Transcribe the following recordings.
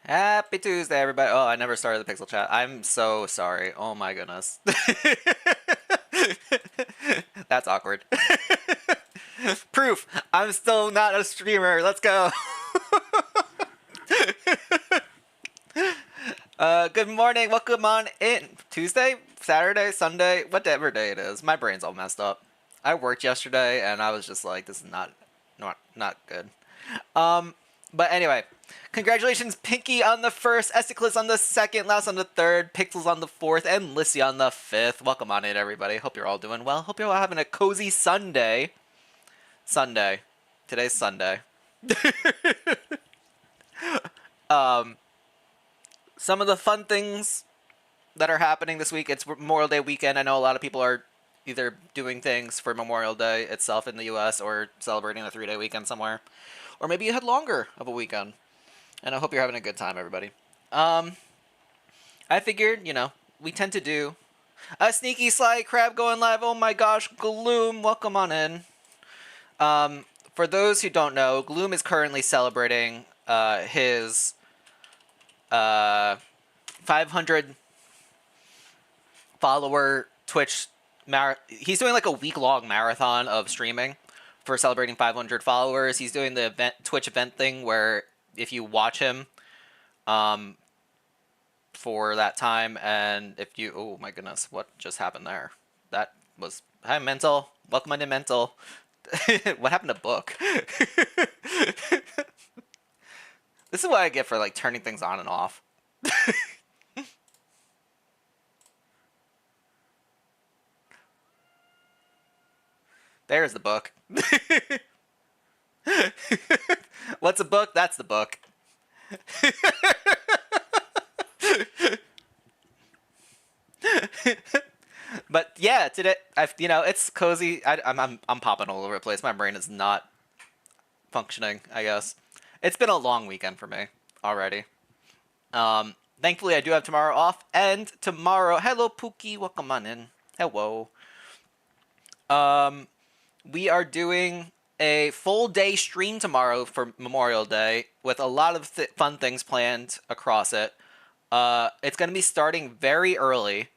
Happy Tuesday, everybody. Oh, I never started the Pixel chat. I'm so sorry. Oh my goodness. That's awkward. Proof. I'm still not a streamer. Let's go. Good morning. Welcome on in. Tuesday, Saturday, Sunday, whatever day it is. My brain's all messed up. I worked yesterday and I was just like, this is not good. But anyway, congratulations, Pinky on the first, Esticlus on the second, Laos on the third, Pixels on the fourth, and Lissy on the fifth. Welcome on in, everybody. Hope you're all doing well. Hope you're all having a cozy Sunday. Today's Sunday. Some of the fun things that are happening this week. It's Memorial Day weekend. I know a lot of people are either doing things for Memorial Day itself in the U.S. or celebrating a 3-day weekend somewhere. Or maybe you had longer of a weekend. And I hope you're having a good time, everybody. I figured, we tend to do a sneaky sly crab going live. Oh my gosh, Gloom, welcome on in. For those who don't know, Gloom is currently celebrating his 500 follower Twitch he's doing like a week-long marathon of streaming for celebrating 500 followers. He's doing the Twitch event thing where if you watch him for that time, and if you... Oh my goodness, what just happened there? That was... Hi, Mental. Welcome into Mental. What happened to Book? This is what I get for like turning things on and off. There's the book. What's a book? That's the book. But yeah, today it's cozy. I'm popping all over the place. My brain is not functioning, I guess. It's been a long weekend for me already. Thankfully I do have tomorrow off, and tomorrow, hello Pookie, welcome on in. Hello. We are doing a full day stream tomorrow for Memorial Day with a lot of fun things planned across it. It's going to be starting very early.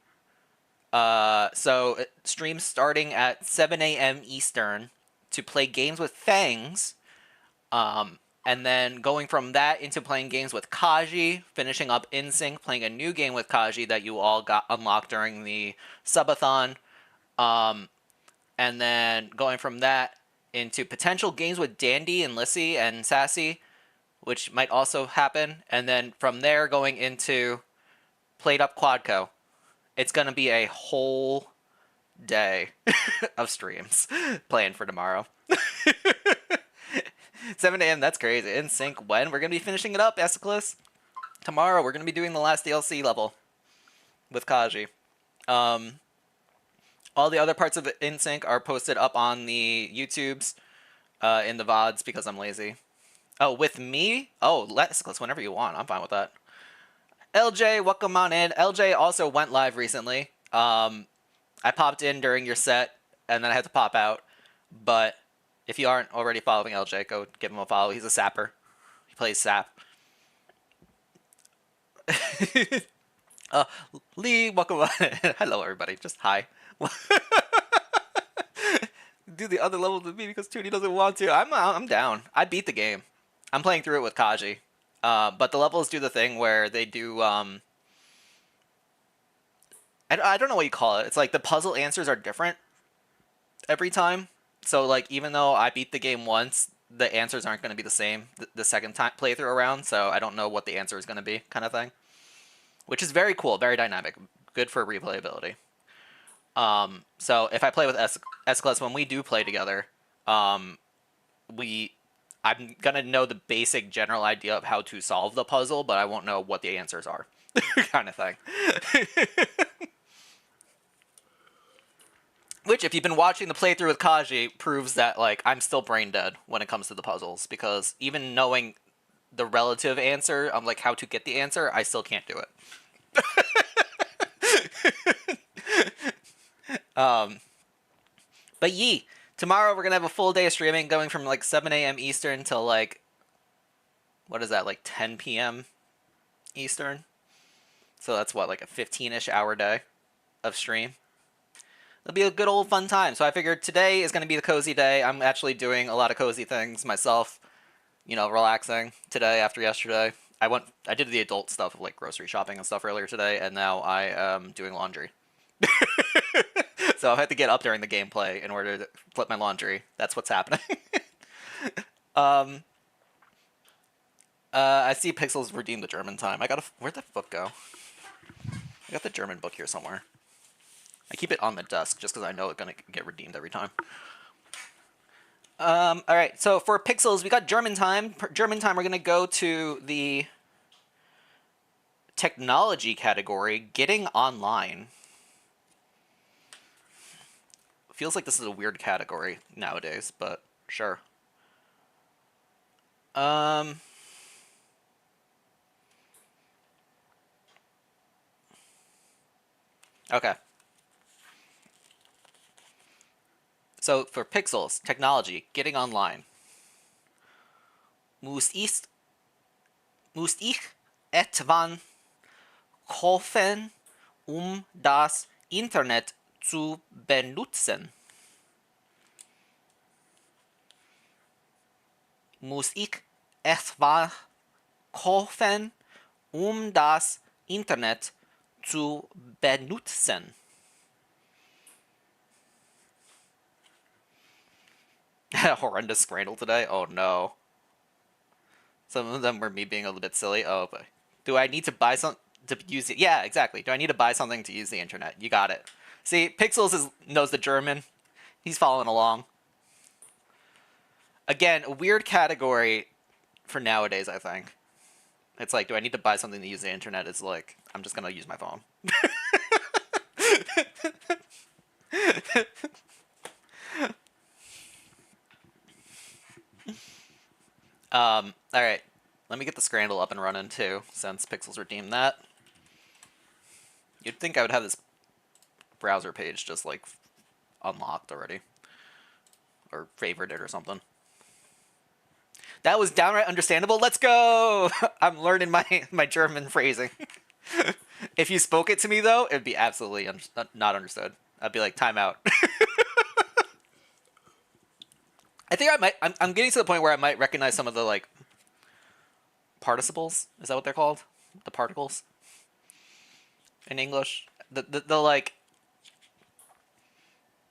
So stream's starting at 7 a.m. Eastern to play games with Fangs. And then going from that into playing games with Kaji, finishing up InSync, playing a new game with Kaji that you all got unlocked during the subathon. And then going from that into potential games with Dandy and Lissy and Sassy, which might also happen. And then from there going into Played Up Quadco. It's going to be a whole day of streams planned for tomorrow. 7 a.m., that's crazy. In sync when? We're going to be finishing it up, Esiclus. Tomorrow, we're going to be doing the last DLC level with Kaji. All the other parts of InSync are posted up on the YouTubes in the VODs because I'm lazy. Oh, with me? Oh, Esiclus, whenever you want. I'm fine with that. LJ, welcome on in. LJ also went live recently. I popped in during your set, and then I had to pop out. But if you aren't already following LJ, go give him a follow. He's a sapper. He plays sap. Lee, welcome on in. Hello, everybody. Just hi. Do the other levels with me because Tootie doesn't want to. I'm down. I beat the game. I'm playing through it with Kaji. But the levels do the thing where they do, I don't know what you call it. It's like the puzzle answers are different every time. So, like, even though I beat the game once, the answers aren't going to be the same the second time playthrough around. So I don't know what the answer is going to be, kind of thing. Which is very cool, very dynamic. Good for replayability. So if I play with S-Class, when we do play together, I'm gonna know the basic general idea of how to solve the puzzle, but I won't know what the answers are, kind of thing. Which, if you've been watching the playthrough with Kaji, proves that, like, I'm still brain dead when it comes to the puzzles, because even knowing the relative answer, like, how to get the answer, I still can't do it. But yee, tomorrow we're gonna have a full day of streaming going from like 7 a.m. Eastern till like, what is that, like 10 p.m. Eastern. So that's what, like a 15-ish hour day of stream. It'll be a good old fun time. So I figured today is going to be the cozy day. I'm actually doing a lot of cozy things myself. You know, relaxing today after yesterday. I did the adult stuff of like grocery shopping and stuff earlier today, and now I am doing laundry. So I had to get up during the gameplay in order to flip my laundry. That's what's happening. um, I see Pixels redeem the German time. Where'd the book go? I got the German book here somewhere. I keep it on the desk just because I know it's gonna get redeemed every time. All right, so for Pixels, we got German time. German time, we're gonna go to the technology category, getting online. Feels like this is a weird category nowadays, but sure. Okay. So for Pixels, technology, getting online. Muss ich etwan kaufen, das Internet zu benutzen? Muss ich etwa kaufen, das Internet zu benutzen? Horrendous Scrandle today? Oh no. Some of them were me being a little bit silly. Oh, but do I need to buy some to use it? Yeah, exactly. Do I need to buy something to use the internet? You got it. See, Pixels knows the German. He's following along. Again, a weird category for nowadays, I think. It's like, do I need to buy something to use the internet? It's like, I'm just gonna use my phone. Alright. Let me get the Scrandle up and running too, since Pixels redeemed that. You'd think I would have this browser page just like unlocked already. Or favorited or something. That was downright understandable. Let's go! I'm learning my German phrasing. If you spoke it to me though, it'd be absolutely not understood. I'd be like, time out. I think I might. I'm getting to the point where I might recognize some of the like participles. Is that what they're called? The particles in English. The like,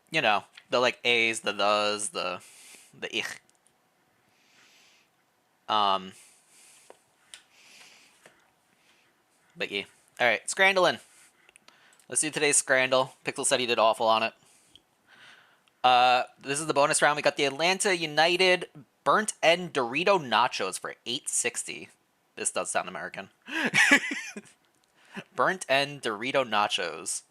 you know, the like a's, the thes, the ich. But yeah. All right, Scrandling. Let's do today's Scrandle. Pixel said he did awful on it. This is the bonus round. We got the Atlanta United Burnt End Dorito Nachos for $8.60. This does sound American. Burnt End Dorito Nachos.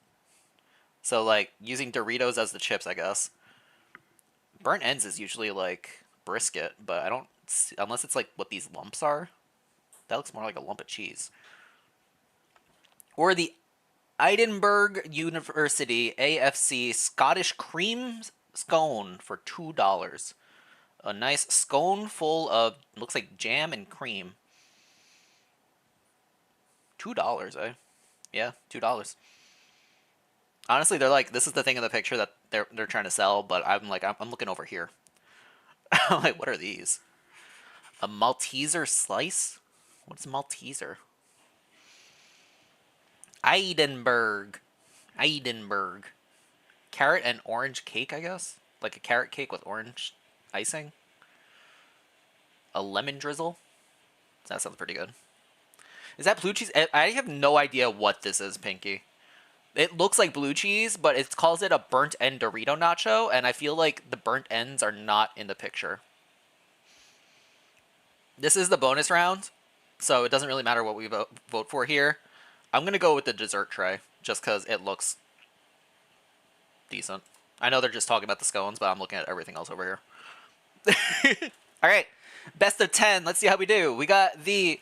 So, like, using Doritos as the chips, I guess. Burnt ends is usually, like, brisket, but I don't... Unless it's, like, what these lumps are. That looks more like a lump of cheese. Or the Edinburgh University AFC Scottish Cream Scone for $2. A nice scone full of, looks like jam and cream. $2, eh? Yeah, $2. Honestly, they're like, this is the thing in the picture that they're trying to sell, but I'm like, I'm looking over here. I'm like, what are these? A Malteser slice? What's Malteser? Edinburgh. Carrot and orange cake, I guess? Like a carrot cake with orange icing? A lemon drizzle? That sounds pretty good. Is that blue cheese? I have no idea what this is, Pinky. It looks like blue cheese, but it calls it a burnt end Dorito nacho, and I feel like the burnt ends are not in the picture. This is the bonus round, so it doesn't really matter what we vote for here. I'm going to go with the dessert tray, just because it looks decent. I know they're just talking about the scones, but I'm looking at everything else over here. Alright, best of 10. Let's see how we do. We got the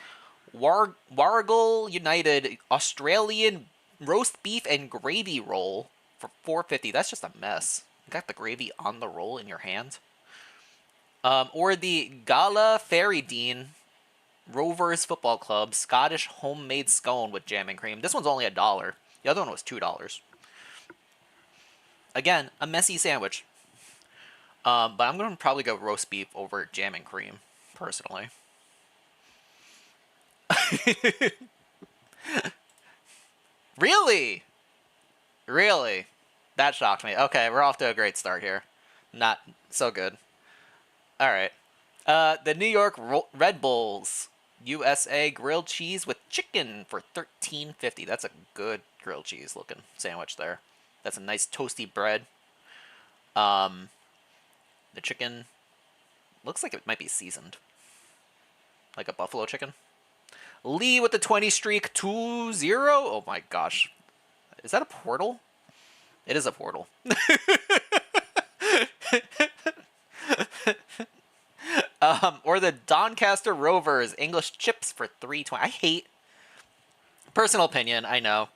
Warrigal United Australian roast beef and gravy roll for $4.50. That's just a mess. You got the gravy on the roll in your hand. Or the Gala Fairy Dean Rovers Football Club Scottish homemade scone with jam and cream. This one's only $1. The other one was $2. Again, a messy sandwich. But I'm going to probably go roast beef over jam and cream, personally. Really? Really? That shocked me. Okay, we're off to a great start here. Not so good. All right. The New York Red Bulls USA grilled cheese with chicken for $13.50. That's a good grilled cheese looking sandwich there. That's a nice toasty bread. The chicken looks like it might be seasoned, like a buffalo chicken. Lee with the 20 streak 2-0. Oh my gosh, is that a portal? It is a portal. Or the Doncaster Rovers English chips for $3.20. I hate, personal opinion, I know,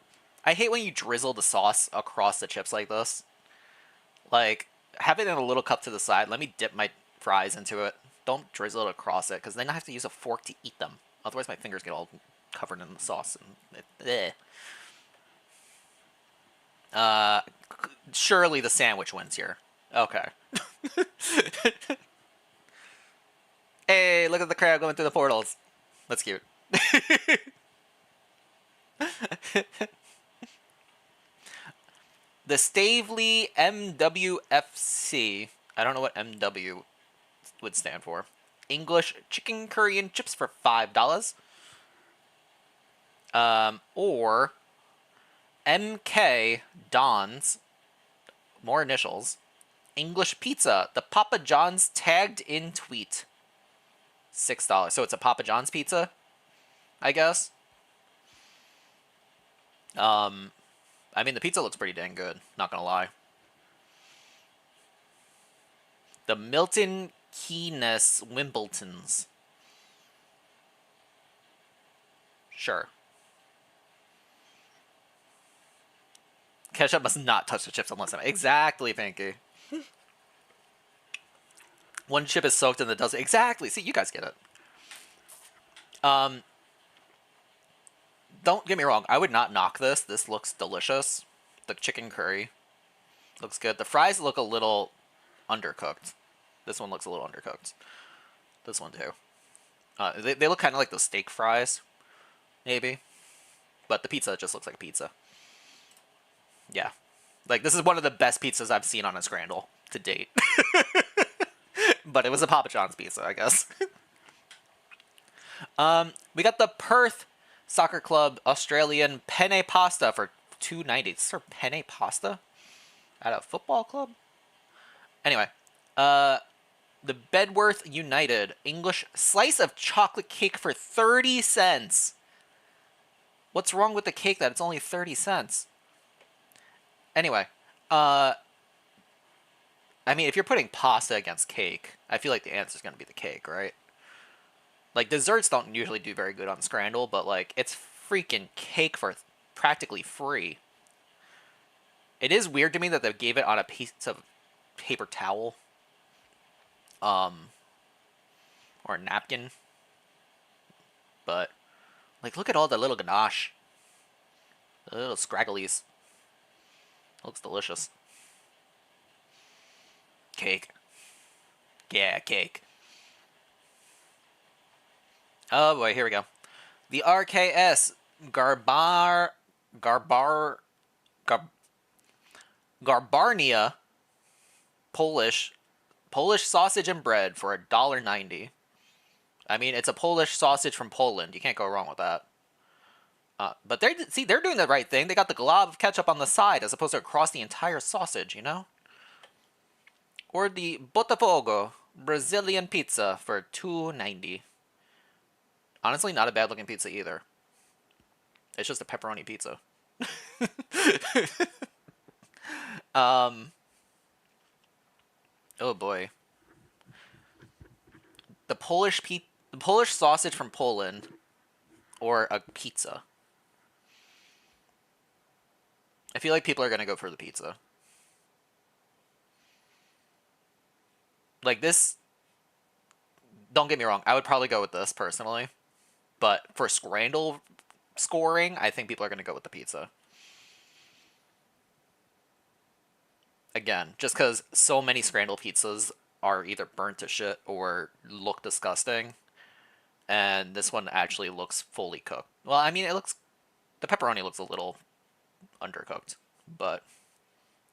I hate when you drizzle the sauce across the chips like this. Like, have it in a little cup to the side. Let me dip my fries into it. Don't drizzle it across it, because then I have to use a fork to eat them. Otherwise, my fingers get all covered in the sauce. And surely the sandwich wins here. Okay. Hey, look at the crowd going through the portals. That's cute. The Stavely MWFC. I don't know what MW would stand for. English chicken curry and chips for $5. Or MK Don's, more initials. English pizza, the Papa John's tagged in tweet. $6. So it's a Papa John's pizza, I guess. I mean, the pizza looks pretty dang good, not gonna lie. The Milton Keynes Wimbledons. Sure. Ketchup must not touch the chips unless I'm... Exactly, Pinky. One chip is soaked in the dozen. Exactly. See, you guys get it. Don't get me wrong. I would not knock this. This looks delicious. The chicken curry looks good. The fries look a little undercooked. This one looks a little undercooked. This one too. They look kind of like those steak fries, maybe. But the pizza just looks like a pizza. Yeah. Like, this is one of the best pizzas I've seen on a Scrandle to date. But it was a Papa John's pizza, I guess. We got the Perth Soccer Club Australian penne pasta for $2.90. Is there penne pasta at a football club? Anyway, the Bedworth United English slice of chocolate cake for 30 cents. What's wrong with the cake that it's only 30 cents? Anyway, I mean, if you're putting pasta against cake, I feel like the answer is going to be the cake, right? Like, desserts don't usually do very good on Scrandle, but, like, it's freaking cake for practically free. It is weird to me that they gave it on a piece of paper towel. Or a napkin. But, like, look at all the little ganache. The little scragglies. Looks delicious. Cake. Yeah, cake. Oh boy, here we go. The RKS Garbarnia Polish sausage and bread for $1.90. I mean, it's a Polish sausage from Poland. You can't go wrong with that. But they're doing the right thing. They got the glob of ketchup on the side as opposed to across the entire sausage, you know? Or the Botafogo Brazilian pizza for $2.90. Honestly, not a bad looking pizza either. It's just a pepperoni pizza. Oh boy. The Polish sausage from Poland, or a pizza. I feel like people are gonna go for the pizza. Like, this, don't get me wrong, I would probably go with this personally. But for Scrandle scoring, I think people are going to go with the pizza. Again, just because so many Scrandle pizzas are either burnt to shit or look disgusting. And this one actually looks fully cooked. Well, I mean, the pepperoni looks a little undercooked, but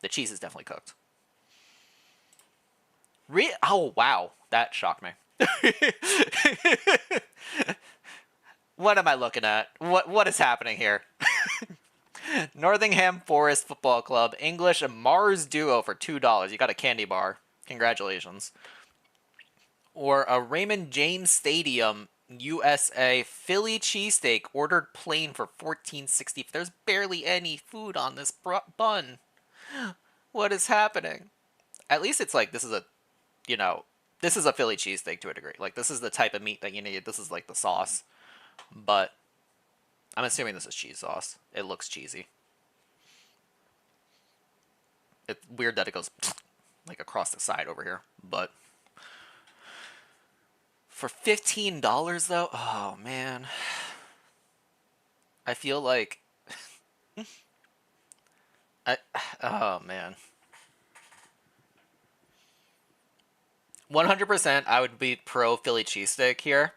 the cheese is definitely cooked. Oh, wow. That shocked me. What am I looking at? What is happening here? Northingham Forest Football Club, English Mars Duo for $2. You got a candy bar. Congratulations. Or a Raymond James Stadium, USA Philly cheesesteak ordered plain for $14.60. There's barely any food on this bun. What is happening? At least it's like this is a Philly cheesesteak to a degree. Like, this is the type of meat that you need. This is like the sauce. But I'm assuming this is cheese sauce. It looks cheesy. It's weird that it goes like across the side over here. But for $15 though, oh man. I feel like oh man. 100% I would be pro Philly cheesesteak here.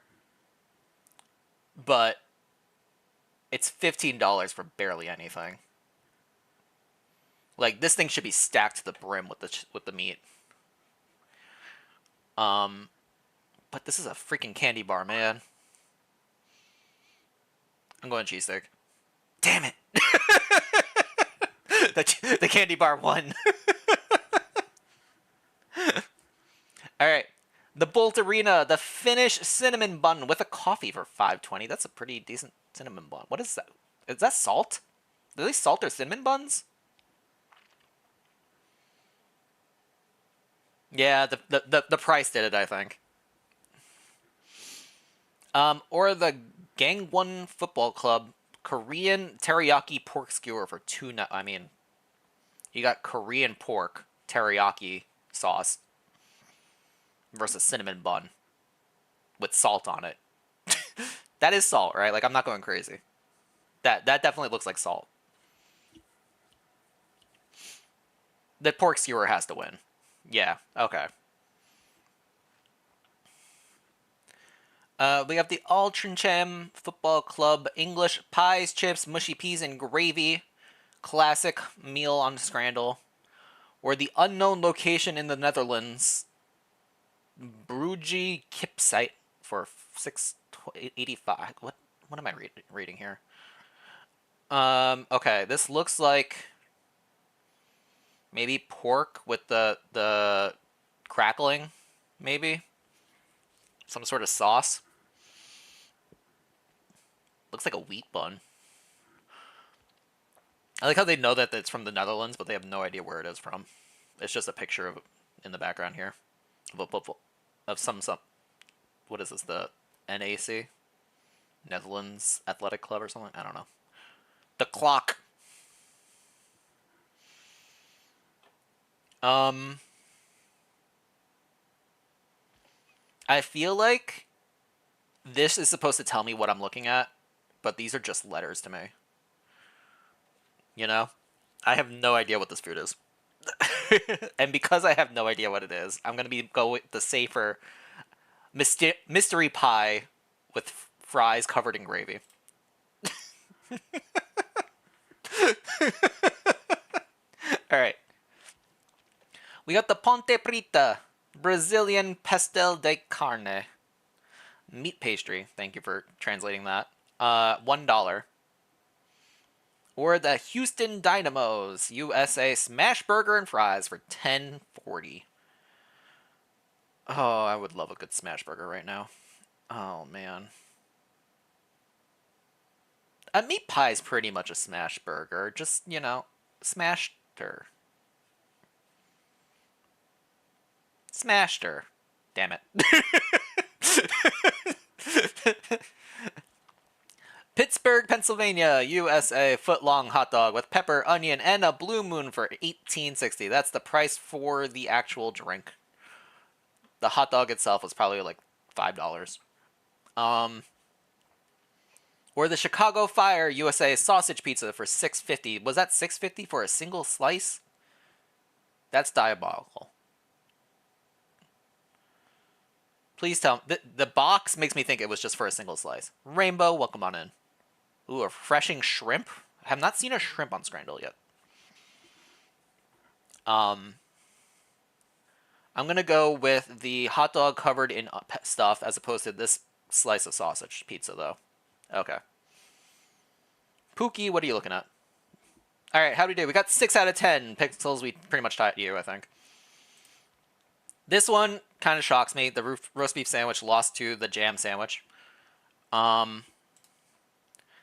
But it's $15 for barely anything. Like, this thing should be stacked to the brim with the meat. But this is a freaking candy bar, man. I'm going cheesesteak. Damn it! the candy bar won. All right. The Bolt Arena, the Finnish cinnamon bun with a coffee for $5.20. That's a pretty decent cinnamon bun. What is that? Is that salt? Do they salt their cinnamon buns? Yeah, the price did it, I think. Or the Gangwon Football Club Korean teriyaki pork skewer for $2. I mean, you got Korean pork teriyaki sauce versus cinnamon bun with salt on it. That is salt, right? Like, I'm not going crazy. That definitely looks like salt. The pork skewer has to win. Yeah, okay. We have the Altrincham Football Club English pies, chips, mushy peas, and gravy. Classic meal on Scrandle. Or the unknown location in the Netherlands. Brugge Kipsite for $6.85. What am I reading here? Okay, this looks like maybe pork with the crackling, maybe some sort of sauce. Looks like a wheat bun. I like how they know that it's from the Netherlands, but they have no idea where it is from. It's just a picture of in the background here of some what is this, the NAC? Netherlands Athletic Club or something? I don't know. The clock. I feel like this is supposed to tell me what I'm looking at, but these are just letters to me. You know? I have no idea what this food is. And because I have no idea what it is, I'm going to go with the safer mystery pie with fries covered in gravy. All right. We got the Ponte Preta Brazilian Pastel de Carne meat pastry. Thank you for translating that. $1. Or the Houston Dynamos USA Smash Burger and Fries for $10.40. Oh, I would love a good smash burger right now. Oh, man. A meat pie is pretty much a smash burger. Just, smashed her. Smashed her. Damn it. Pittsburgh, Pennsylvania, USA footlong hot dog with pepper, onion, and a Blue Moon for $18.60. That's the price for the actual drink. The hot dog itself was probably like $5. Or the Chicago Fire USA sausage pizza for $6.50. Was that $6.50 for a single slice? That's diabolical. Please tell me. The box makes me think it was just for a single slice. Rainbow, welcome on in. Ooh, a refreshing shrimp. I have not seen a shrimp on Scrandle yet. I'm going to go with the hot dog covered in stuff as opposed to this slice of sausage pizza, though. Okay. Pookie, what are you looking at? All right, how do we do? We got 6 out of 10 pixels. We pretty much tied you, I think. This one kind of shocks me. The roast beef sandwich lost to the jam sandwich.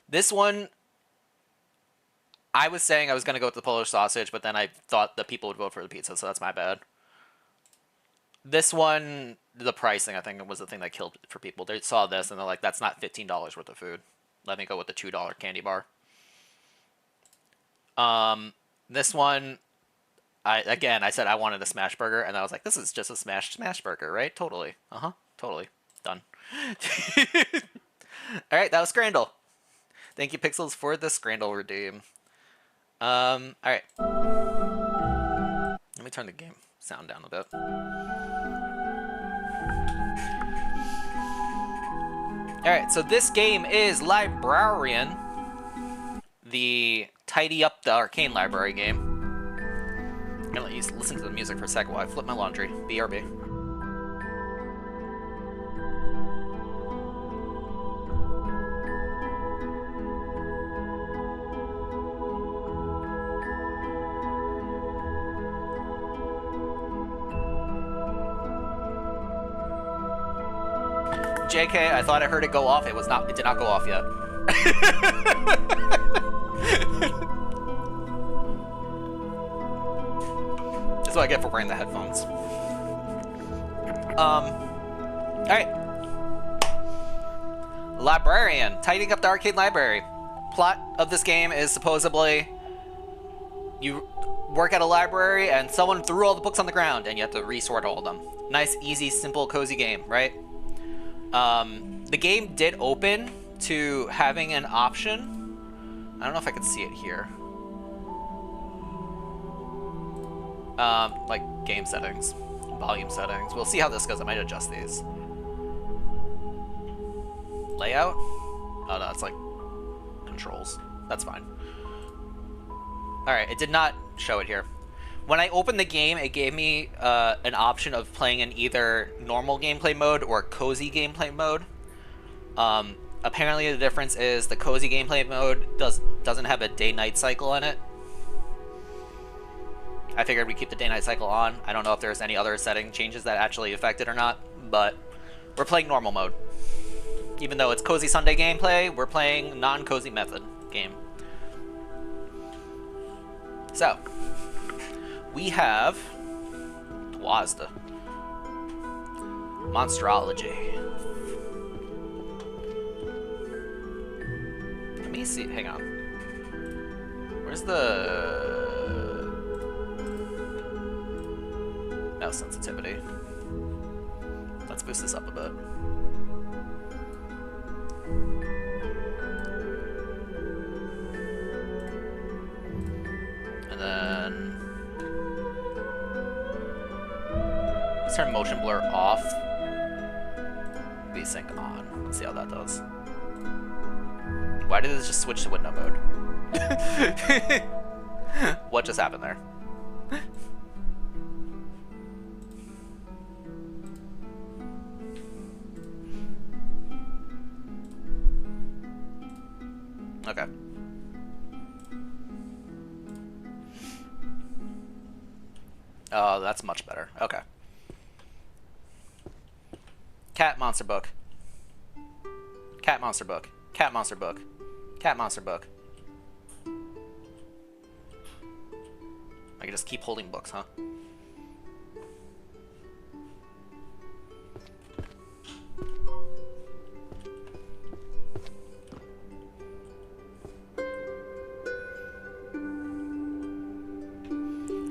This one, I was saying I was going to go with the Polish sausage, but then I thought the people would vote for the pizza, so that's my bad. This one, the pricing, I think, was the thing that killed it for people. They saw this, and they're like, that's not $15 worth of food. Let me go with the $2 candy bar. This one, I said I wanted a smash burger, and I was like, this is just a smash burger, right? Totally. Totally. Done. All right, that was Scrandle. Thank you, Pixels, for the Scrandle redeem. All right. Let me turn the game sound down a bit. All right, so this game is Librarian, the tidy up the Arcane library game. I'm gonna let you listen to the music for a second while I flip my laundry. BRB. JK, I thought I heard it go off. It did not go off yet. That's what I get for wearing the headphones. Alright. Librarian, tidying up the arcade library. Plot of this game is supposedly you work at a library and someone threw all the books on the ground and you have to resort all of them. Nice, easy, simple, cozy game, right? The game did open to having an option. I don't know if I can see it here. Like game settings, volume settings. We'll see how this goes. I might adjust these. Layout? Oh no, it's like controls. That's fine. Alright, it did not show it here. When I opened the game, it gave me an option of playing in either normal gameplay mode or cozy gameplay mode. Apparently the difference is the cozy gameplay mode doesn't have a day-night cycle in it. I figured we'd keep the day-night cycle on. I don't know if there's any other setting changes that actually affect it or not, but we're playing normal mode. Even though it's cozy Sunday gameplay, we're playing non-cozy method game. So, we have Twazda. Monstrology. Let me see, hang on. Where's the... No sensitivity. Let's boost this up a bit. And then... let's turn motion blur off. VSync on. Let's see how that does. Why did this just switch to window mode? What just happened there? Okay. Oh, that's much better. Okay. Cat monster book. Cat monster book. Cat monster book. Cat monster book. I can just keep holding books, huh?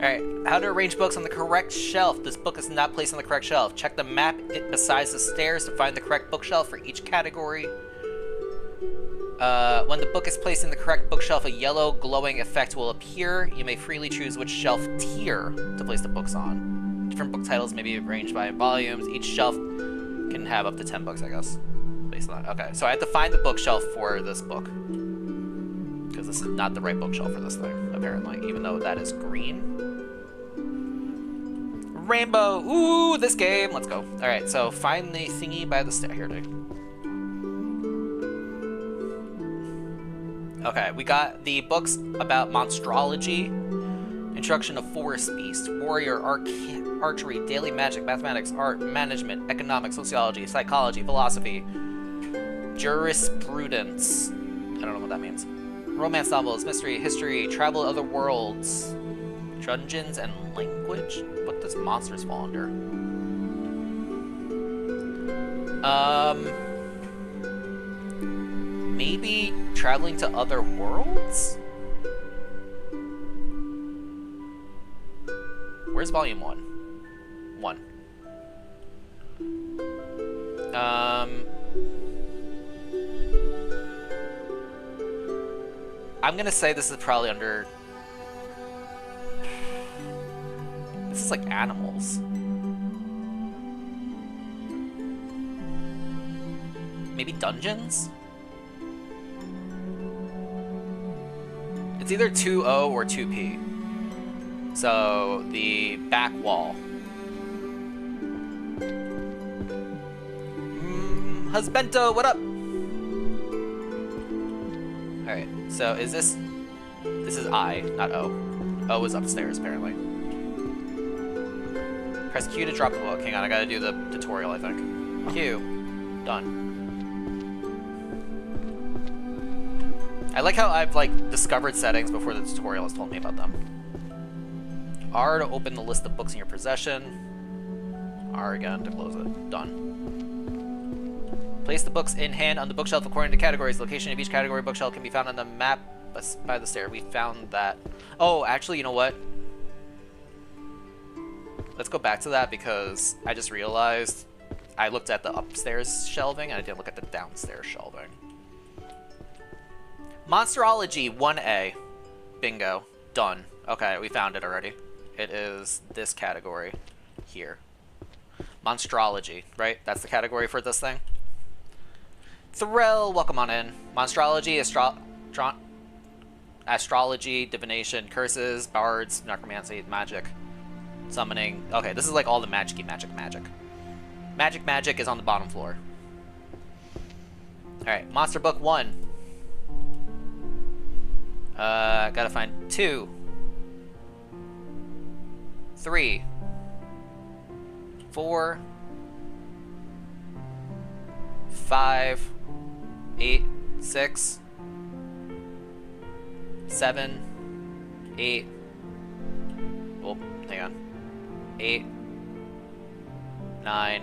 Alright, how to arrange books on the correct shelf. This book is not placed on the correct shelf. Check the map beside the stairs to find the correct bookshelf for each category. When the book is placed in the correct bookshelf, a yellow glowing effect will appear. You may freely choose which shelf tier to place the books on. Different book titles may be arranged by volumes. Each shelf can have up to 10 books, I guess. Based on that. Okay, so I have to find the bookshelf for this book. Because this is not the right bookshelf for this thing, apparently. Even though that is green. Rainbow! Ooh, this game! Let's go. Alright, so find the thingy by the stair. Here, dude. Okay, we got the books about monstrology, introduction of forest beast, warrior, archery, daily magic, mathematics, art, management, economics, sociology, psychology, philosophy, jurisprudence. I don't know what that means. Romance novels, mystery, history, travel to other worlds, dungeons, and language. What does monsters fall under? Maybe traveling to other worlds? Where's volume 1? 1. I'm gonna say this is probably under... This is like animals. Maybe dungeons? It's either 2O or 2P. So, the back wall. Husbento, what up? Alright, so is this... This is I, not O. O is upstairs, apparently. Press Q to drop the book. Hang on, I gotta do the tutorial, I think. Q. Done. I like how I've, like, discovered settings before the tutorial has told me about them. R to open the list of books in your possession. R again to close it. Done. Place the books in hand on the bookshelf according to categories. Location of each category bookshelf can be found on the map by the stair. We found that. Oh, actually, you know what? Let's go back to that because I just realized I looked at the upstairs shelving and I didn't look at the downstairs shelving. Monsterology 1A. Bingo. Done. Okay, we found it already. It is this category here. Monstrology, right? That's the category for this thing. Thrill, welcome on in. Monstrology, astrology, divination, curses, bards, necromancy, magic, summoning. Okay, this is like all the magic-y magic. Magic is on the bottom floor. Alright, Monster Book 1. Gotta find 2, 3, 4, 5, 8, 6, 7, 8. Oh, hang on. 8, 9,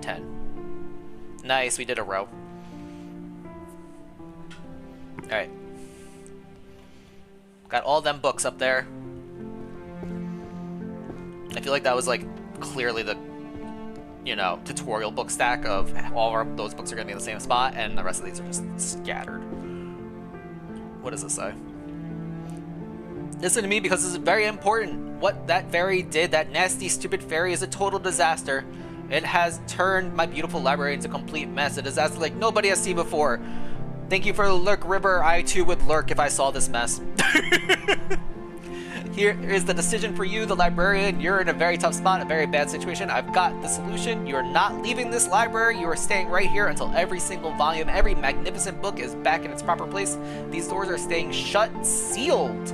10. Nice, we did a row. Alright. Got all them books up there. I feel like that was like clearly the, you know, tutorial book stack of all of those books are going to be in the same spot, and the rest of these are just scattered. What does this say? Listen to me because this is very important. What that fairy did, that nasty, stupid fairy, is a total disaster. It has turned my beautiful library into a complete mess. A disaster like nobody has seen before. Thank you for the lurk, River. I too would lurk if I saw this mess. Here is the decision for you, the librarian. You're in a very tough spot, a very bad situation. I've got the solution. You're not leaving this library. You are staying right here until every single volume, every magnificent book is back in its proper place. These doors are staying shut, sealed.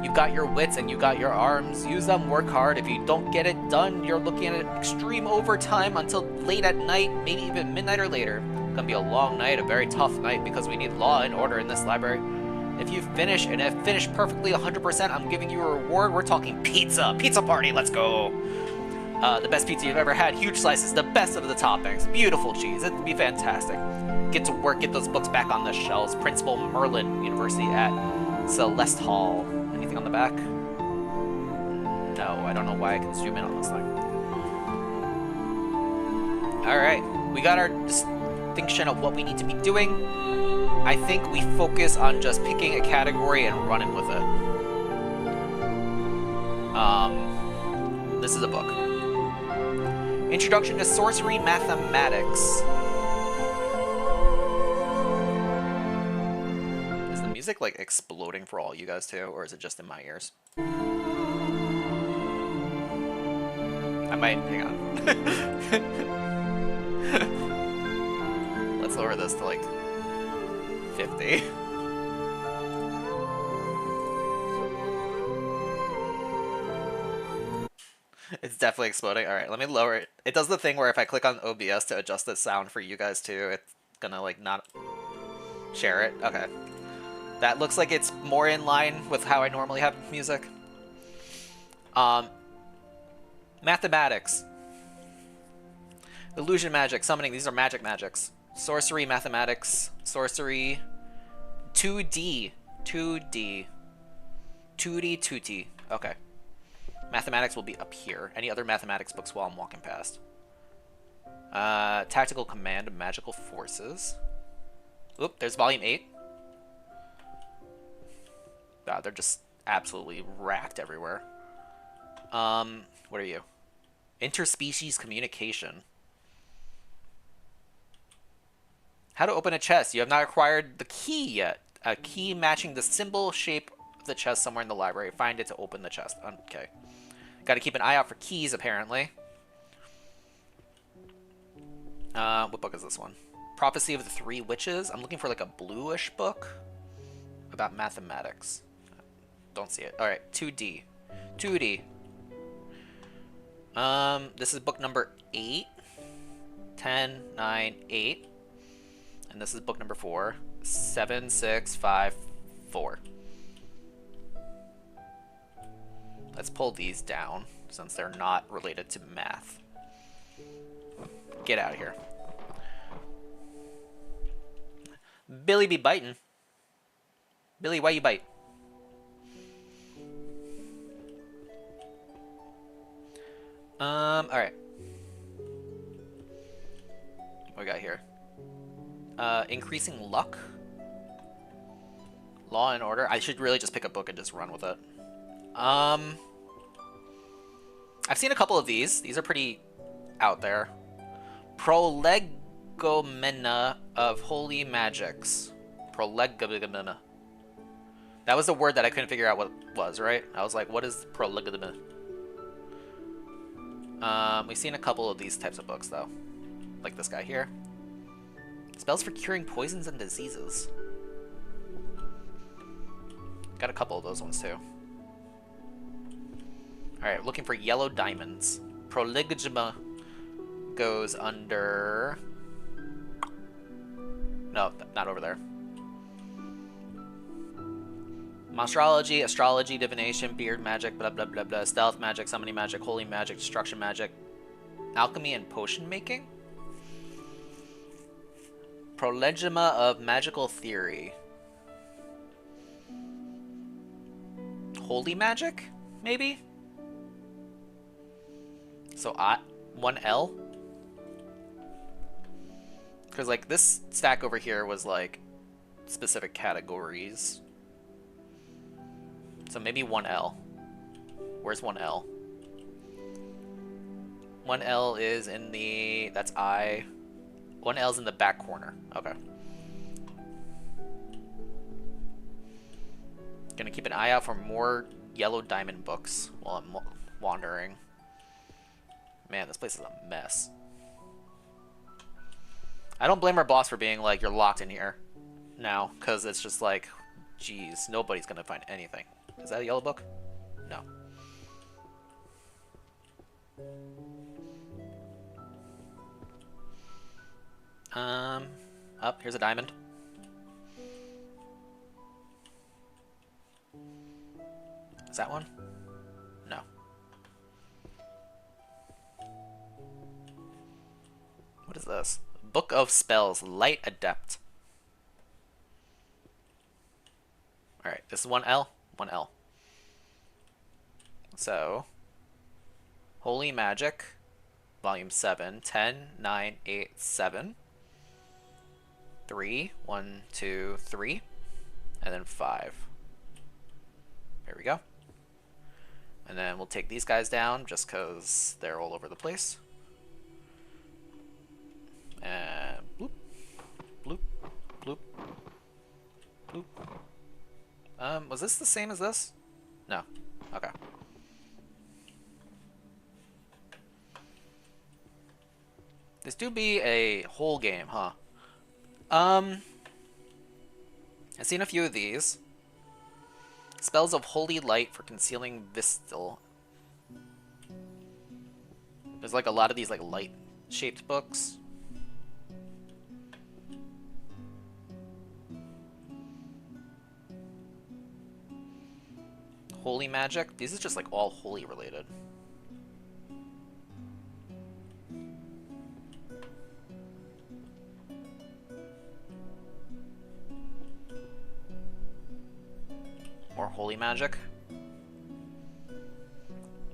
You've got your wits and you got your arms. Use them, work hard. If you don't get it done, you're looking at extreme overtime until late at night, maybe even midnight or later. It's gonna be a long night, a very tough night, because we need law and order in this library. If you finish, and have finished perfectly 100%, I'm giving you a reward. We're talking pizza. Pizza party, let's go. The best pizza you've ever had. Huge slices, the best of the toppings. Beautiful cheese, it'd be fantastic. Get to work, get those books back on the shelves. Principal Merlin University at Celeste Hall. Anything on the back? No, I don't know why I can zoom in on this thing. Alright, we got our distinction of what we need to be doing, I think we focus on just picking a category and running with it. This is a book. Introduction to Sorcery Mathematics. Is the music like exploding for all you guys too, or is it just in my ears? I might, hang on. Let's lower this to like 50. It's definitely exploding. Alright, let me lower it. It does the thing where if I click on OBS to adjust the sound for you guys too, it's gonna like not share it. Okay. That looks like it's more in line with how I normally have music. Mathematics. Illusion magic, summoning, these are magics. Sorcery, mathematics, sorcery, 2D. 2D. Okay. Mathematics will be up here. Any other mathematics books while I'm walking past? Tactical Command of Magical Forces. Oop, there's volume 8. God, they're just absolutely racked everywhere. What are you? Interspecies communication. How to open a chest. You have not acquired the key yet. A key matching the symbol shape of the chest somewhere in the library. Find it to open the chest. Okay. Got to keep an eye out for keys, apparently. What book is this one? Prophecy of the Three Witches. I'm looking for like a bluish book about mathematics. Don't see it. All right, 2D. 2D. This is book number 8. 10, 9, 8. And this is book number 4. 7, 6, 5, 4. Let's pull these down since they're not related to math. Get out of here. Billy be biting. Billy, why you bite? Alright. What we got here? Increasing luck. Law and Order. I should really just pick a book and just run with it. I've seen a couple of these. These are pretty out there. Prolegomena of Holy Magics. Prolegomena. That was the word that I couldn't figure out what it was, right? I was like, what is prolegomena? We've seen a couple of these types of books, though. Like this guy here. Spells for curing poisons and diseases. Got a couple of those ones, too. Alright, looking for yellow diamonds. Prolegomena goes under... No, not over there. Monstrology, astrology, divination, beard magic, blah blah blah blah, stealth magic, summoning magic, holy magic, destruction magic, alchemy and potion making. Prolegomena of magical theory. Holy magic, maybe? So, 1L? Because, like, this stack over here was, like, specific categories. So maybe 1L. Where's 1L? 1L is in the... That's I. 1L's in the back corner. Okay. Gonna keep an eye out for more yellow diamond books while I'm wandering. Man, this place is a mess. I don't blame our boss for being like, you're locked in here now, because it's just like, geez, nobody's gonna find anything. Is that a yellow book? No. Up, here's a diamond. Is that one? No. What is this? Book of Spells, Light Adept. Alright, this is 1L. 1L. So, Holy Magic, Volume 7, 10, 9, 8, 7. 3. 1, 2, 3. And then 5. There we go. And then we'll take these guys down just because they're all over the place. And bloop, bloop, bloop, bloop. Was this the same as this? No. Okay. This do be a whole game, huh? I've seen a few of these. Spells of Holy Light for concealing Vistal. There's like a lot of these like light-shaped books. Holy magic. These is just like all holy related. More holy magic.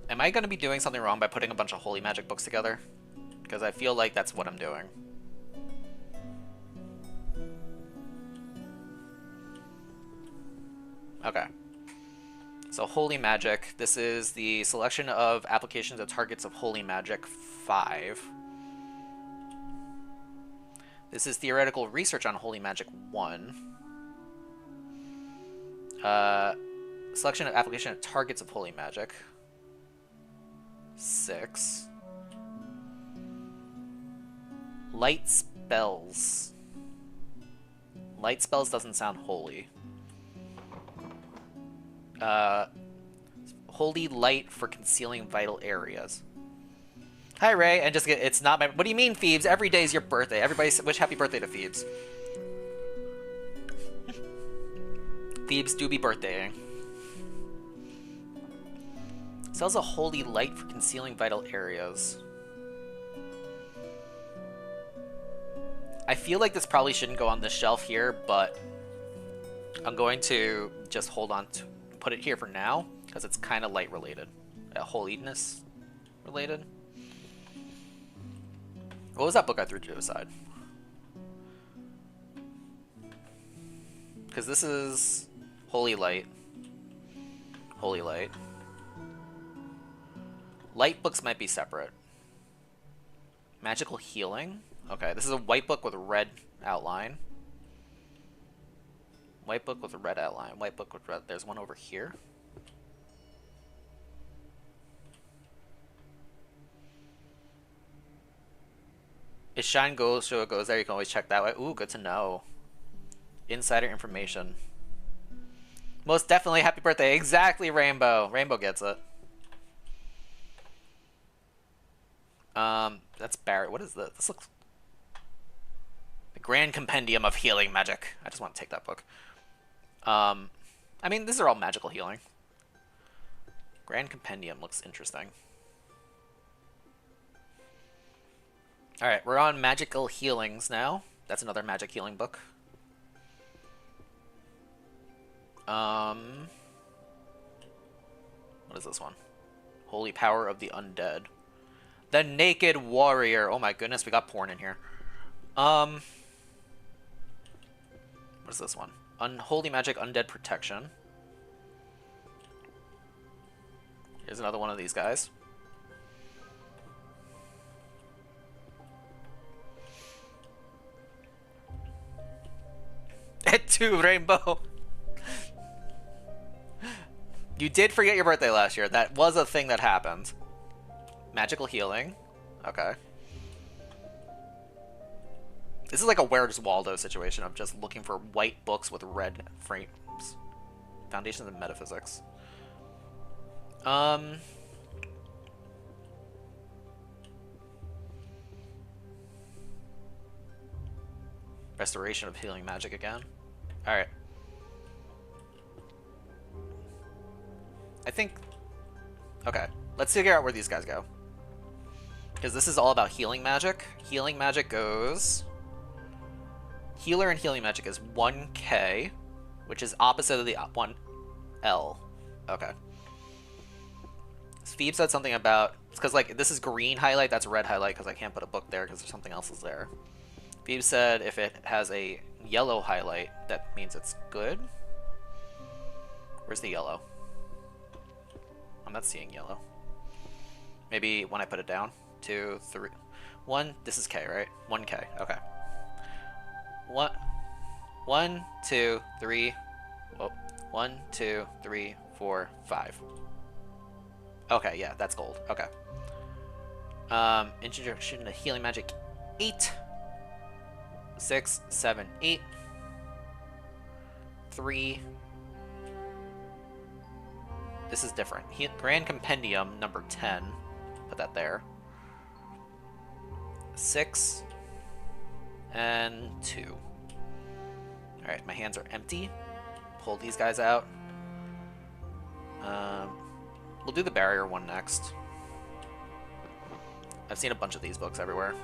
Am I going to be doing something wrong by putting a bunch of holy magic books together? Because I feel like that's what I'm doing. Okay. So holy magic. This is the selection of applications of targets of holy magic 5. This is theoretical research on holy magic 1. Selection of application of targets of holy magic 6. Light spells. Light spells doesn't sound holy. Holy light for concealing vital areas. Hi, Ray. And just it's not my. What do you mean, Phoebes? Every day is your birthday. Everybody wish happy birthday to Phoebes. Phoebes do be birthdaying. Sells a holy light for concealing vital areas. I feel like this probably shouldn't go on this shelf here, but I'm going to just hold on to put it here for now because it's kind of light related, holiness related. What was that book I threw to the side? Because this is holy light. Holy light. Light books might be separate. Magical healing. Okay, this is a white book with a red outline. White book with a red outline. White book with red. There's one over here. If Shine goes, show it goes there. You can always check that way. Ooh, good to know. Insider information. Most definitely happy birthday. Exactly, Rainbow. Rainbow gets it. That's Barrett. What is this? This looks... The Grand Compendium of Healing Magic. I just want to take that book. I mean, these are all magical healing. Grand Compendium looks interesting. Alright, we're on Magical Healings now. That's another magic healing book. What is this one? Holy Power of the Undead. The Naked Warrior. Oh my goodness, we got porn in here. What is this one? Unholy Magic Undead Protection. Here's another one of these guys. It too, Rainbow. You did forget your birthday last year. That was a thing that happened. Magical healing. Okay. This is like a Where's Waldo situation of just looking for white books with red frames. Foundations of Metaphysics. Restoration of Healing Magic again. Alright. I think... Okay. Let's figure out where these guys go. Because this is all about healing magic. Healing magic goes... Healer and healing magic is 1K, which is opposite of the 1L. Okay. Phoebe said something about... It's because, like, this is green highlight, that's red highlight, because I can't put a book there because there's something else is there. Phoebe said if it has a yellow highlight, that means it's good. Where's the yellow? I'm not seeing yellow. Maybe when I put it down. 2, 3, 1. This is K, right? 1K. Okay. 1, 2, 3. Oh, 1, 2, 3, 4, 5. Okay, yeah, that's gold. Okay. Introduction to healing magic 8. 6, 7, 8. 3. This is different. Grand Compendium number 10. Put that there. 6 and 2. Alright, my hands are empty. Pull these guys out. We'll do the barrier one next. I've seen a bunch of these books everywhere.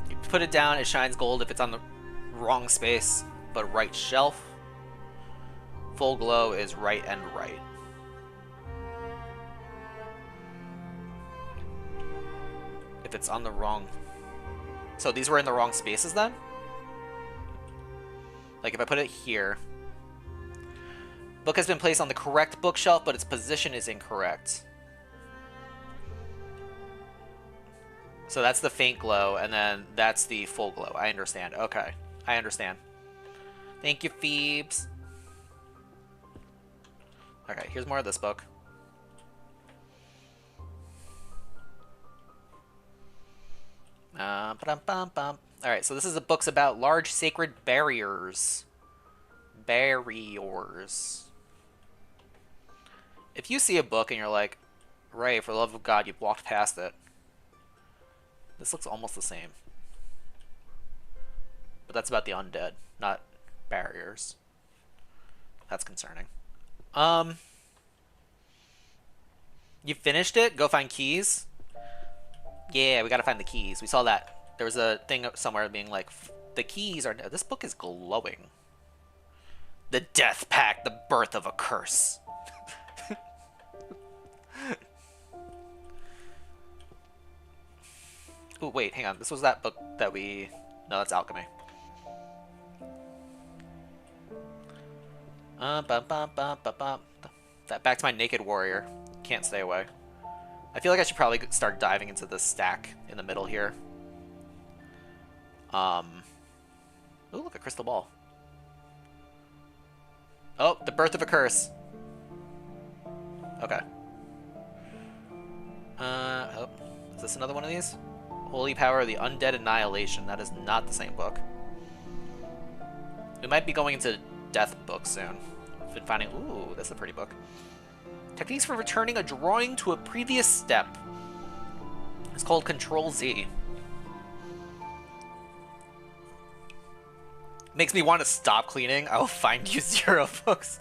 You put it down, it shines gold if it's on the wrong space, but right shelf. Full glow is right and right. If it's on the wrong... So these were in the wrong spaces then? Like if I put it here... Book has been placed on the correct bookshelf, but its position is incorrect. So that's the faint glow, and then that's the full glow. I understand. Okay. I understand. Thank you, Phoebes. Okay, here's more of this book. Alright, so this is the books about large sacred barriers. Barriers. If you see a book and you're like, Ray, for the love of God, you've walked past it. This looks almost the same. But that's about the undead, not barriers. That's concerning. You finished it? Go find keys? Yeah, we gotta find the keys. We saw that. There was a thing somewhere being like, the keys are... This book is glowing. The Death Pact, the birth of a curse. Ooh, wait, hang on. This was that book that we... No, that's Alchemy. Back to my Naked Warrior. Can't stay away. I feel like I should probably start diving into this stack in the middle here. Ooh, look, a crystal ball. Oh, the birth of a curse. Okay. Oh, is this another one of these? Holy Power of the Undead Annihilation. That is not the same book. We might be going into death books soon. I've been finding... Ooh, that's a pretty book. Techniques for returning a drawing to a previous step. It's called Control-Z. Makes me want to stop cleaning. I'll find you 0 books.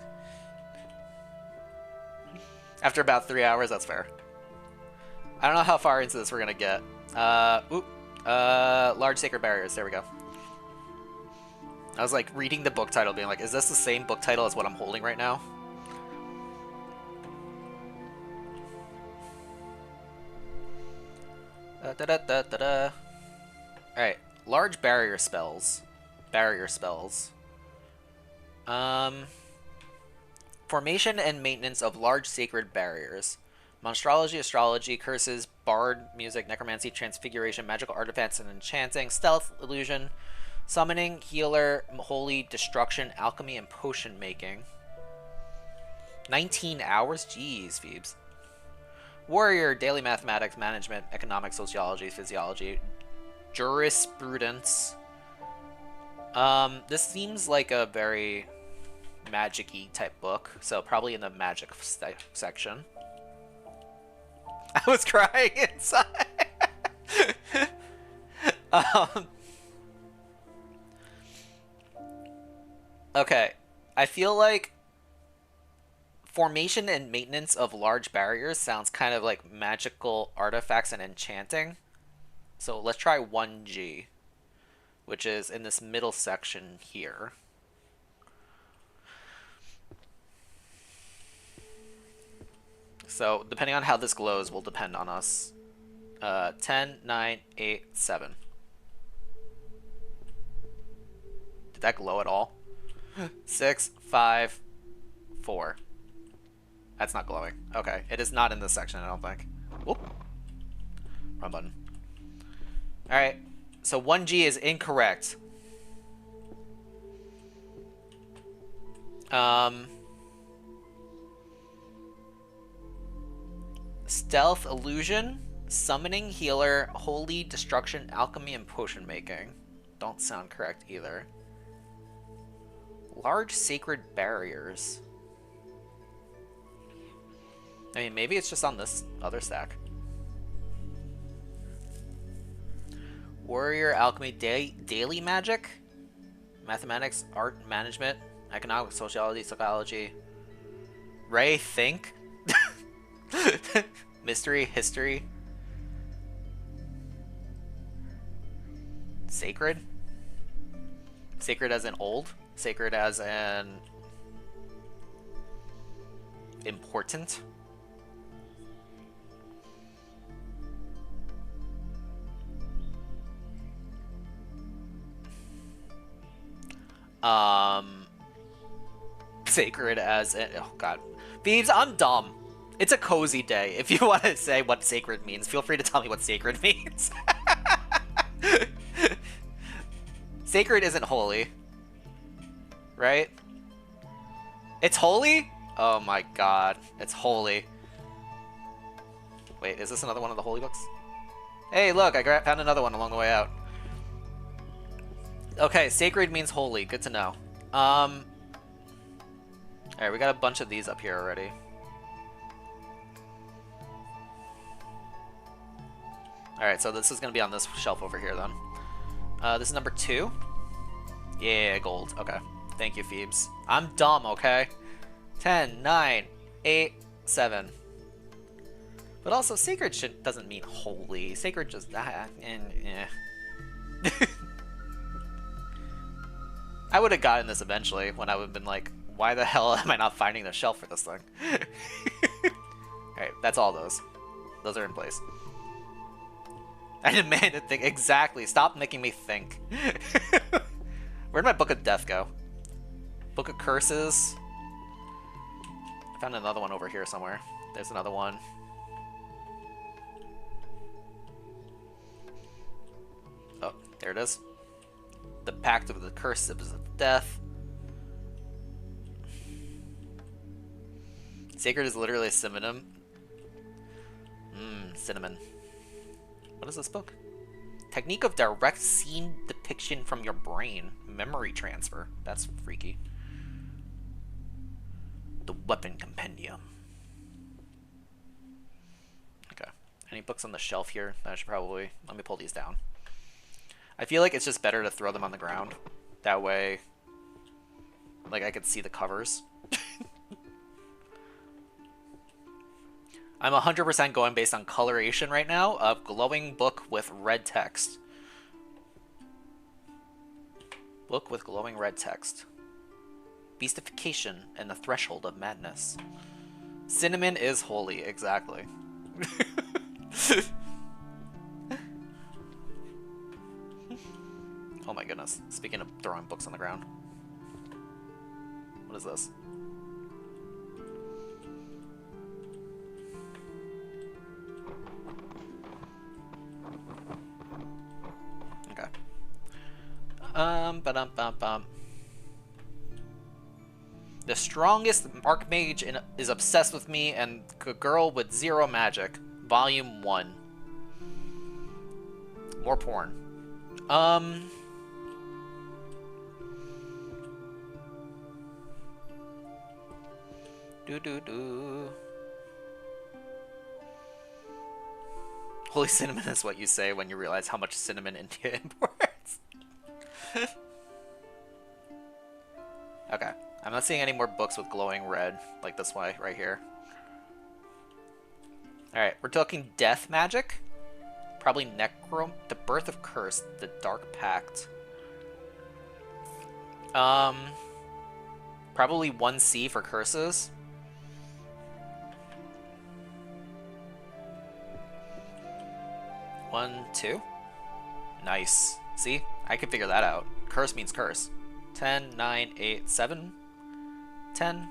After about 3 hours, that's fair. I don't know how far into this we're gonna get. Large Sacred Barriers. There we go. I was like reading the book title, being like, is this the same book title as what I'm holding right now? Alright, large barrier spells. Barrier spells. Formation and maintenance of large sacred barriers. Monstrology, astrology, curses, bard, music, necromancy, transfiguration, magical artifacts and enchanting, stealth, illusion, summoning, healer, holy, destruction, alchemy, and potion making. 19 hours? Jeez, Phoebes. Warrior, daily mathematics, management, economics, sociology, physiology, jurisprudence. This seems like a very magic-y type book, so probably in the magic section. I was crying inside. Okay, I feel like formation and maintenance of large barriers sounds kind of like magical artifacts and enchanting. So let's try 1G, which is in this middle section here. So depending on how this glows will depend on us 10, 9, 8, 7. Did that glow at all? 6, 5, 4. That's not glowing. Okay, it is not in this section, I don't think. Whoop. Wrong button. Alright, so 1G is incorrect. Stealth, illusion, summoning, healer, holy, destruction, alchemy, and potion making. Don't sound correct either. Large sacred barriers. I mean, maybe it's just on this other stack. Warrior, alchemy, daily magic, mathematics, art, management, economics, sociology, psychology. Ray, think. Mystery, history. Sacred? Sacred as in old? Sacred as in important? Sacred as in, oh god. Beebs, I'm dumb. It's a cozy day. If you want to say what sacred means, feel free to tell me what sacred means. Sacred isn't holy. Right? It's holy? Oh my god. It's holy. Wait, is this another one of the holy books? Hey, look, I found another one along the way out. Okay, sacred means holy. Good to know. Alright, we got a bunch of these up here already. Alright, so this is going to be on this shelf over here then. This is number 2. Yeah, gold. Okay. Thank you, Phoebes. I'm dumb, okay? 10, 9, 8, 7. But also, sacred doesn't mean holy. Sacred just... I would have gotten this eventually when I would have been like, why the hell am I not finding the shelf for this thing? Alright, that's all those. Those are in place. I demand to think. Exactly. Stop making me think. Where'd my Book of Death go? Book of Curses. I found another one over here somewhere. There's another one. Oh, there it is. The Pact of the Curses of Death. Sacred is literally a synonym. Cinnamon. What is this book? Technique of direct scene depiction from your brain. Memory transfer. That's freaky. The Weapon Compendium. Okay. Any books on the shelf here? I should probably... Let me pull these down. I feel like it's just better to throw them on the ground. That way... Like, I could see the covers. I'm 100% going based on coloration right now of glowing book with red text. Book with glowing red text. Beastification and the Threshold of Madness. Cinnamon is holy, exactly. Oh my goodness. Speaking of throwing books on the ground. What is this? Okay. Ba-dum-bum-bum. The strongest Archmage is obsessed with me and a girl with zero magic. Volume 1. More porn. Do. Holy cinnamon is what you say when you realize how much cinnamon India imports. Okay. I'm not seeing any more books with glowing red, like this way, right here. Alright, we're talking death magic. Probably Necrom, the Birth of Curse, the Dark Pact. Probably 1C for curses. 1, 2. Nice. See? I can figure that out. Curse means curse. 10, 9, 8, 7, 10,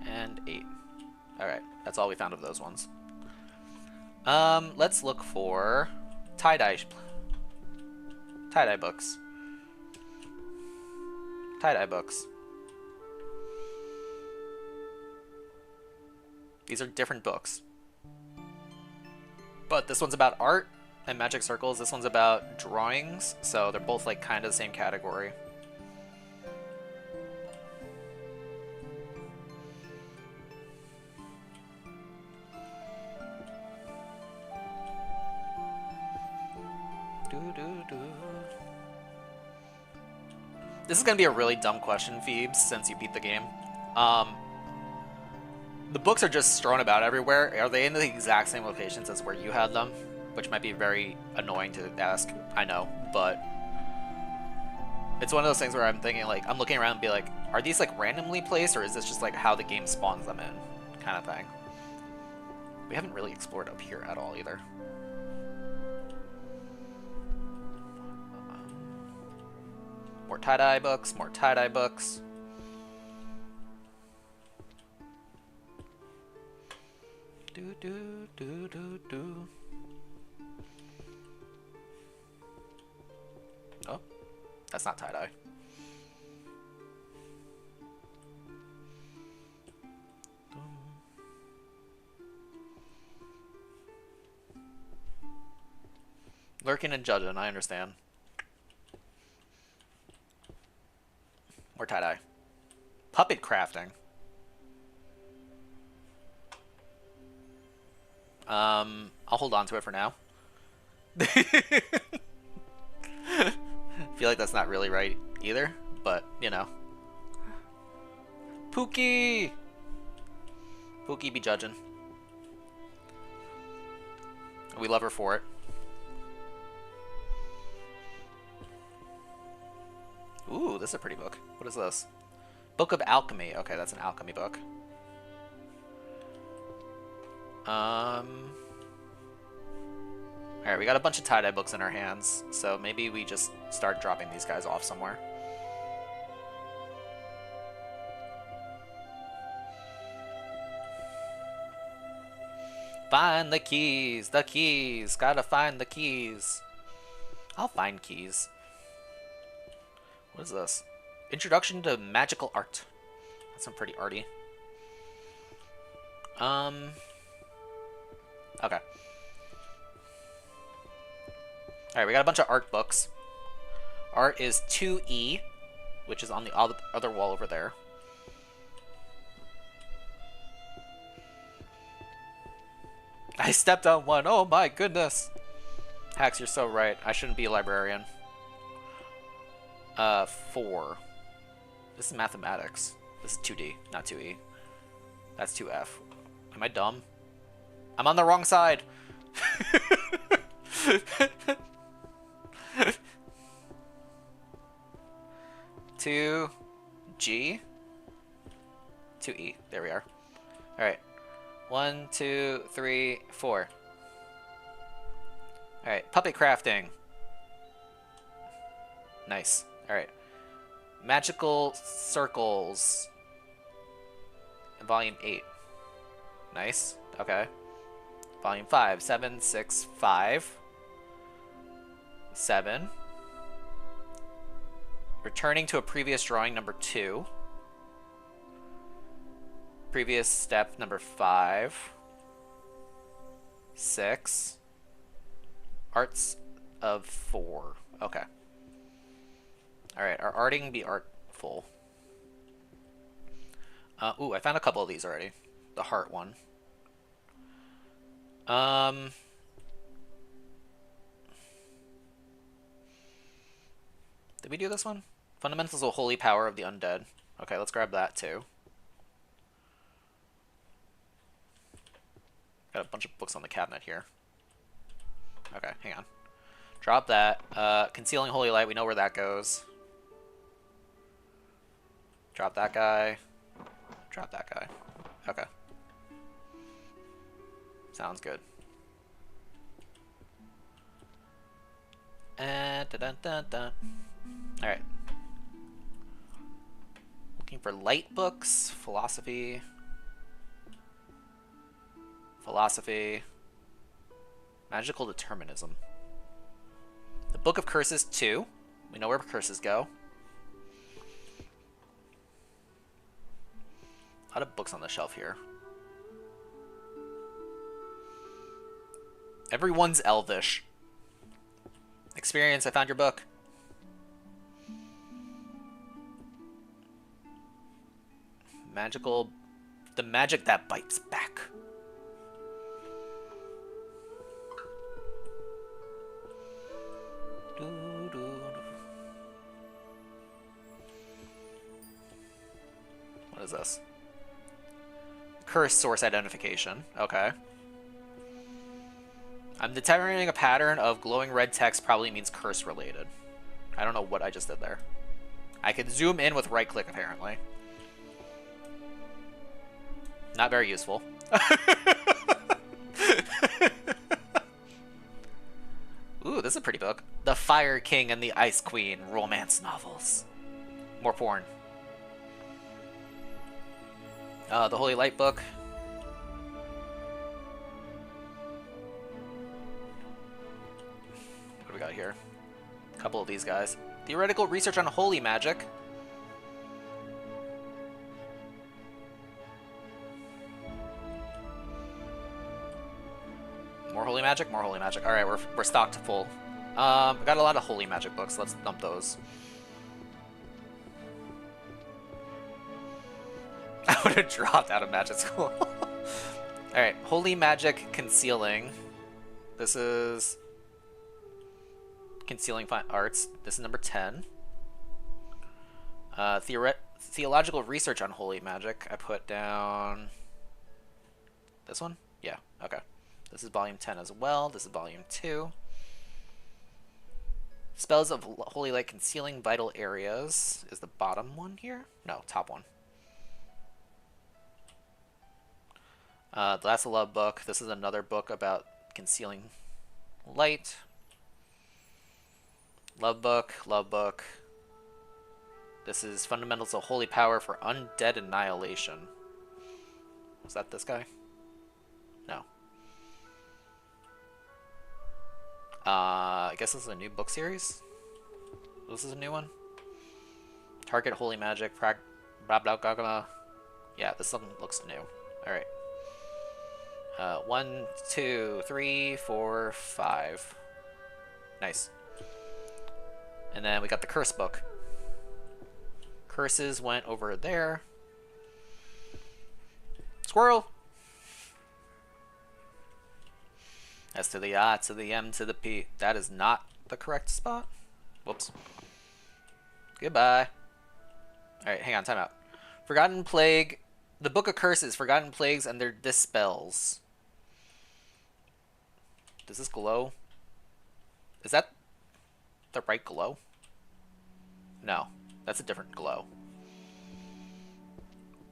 and 8. Alright, that's all we found of those ones. Let's look for tie-dye books. Tie-dye books. These are different books. But this one's about art and magic circles. This one's about drawings, so they're both like kind of the same category. This is gonna be a really dumb question, Phoebes, since you beat the game. The books are just strewn about everywhere. Are they in the exact same locations as where you had them? Which might be very annoying to ask, I know, but it's one of those things where I'm thinking, like, I'm looking around and be like, are these like randomly placed, or is this just like how the game spawns them in, kind of thing? We haven't really explored up here at all either. More tie-dye books, more tie-dye books. Do do do do do. Oh, that's not tie-dye. Lurking and judging, I understand. More tie-dye. Puppet crafting. I'll hold on to it for now. Feel like that's not really right either, but, you know. Pookie! Pookie be judging. We love her for it. Ooh, this is a pretty book. What is this? Book of Alchemy. Okay, that's an alchemy book. Alright, we got a bunch of tie-dye books in our hands, so maybe we just start dropping these guys off somewhere. Find the keys! The keys! Gotta find the keys! I'll find keys. What is this? Introduction to Magical Art. That's some pretty arty. Okay. Alright, we got a bunch of art books. Art is 2E, which is on the other wall over there. I stepped on one. Oh my goodness. Hax, you're so right. I shouldn't be a librarian. 4. This is mathematics. This is 2D, not 2E. That's 2F. Am I dumb? I'm on the wrong side. 2G. 2E. There we are. Alright. 1, 2, 3, 4. Alright, puppet crafting. Nice. Alright. Magical circles. Volume 8. Nice. Okay. Volume 5. 7, 6, 5. 7. Returning to a previous drawing, number 2. Previous step, number 5. 6. Arts of 4. Okay. Alright, our arting be artful. Ooh, I found a couple of these already. The heart one. Did we do this one? Fundamentals of Holy Power of the Undead. Okay, let's grab that too. Got a bunch of books on the cabinet here. Okay, hang on. Drop that. Concealing Holy Light, we know where that goes. Drop that guy. Drop that guy. Okay. Sounds good. Alright. Looking for light books. Philosophy. Magical determinism. The Book of Curses 2. We know where curses go. A lot of books on the shelf here. Everyone's Elvish. Experience, I found your book. The magic that bites back. What is this? Curse source identification. Okay. I'm detecting a pattern of glowing red text probably means curse related. I don't know what I just did there. I can zoom in with right click apparently. Not very useful. Ooh, this is a pretty book. The Fire King and the Ice Queen romance novels. More porn. The Holy Light book. What do we got here? A couple of these guys. Theoretical research on holy magic. More holy magic, more holy magic. All right, we're stocked full. We got a lot of holy magic books. Let's dump those. I would have dropped out of magic school. All right, holy magic concealing. This is concealing fine arts. This is number 10. Theological research on holy magic. I put down this one. Yeah. Okay. This is volume 10 as well. This is volume 2. Spells of Holy Light concealing vital areas is the bottom one here. No, top one. That's a love book. This is another book about concealing light. Love book, love book. This is Fundamentals of Holy Power for Undead Annihilation. Was that this guy? No. I guess this is a new book series. This is a new one. Target Holy Magic. Blah blah blah blah. Yeah, this one looks new. All right. 1, 2, 3, 4, 5. Nice. And then we got the curse book. Curses went over there. Squirrel. S to the I to the M to the P. That is not the correct spot. Whoops. Goodbye. Alright, hang on, time out. Forgotten Plague. The Book of Curses, Forgotten Plagues and their Dispels. Does this glow? Is that the right glow? No, that's a different glow.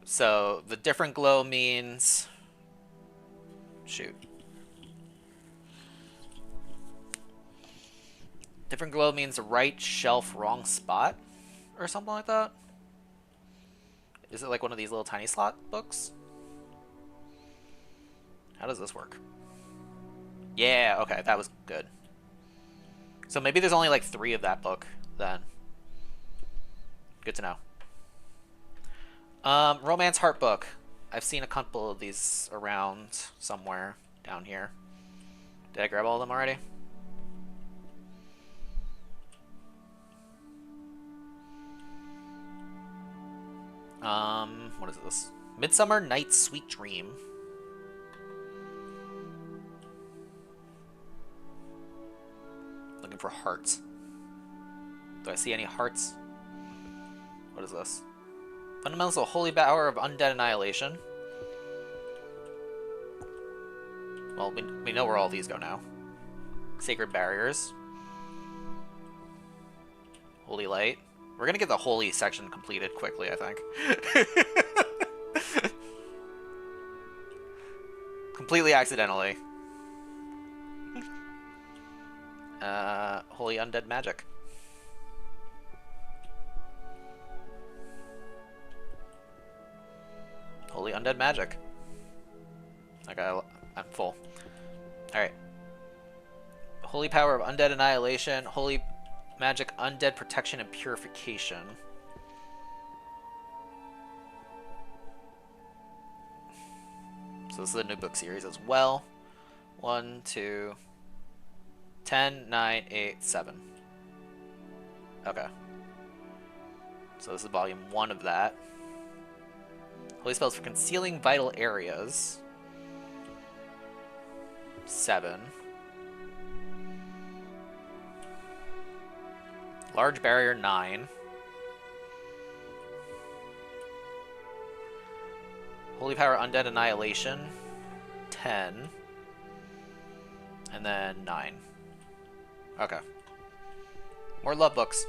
So the different glow means... Shoot. Different glow means right shelf, wrong spot? Or something like that? Is it like one of these little tiny slot books? How does this work? Yeah, okay, that was good. So maybe there's only like 3 of that book then. Good to know. Romance Heart book. I've seen a couple of these around somewhere down here. Did I grab all of them already? What is this? Midsummer Night's Sweet Dream. Looking for hearts. Do I see any hearts? What is this? Fundamentals of Holy Power of Undead Annihilation. Well, we know where all these go now. Sacred Barriers. Holy Light. We're gonna get the holy section completed quickly, I think. Completely accidentally. Holy Undead Magic. Holy Undead Magic. I'm full. Alright. Holy Power of Undead Annihilation. Holy Magic Undead Protection and Purification. So this is a new book series as well. 1, 2, 10, 9, 8, 7. Okay. So this is volume 1 of that. Holy spells for concealing vital areas. 7. Large barrier 9. Holy Power Undead Annihilation 10. And then 9. Okay. More love books.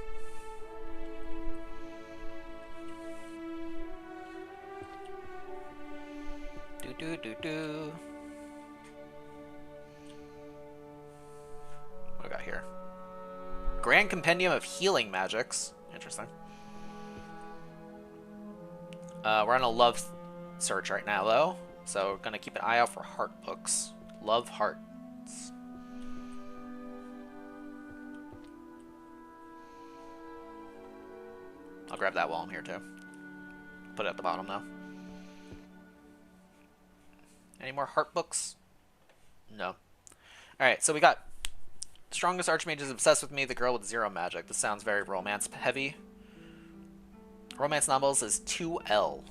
Do. What do we got here? Grand Compendium of Healing Magics. Interesting. We're on a love search right now, though. So we're going to keep an eye out for heart books. Love hearts. I'll grab that while I'm here, too. Put it at the bottom, though. Any more heart books? No. Alright, so we got Strongest Archmage is obsessed with me, the girl with 0 magic. This sounds very romance heavy. Romance novels is 2L.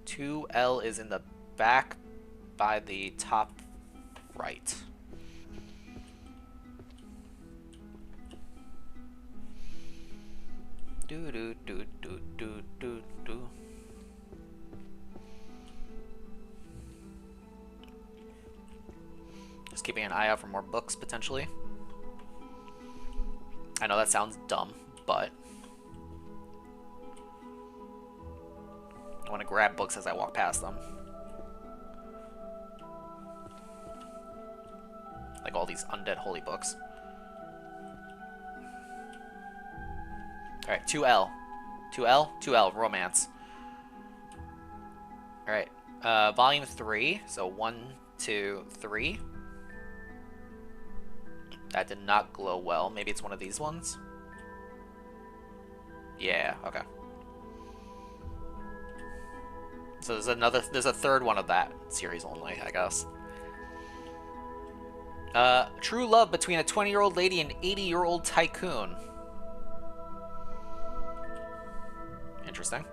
2L is in the back by the top right. Do. Just keeping an eye out for more books, potentially. I know that sounds dumb, but I want to grab books as I walk past them. Like all these undead holy books. Alright, 2L. 2L? 2L, romance. Alright, volume 3. So 1, 2, 3. That did not glow well. Maybe it's one of these ones? Yeah, okay. So there's a third one of that series only, I guess. True love between a 20-year-old lady and an 80-year-old tycoon. Interesting.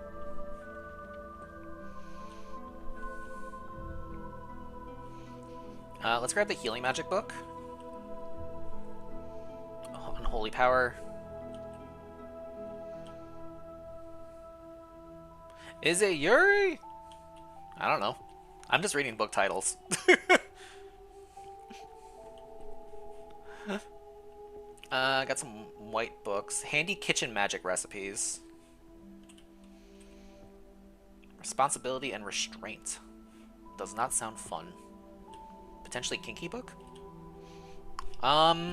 Let's grab the healing magic book. Unholy power. Is it Yuri? I don't know. I'm just reading book titles. I got some white books. Handy kitchen magic recipes. Responsibility and restraint. Does not sound fun. Potentially kinky book? What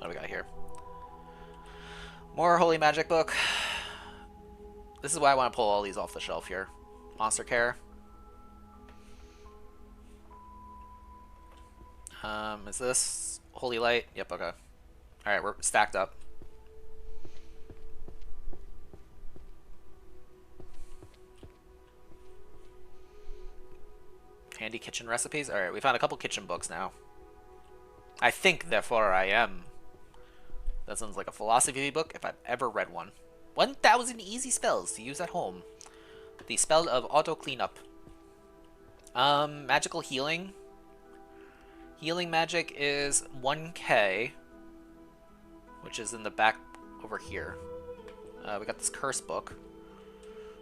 do we got here? More holy magic book. This is why I want to pull all these off the shelf here. Monster Care. Is this Holy Light? Yep, okay. Alright, we're stacked up. Handy kitchen recipes? Alright, we found a couple kitchen books now. I think, therefore I am. That sounds like a philosophy book if I've ever read one. 1,000 easy spells to use at home. The spell of auto cleanup. Magical healing. Healing magic is 1k, which is in the back over here. We got this curse book.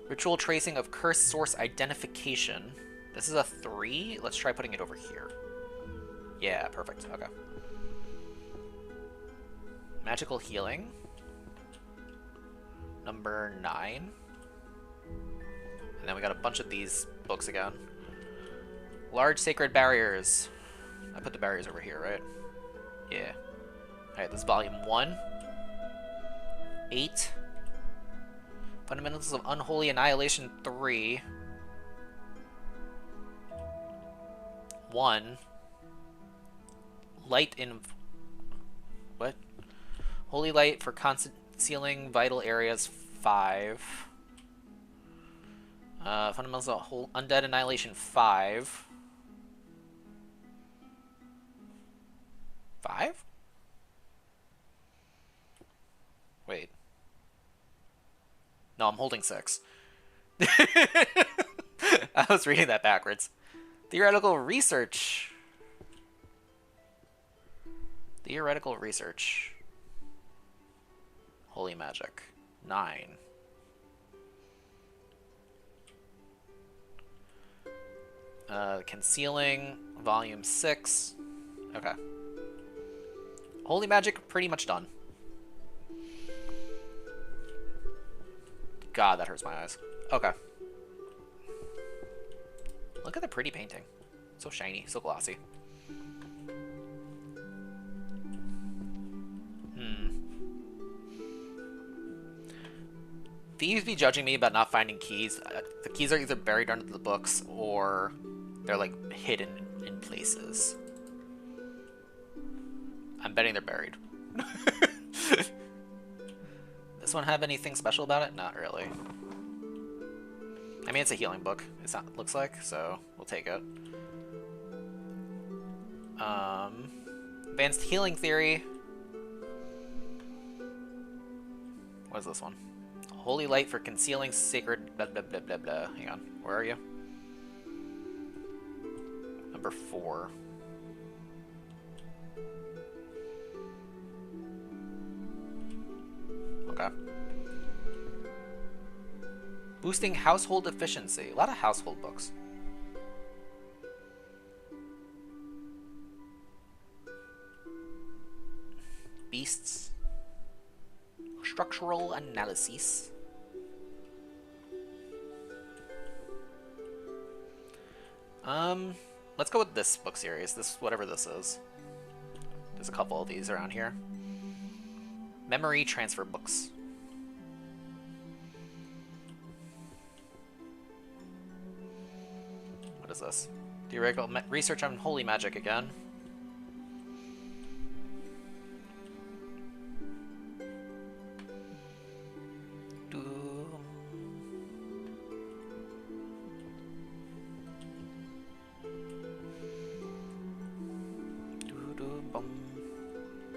Ritual tracing of curse source identification. This is a 3. Let's try putting it over here. Yeah, perfect. Okay. Magical healing. Number 9. And then we got a bunch of these books again. Large sacred barriers. I put the barriers over here, right? Yeah. Alright, this is volume 1. 8. Fundamentals of Unholy Annihilation 3. 1. Light in... What? Holy Light for concealing vital areas 5. Fundamentals of Undead Annihilation 5. 5? Wait. No, I'm holding 6. I was reading that backwards. Theoretical research. Theoretical research. Holy magic. 9. Concealing, volume 6. Okay. Holy magic, pretty much done. God, that hurts my eyes. Okay. Look at the pretty painting. So shiny, so glossy. Thieves be judging me about not finding keys. The keys are either buried under the books or they're like hidden in places. I'm betting they're buried. This one have anything special about it? Not really. I mean, it's a healing book. It's not. Looks like, so we'll take it. Advanced healing theory. What is this one? Holy light for concealing sacred blah blah blah blah blah. Hang on, where are you? Number 4. Okay. Boosting household efficiency. A lot of household books. Beasts. Structural analysis. Let's go with this book series. This, whatever this is. There's a couple of these around here. Memory transfer books. What is this? Theoretical research on holy magic again.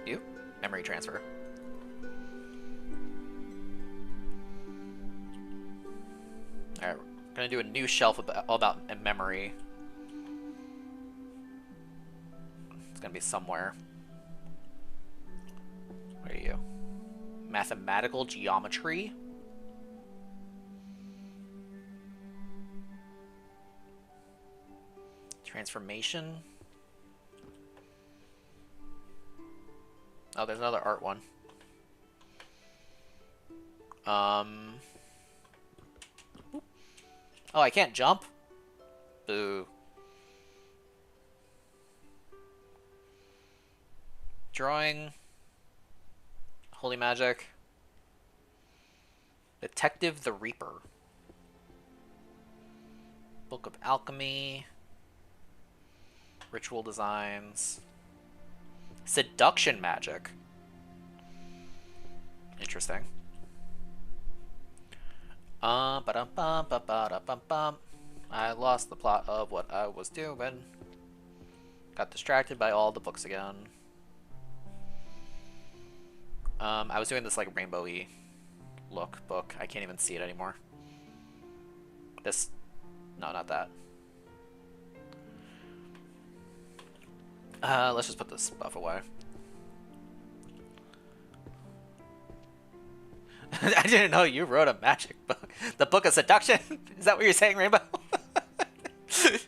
You? Memory transfer. Alright, we're gonna do a new shelf all about memory. It's gonna be somewhere. Where are you? Mathematical geometry? Transformation? Oh, there's another art one. Oh, I can't jump? Boo. Drawing. Holy magic. Detective the Reaper. Book of Alchemy. Ritual designs. Seduction magic. Interesting. I lost the plot of what I was doing. Got distracted by all the books again. I was doing this like rainbowy look book. I can't even see it anymore. This, no, not that. Let's just put this buff away. I didn't know you wrote a magic book. The Book of Seduction? Is that what you're saying, Rainbow? This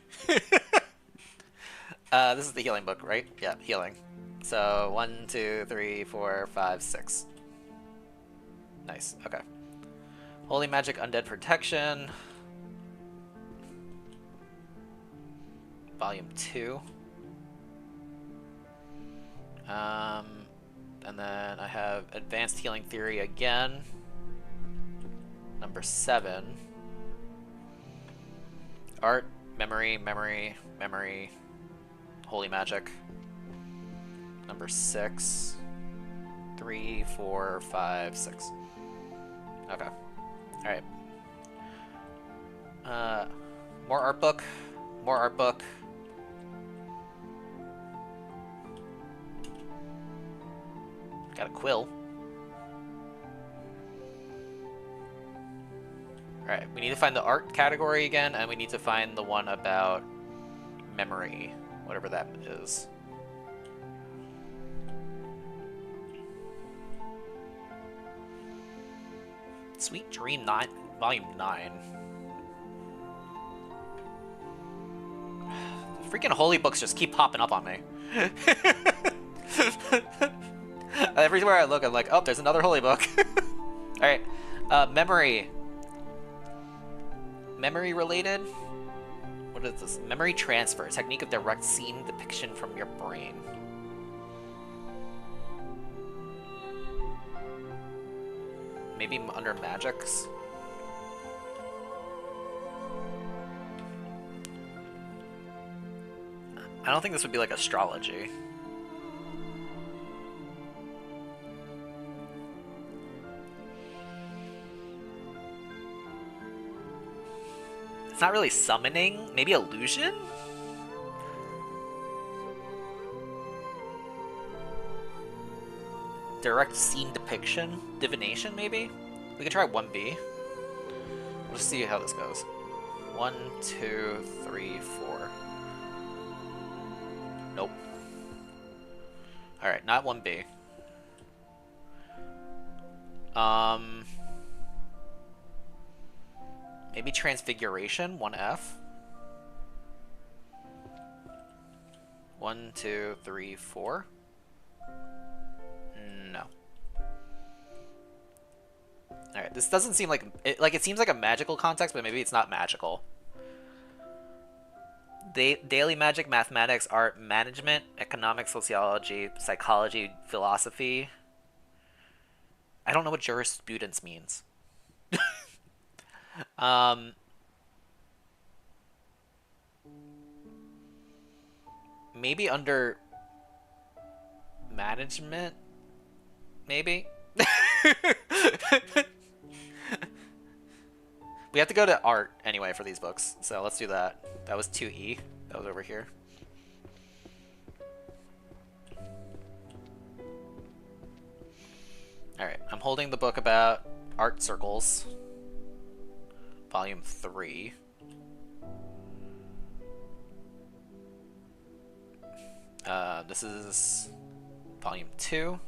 is the healing book, right? Yeah, healing. So 1, 2, 3, 4, 5, 6. Nice. Okay. Holy magic, undead protection. Volume 2. And And then I have Advanced Healing Theory again. Number 7. Art, Memory, Memory, Memory, Holy Magic. Number 6. 3, 4, 5, 6. Okay. Alright. More art book. More art book. Got a quill. Alright, we need to find the art category again, and we need to find the one about memory, whatever that is. Sweet Dream 9, Volume 9. The freaking holy books just keep popping up on me. Everywhere I look, I'm like, oh, there's another holy book. Alright, memory. Memory related? What is this? Memory transfer, technique of direct scene depiction from your brain. Maybe under magics? I don't think this would be like astrology. It's not really summoning. Maybe illusion? Direct scene depiction? Divination, maybe? We can try 1B. We'll just see how this goes. 1, 2, 3, 4. Nope. Alright, not 1B. Maybe transfiguration, 1F. 1, 2, 3, 4. No. Alright, this doesn't seem like it seems like a magical context, but maybe it's not magical. Daily magic, mathematics, art, management, economics, sociology, psychology, philosophy. I don't know what jurisprudence means. Maybe under management? Maybe? We have to go to art anyway for these books, so let's do that. That was 2E. That was over here. Alright, I'm holding the book about art circles. Volume 3. This is Volume 2.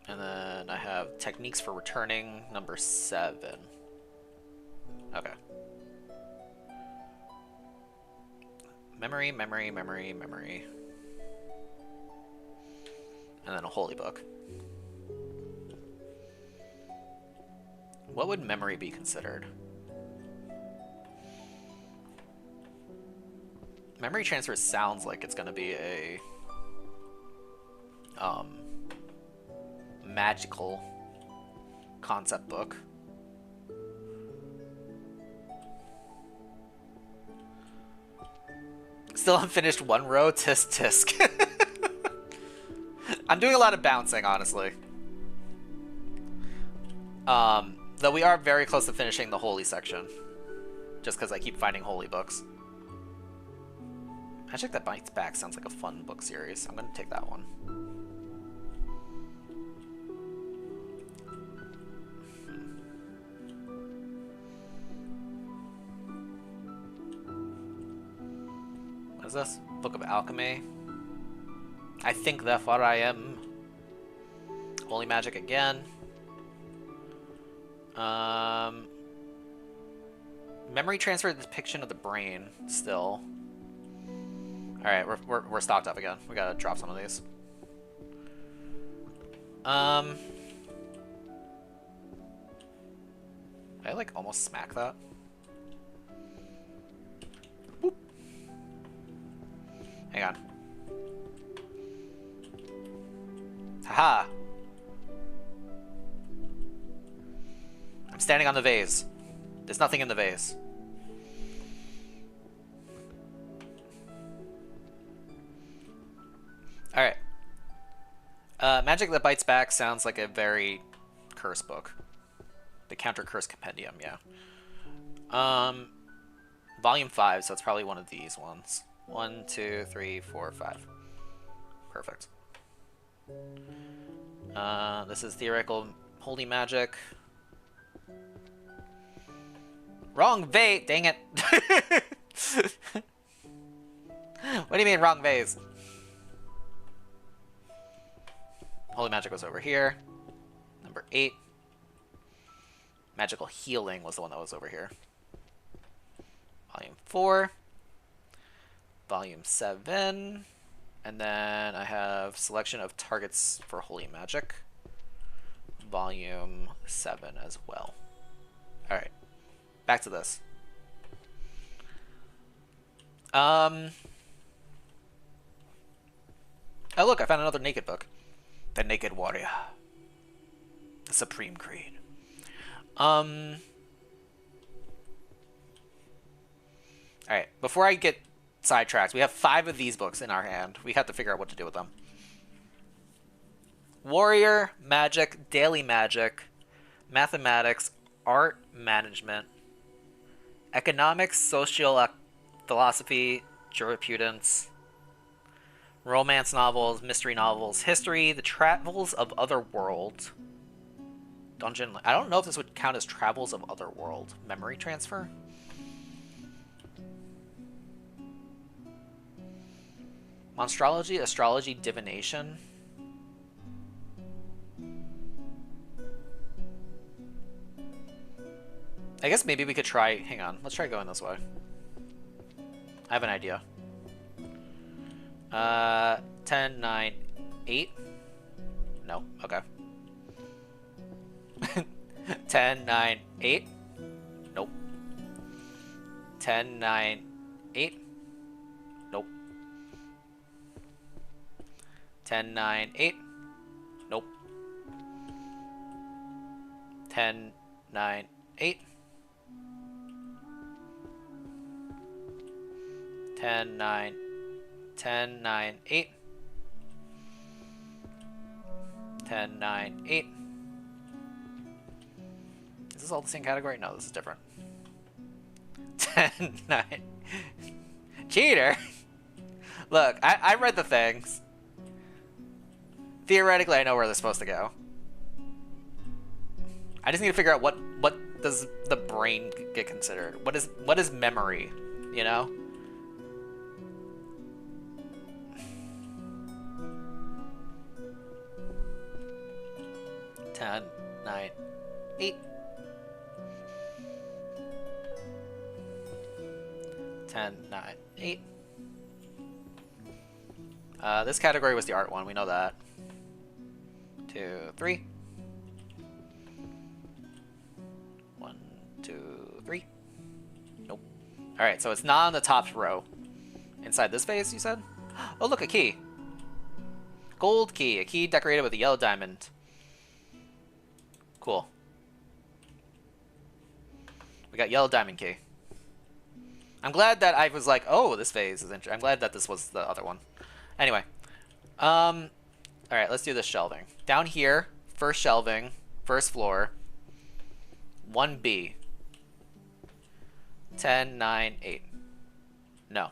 And then I have Techniques for Returning, number 7. Okay. Memory, memory, memory, memory. And then a holy book. What would memory be considered? Memory transfer sounds like it's gonna be a magical concept book. Still unfinished 1 row, tisk tisk. I'm doing a lot of bouncing, honestly. Though we are very close to finishing the holy section. Just because I keep finding holy books. Magic That Bites Back sounds like a fun book series. I'm going to take that one. What is this? Book of Alchemy. I think therefore I am. Holy Magic again. Memory transfer depiction of the brain still. Alright, we're stocked up again. We gotta drop some of these. I like almost smack that. Boop. Hang on. Haha. I'm standing on the vase. There's nothing in the vase. Alright. Magic That Bites Back sounds like a very curse book. The Counter Curse Compendium, yeah. Volume 5, so it's probably one of these ones. 1, 2, 3, 4, 5. Perfect. This is Theoretical Holy Magic. Wrong vase! Dang it! What do you mean, wrong vase? Holy Magic was over here. Number 8. Magical Healing was the one that was over here. Volume 4. Volume 7. And then I have Selection of Targets for Holy Magic. Volume 7 as well. Alright. Back to this. Oh look, I found another Naked book. The Naked Warrior. The Supreme Creed. Alright, before I get sidetracked, we have 5 of these books in our hand. We have to figure out what to do with them. Warrior, Magic, Daily Magic, Mathematics, Art Management, Economics, Social Philosophy, Jurisprudence, Romance novels, Mystery novels, History, The Travels of Otherworld, Dungeon... I don't know if this would count as Travels of Otherworld. Memory Transfer? Monstrology, Astrology, Divination. I guess maybe we could try... Hang on. Let's try going this way. I have an idea. 10, 9, 8. No. Okay. 10, 9, 8. Nope. 10, 9, 8. Nope. 10, 9, 8. Nope. 10, 9, 8. 10, 9, 10, 9, 8. 10, 9, 8. Is this all the same category? No, this is different. 10, 9. Cheater! Look, I read the things. Theoretically, I know where they're supposed to go. I just need to figure out what does the brain get considered? What is memory, you know? Ten, 9, 8. 10, 9, 8. This category was the art one. We know that. 2, 3. 1, 2, 3. Nope. All right, so it's not on the top row. Inside this vase, you said? Oh, look, a key. Gold key. A key decorated with a yellow diamond. Cool. We got yellow diamond key. I'm glad that I was like, oh, this phase is interesting. I'm glad that this was the other one. Anyway. Alright, let's do this shelving. Down here, first shelving, first floor. 1B. 10, 9, 8. No.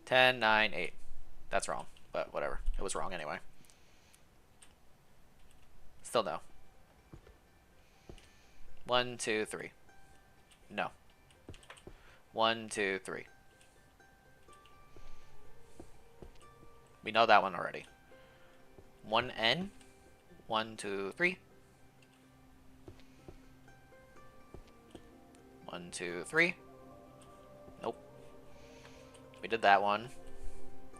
10, 9, 8. That's wrong, but whatever. It was wrong anyway. Still no. 1, 2, 3. No. 1, 2, 3. We know that one already. 1N. 1, 2, 3. 1, 2, 3. Nope. We did that one.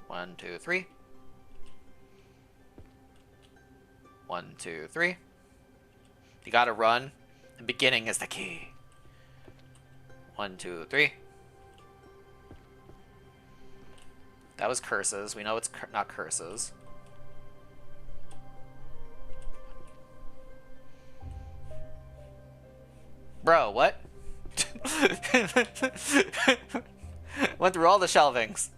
1, 2, 3. 1, 2, 3. You gotta run. The beginning is the key. 1, 2, 3. That was curses. We know it's not curses. Bro, what? Went through all the shelvings.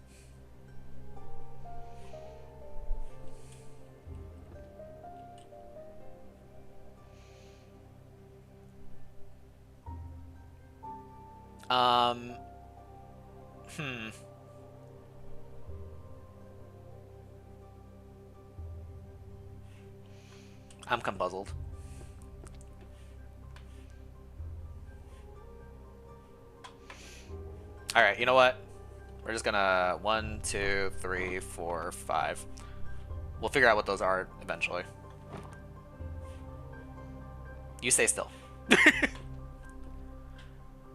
Hmm. I'm confuzzled. Alright, you know what? We're just gonna 1, 2, 3, 4, 5. We'll figure out what those are eventually. You stay still.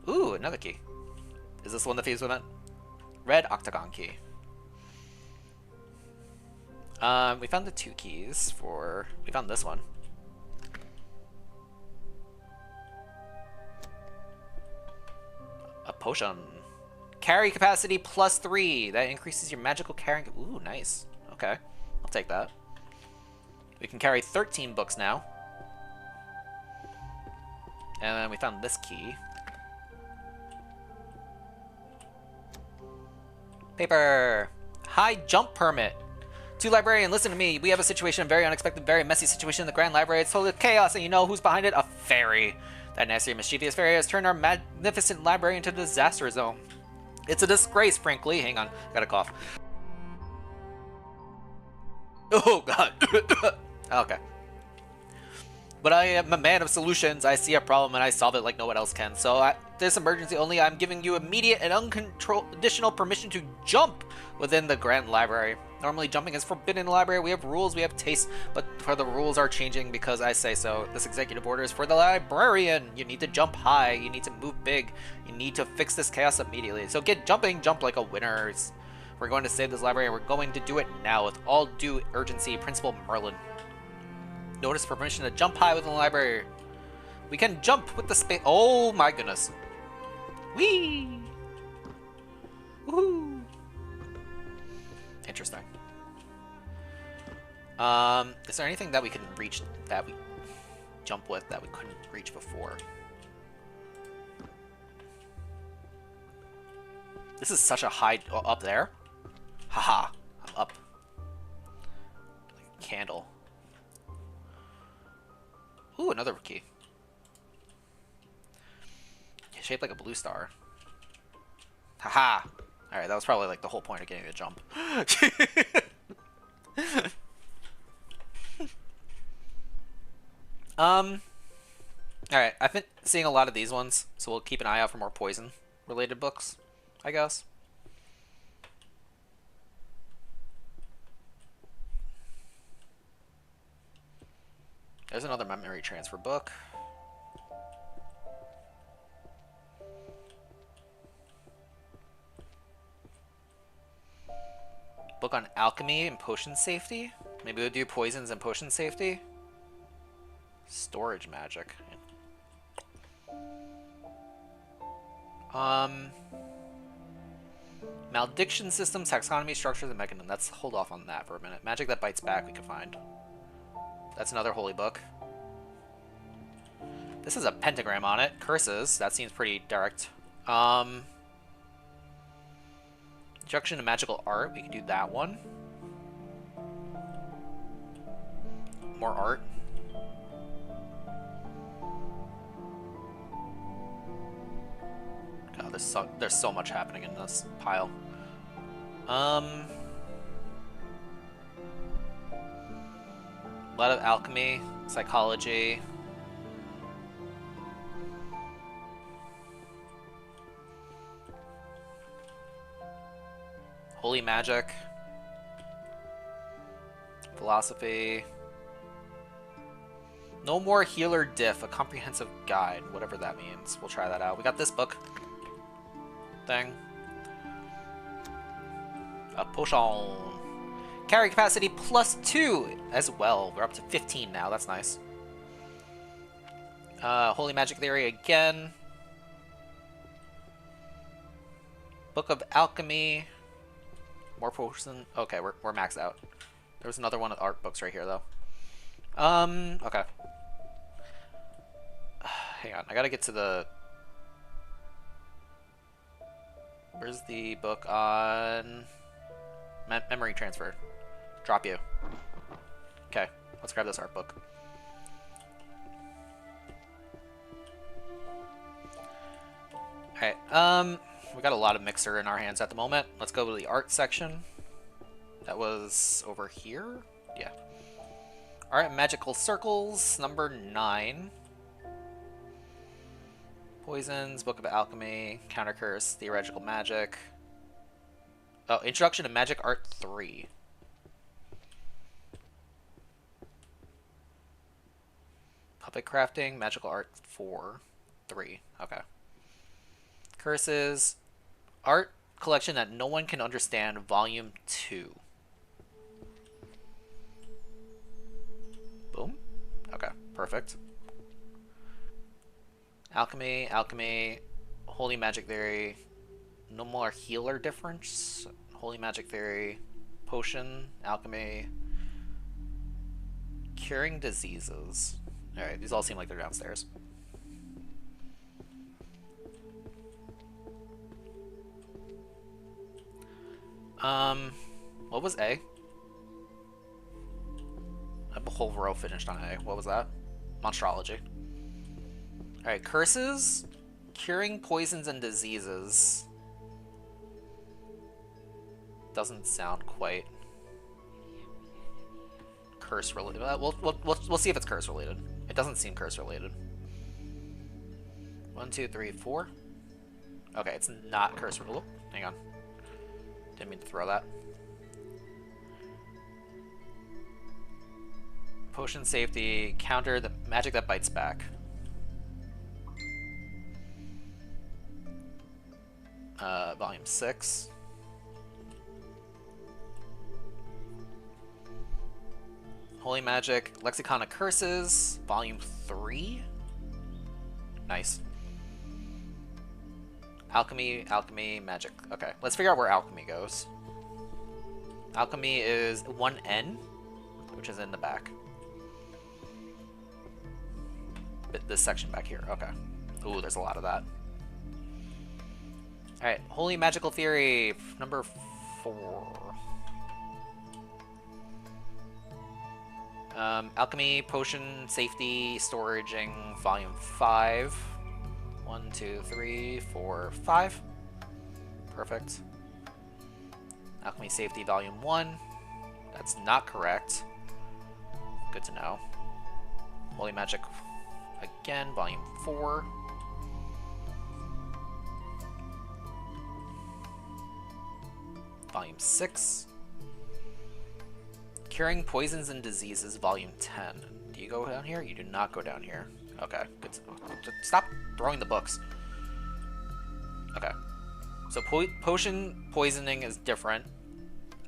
Ooh, another key. Is this the one that feeds with it? Red octagon key. We found the 2 keys for... We found this one. A potion. Carry capacity +3. That increases your magical carrying... Ooh, nice. Okay. I'll take that. We can carry 13 books now. And then we found this key. Paper. High jump permit. To Librarian, listen to me. We have a situation, a very unexpected, very messy situation in the Grand Library. It's total chaos, and you know who's behind it? A fairy. That nasty, mischievous fairy has turned our magnificent library into a disaster zone. It's a disgrace, frankly. Hang on, got a cough. Oh, God. Okay. But I am a man of solutions. I see a problem and I solve it like no one else can. So this emergency only, I'm giving you immediate and unconditional permission to jump within the Grand Library. Normally jumping is forbidden in the library. We have rules, we have tastes, but the rules are changing because I say so. This executive order is for the librarian. You need to jump high. You need to move big. You need to fix this chaos immediately. So get jumping, jump like a winner. We're going to save this library and we're going to do it now with all due urgency. Principal Merlin. Notice permission to jump high within the library. We can jump with the space. Oh my goodness. Whee! Woohoo! Interesting. Is there anything that we can reach that we jump with that we couldn't reach before? This is such a high up there. Haha, I'm up. Like a candle. Ooh, another key. Shaped like a blue star. Haha. Alright, that was probably like the whole point of getting the jump. Alright, I've been seeing a lot of these ones, so we'll keep an eye out for more poison related books, I guess. There's another memory transfer book. Book on alchemy and potion safety. Maybe we'll do poisons and potion safety. Storage magic. Malediction systems, taxonomy, structures, and mechanisms. Let's hold off on that for a minute. Magic that bites back we can find. That's another holy book. This has a pentagram on it. Curses. That seems pretty direct. Introduction to magical art. We can do that one. More art. God, there's so much happening in this pile. A lot of alchemy, psychology. Holy magic. Philosophy. No more healer diff, a comprehensive guide, whatever that means. We'll try that out. We got this book thing. A potion. Carry capacity +2 as well. We're up to 15 now. That's nice. Holy magic theory again. Book of alchemy. More potion. Okay, we're maxed out. There was another one of the art books right here, though. Okay. Hang on, I gotta get to the... Where's the book on... memory transfer. Drop you. Okay, let's grab this art book. Alright, we got a lot of mixer in our hands at the moment. Let's go to the art section. That was over here? Yeah. Alright, magical circles, number 9. Poisons, Book of Alchemy, Counter Curse, Theoretical Magic. Oh, Introduction to Magic Art 3. Puppet Crafting, Magical Art 4. 3. Okay. Curses, Art Collection That No One Can Understand, Volume 2. Boom. Okay, perfect. Alchemy, Alchemy, Holy Magic Theory, No More Healer Difference, Holy Magic Theory, Potion, Alchemy, Curing Diseases. Alright, these all seem like they're downstairs. What was A? A whole row finished on A. What was that? Monstrology. Alright, curses, curing poisons and diseases. Doesn't sound quite curse related. We'll see if it's curse related. It doesn't seem curse related. 1, 2, 3, 4. Okay, it's not curse related. Hang on. Didn't mean to throw that. Potion safety, counter the magic that bites back. Volume 6. Holy Magic, Lexicon of Curses, Volume 3. Nice. Alchemy, Alchemy, Magic. Okay, let's figure out where Alchemy goes. Alchemy is 1N, which is in the back. This section back here, okay. Ooh, there's a lot of that. Alright, Holy Magical Theory, number 4. Alchemy, Potion, Safety, Storaging, Volume 5. 1, 2, 3, 4, 5. Perfect. Alchemy, Safety, Volume 1. That's not correct. Good to know. Holy Magic, again, Volume 4. Volume 6. Curing Poisons and Diseases, Volume 10. Do you go down here? You do not go down here. Okay, good. Stop throwing the books. Okay. So potion poisoning is different.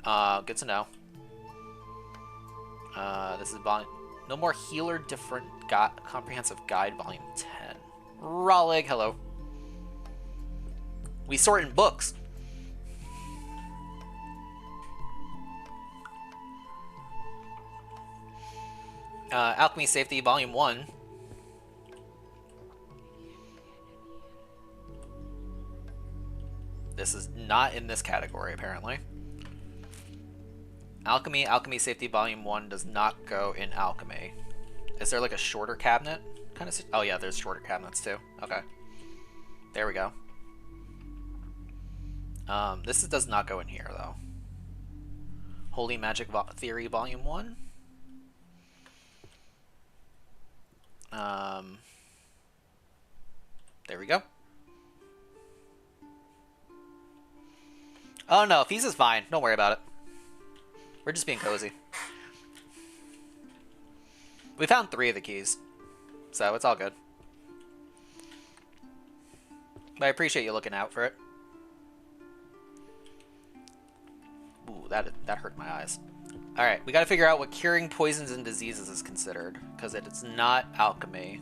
Good to know. This is volume... No More Healer Different Comprehensive Guide, Volume 10. Rollig, hello. We sort in books. Alchemy Safety, Volume 1. This is not in this category, apparently. Alchemy, Alchemy Safety, Volume 1 does not go in Alchemy. Is there like a shorter cabinet? Kind of. Oh yeah, there's shorter cabinets too. Okay. There we go. This does not go in here, though. Holy Magic Theory, Volume 1. There we go. Oh no, Fees is fine. Don't worry about it. We're just being cozy. We found 3 of the keys, so it's all good. But I appreciate you looking out for it. Ooh, that hurt my eyes. Alright, we gotta figure out what curing poisons and diseases is considered, because it's not alchemy.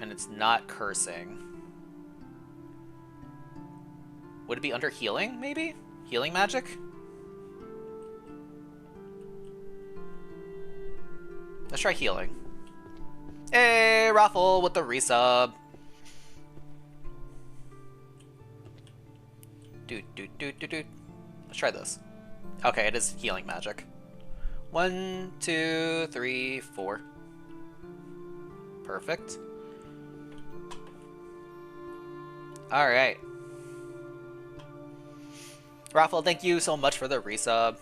And it's not cursing. Would it be under healing, maybe? Healing magic? Let's try healing. Hey, Raffle with the resub. Let's try this. Okay, it is healing magic. 1, 2, 3, 4. Perfect. Alright. Raffle, thank you so much for the resub.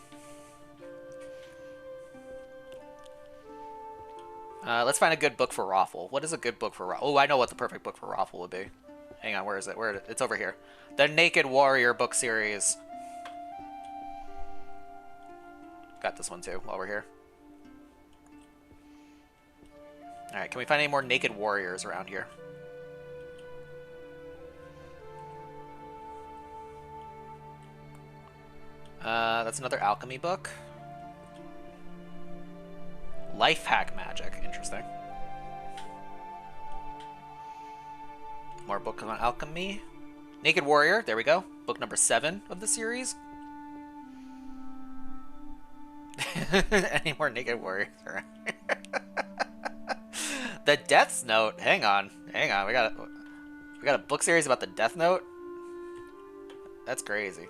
Let's find a good book for Raffle. What is a good book for Raffle? Oh, I know what the perfect book for Raffle would be. Hang on, where is it? It's over here. The Naked Warrior book series. Got this one too while we're here. Alright, can we find any more Naked Warriors around here? That's another alchemy book. Life hack magic. Interesting. More books on alchemy. Naked Warrior. There we go. Book number 7 of the series. Any more Naked Warriors around here? The Death's Note. Hang on. Hang on. We got a book series about the Death Note? That's crazy.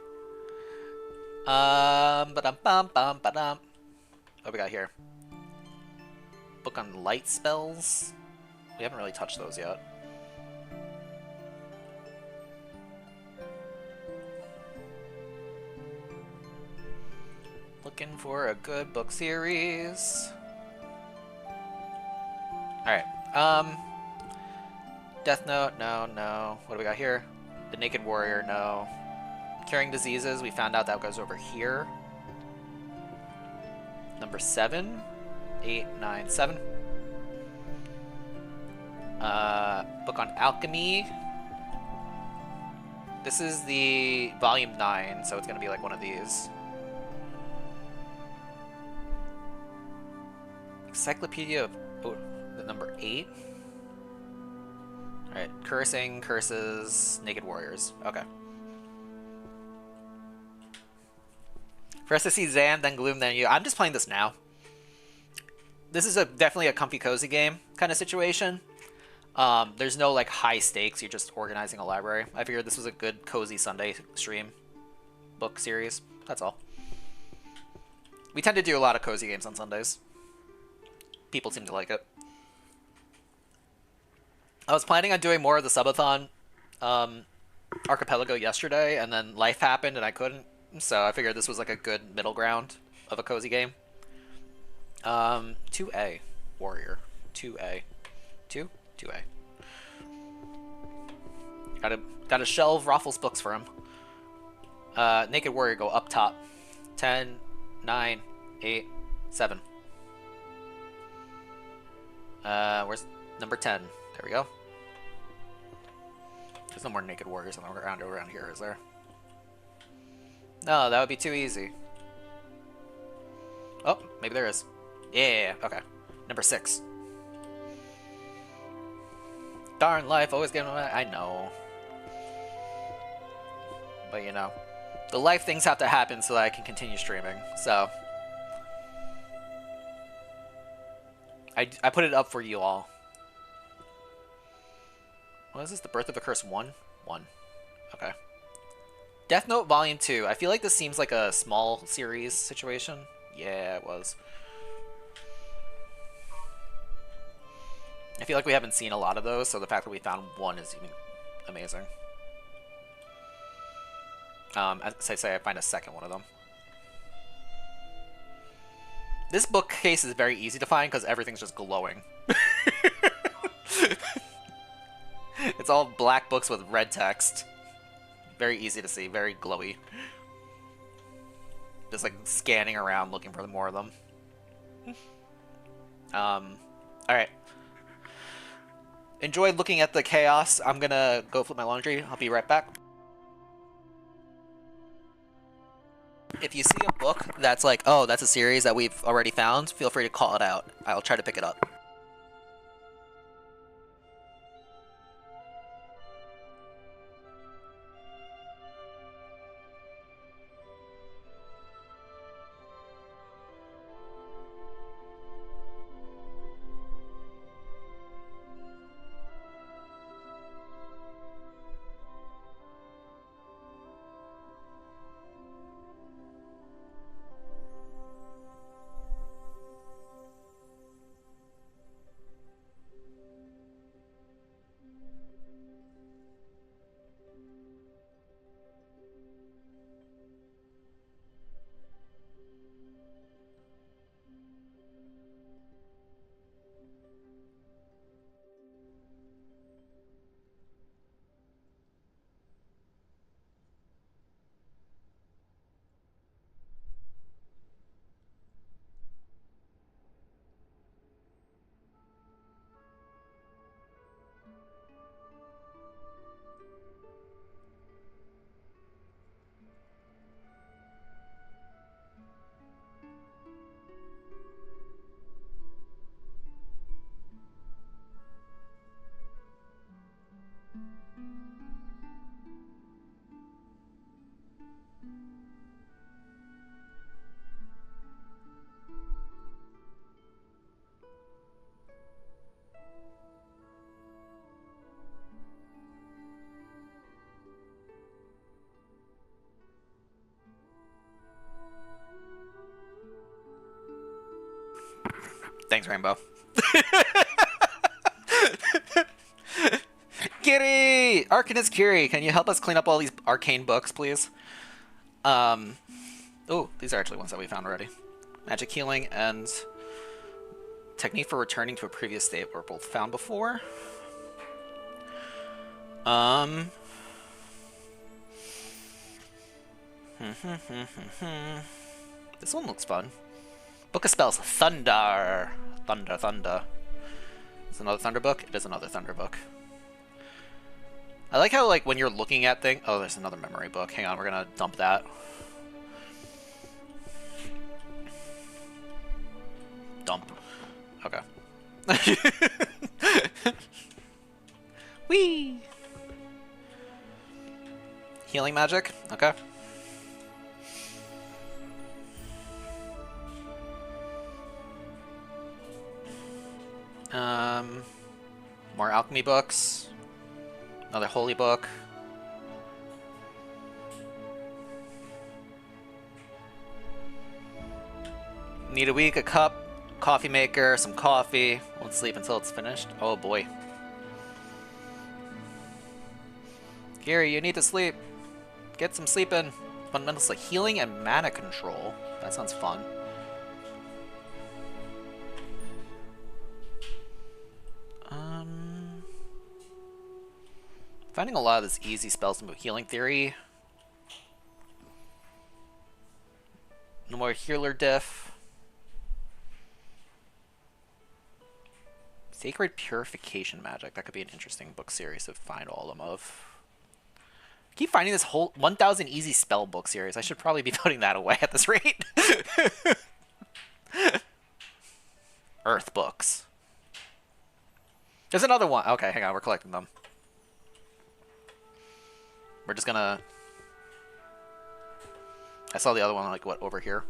Ba-dum-bum-bum-ba-dum. What we got here? Book on light spells. We haven't really touched those yet. Looking for a good book series. Alright. Death Note, no. What do we got here? The Naked Warrior, no. Curing Diseases, we found out that goes over here. Number 7. 8, 9, 7. Book on Alchemy. This is the volume 9, so it's gonna be like one of these. Encyclopedia of the number 8. Alright, Cursing, Curses, Naked Warriors. Okay. First to see Zan, then Gloom, then you. I'm just playing this now. This is definitely a comfy, cozy game kind of situation. There's no like high stakes. You're just organizing a library. I figured this was a good, cozy Sunday stream book series. That's all. We tend to do a lot of cozy games on Sundays. People seem to like it. I was planning on doing more of the subathon archipelago yesterday, and then life happened and I couldn't. So I figured this was like a good middle ground of a cozy game. 2A. Warrior. 2A. 2A. Gotta shelve Raffles books for him. Naked Warrior, go up top. 10, 9, 8, 7. Where's number 10? There we go. There's no more Naked Warriors around here, is there? No, that would be too easy. Oh, maybe there is. Yeah, okay. Number 6. Darn life, always getting away. I know. But you know, the life things have to happen so that I can continue streaming, so. I put it up for you all. What is this? The Birth of a Curse 1? 1. Okay. Death Note Volume 2. I feel like this seems like a small series situation. Yeah, it was. I feel like we haven't seen a lot of those, so the fact that we found one is even amazing. As I say, I find a second one of them. This bookcase is very easy to find because everything's just glowing. It's all black books with red text. Very easy to see, very glowy. Just like scanning around looking for more of them. Alright. Enjoyed looking at the chaos. I'm gonna go flip my laundry. I'll be right back. If you see a book that's like, oh, that's a series that we've already found, feel free to call it out. I'll try to pick it up. Thanks, Rainbow. Kiri! Arcanist Kiri, can you help us clean up all these arcane books, please? Oh, these are actually ones that we found already. Magic healing and technique for returning to a previous state were both found before. This one looks fun. Book of Spells, Thunder. Thunder, Thunder. Is it another Thunder book? It is another Thunder book. I like how, like, when you're looking at things... Oh, there's another memory book. Hang on, we're gonna dump that. Dump. Okay. Whee! Healing magic? Okay. More alchemy books. Another holy book. Need a week, a cup, coffee maker, some coffee. Won't sleep until it's finished. Oh boy. Gary, you need to sleep. Get some sleep in. Fundamentals like healing and mana control. That sounds fun. Finding a lot of this easy spells to move. Healing Theory. No more healer diff. Sacred Purification Magic. That could be an interesting book series to find all of them of. I keep finding this whole 1000 easy spell book series. I should probably be putting that away at this rate. Earth books. There's another one. Okay, hang on. We're collecting them. We're just gonna... I saw the other one, like, what, over here?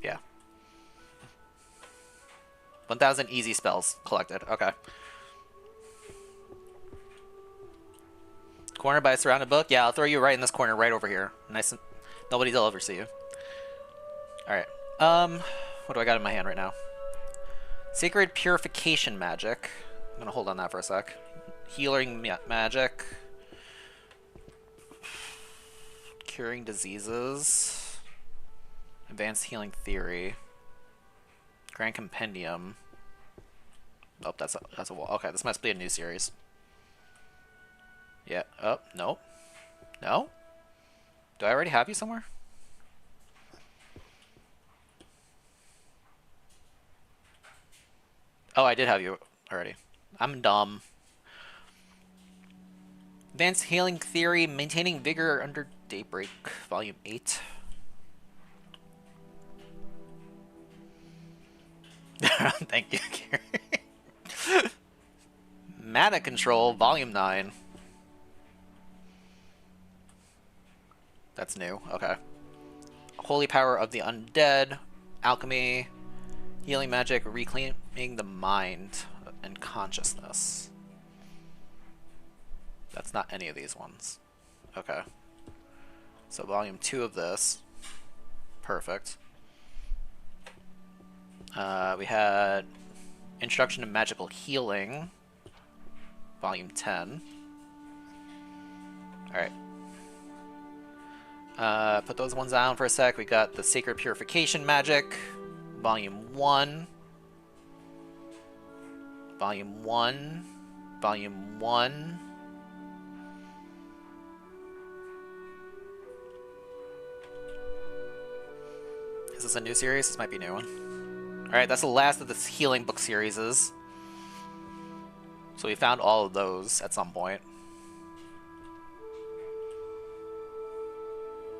Yeah. 1000 easy spells collected. Okay. Cornered by a surrounded book? Yeah, I'll throw you right in this corner, right over here. Nice and... Nobody'll ever see you. Alright. What do I got in my hand right now? Sacred Purification Magic. I'm gonna hold on that for a sec. Healing Magic. Curing Diseases. Advanced Healing Theory. Grand Compendium. Oh, that's a wall. Okay, this must be a new series. Yeah. Oh, no. No? Do I already have you somewhere? Oh, I did have you already. I'm dumb. Advanced Healing Theory, Maintaining Vigor Under Daybreak, Volume 8. Thank you, Gary. Mana Control, Volume 9. That's new, okay. Holy Power of the Undead, Alchemy, Healing Magic, Reclaiming the Mind and Consciousness. That's not any of these ones. Okay. So volume 2 of this. Perfect. We had Introduction to Magical Healing. Volume 10. Alright. Put those ones down for a sec. We got the Sacred Purification Magic. Volume 1. Volume 1. Volume 1. Is this a new series? This might be a new one. Alright, that's the last of this healing book series. So we found all of those at some point.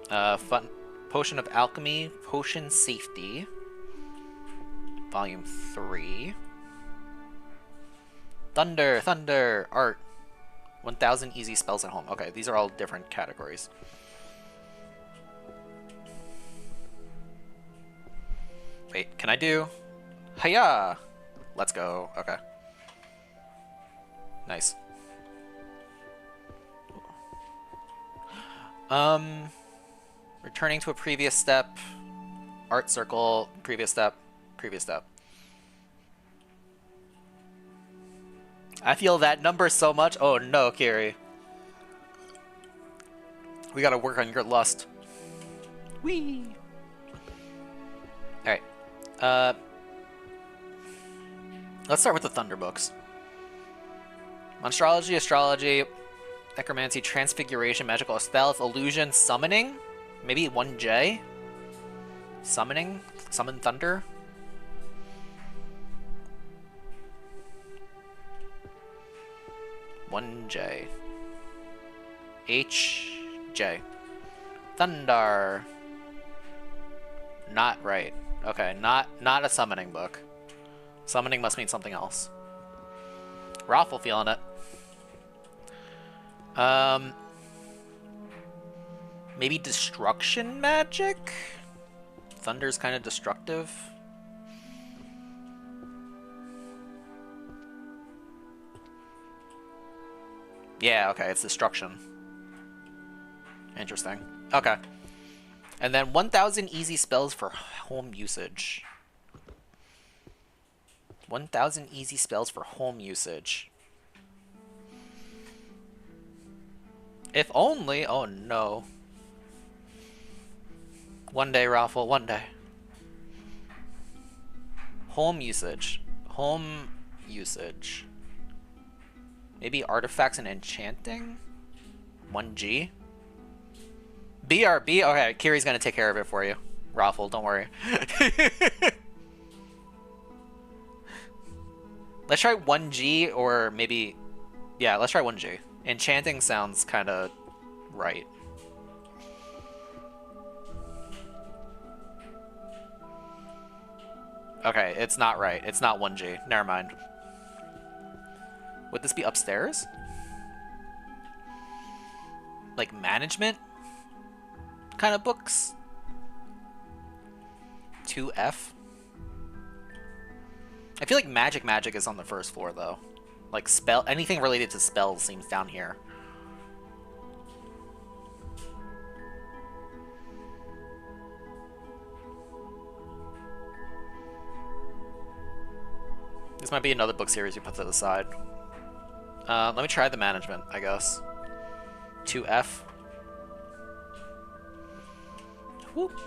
Fun Potion of Alchemy, Potion Safety. Volume 3. Thunder, Thunder, Art. 1000 easy spells at home. Okay, these are all different categories. Wait, can I do? Hiya! Let's go. Okay. Nice. Returning to a previous step. Art circle, previous step. Previous step. I feel that number so much. Oh no, Kiri. We gotta work on your lust. Whee! Alright. Let's start with the Thunder books. Monstrology, Astrology, Necromancy, Transfiguration, Magical Stealth, Illusion, Summoning? Maybe 1J? Summoning? Summon Thunder? One J. HJ. Thundar. Not right. Okay, not a summoning book. Summoning must mean something else. Raffle feeling it. Maybe destruction magic? Thunder's kind of destructive. Yeah, okay, it's destruction. Interesting. Okay. And then 1,000 easy spells for home usage. 1,000 easy spells for home usage. If only... Oh, no. One day, Raffle, one day. Home usage. Home usage. Maybe artifacts and enchanting? 1G? BRB? Okay, Kiri's gonna take care of it for you. Raffle, don't worry. Let's try 1G or maybe... Yeah, let's try 1G. Enchanting sounds kind of right. Okay, it's not right. It's not 1G. Never mind. Would this be upstairs? Like management kind of books? 2F? I feel like magic is on the first floor though. Like anything related to spells seems down here. This might be another book series we put to the side. Let me try the management, I guess. 2F. Whoop.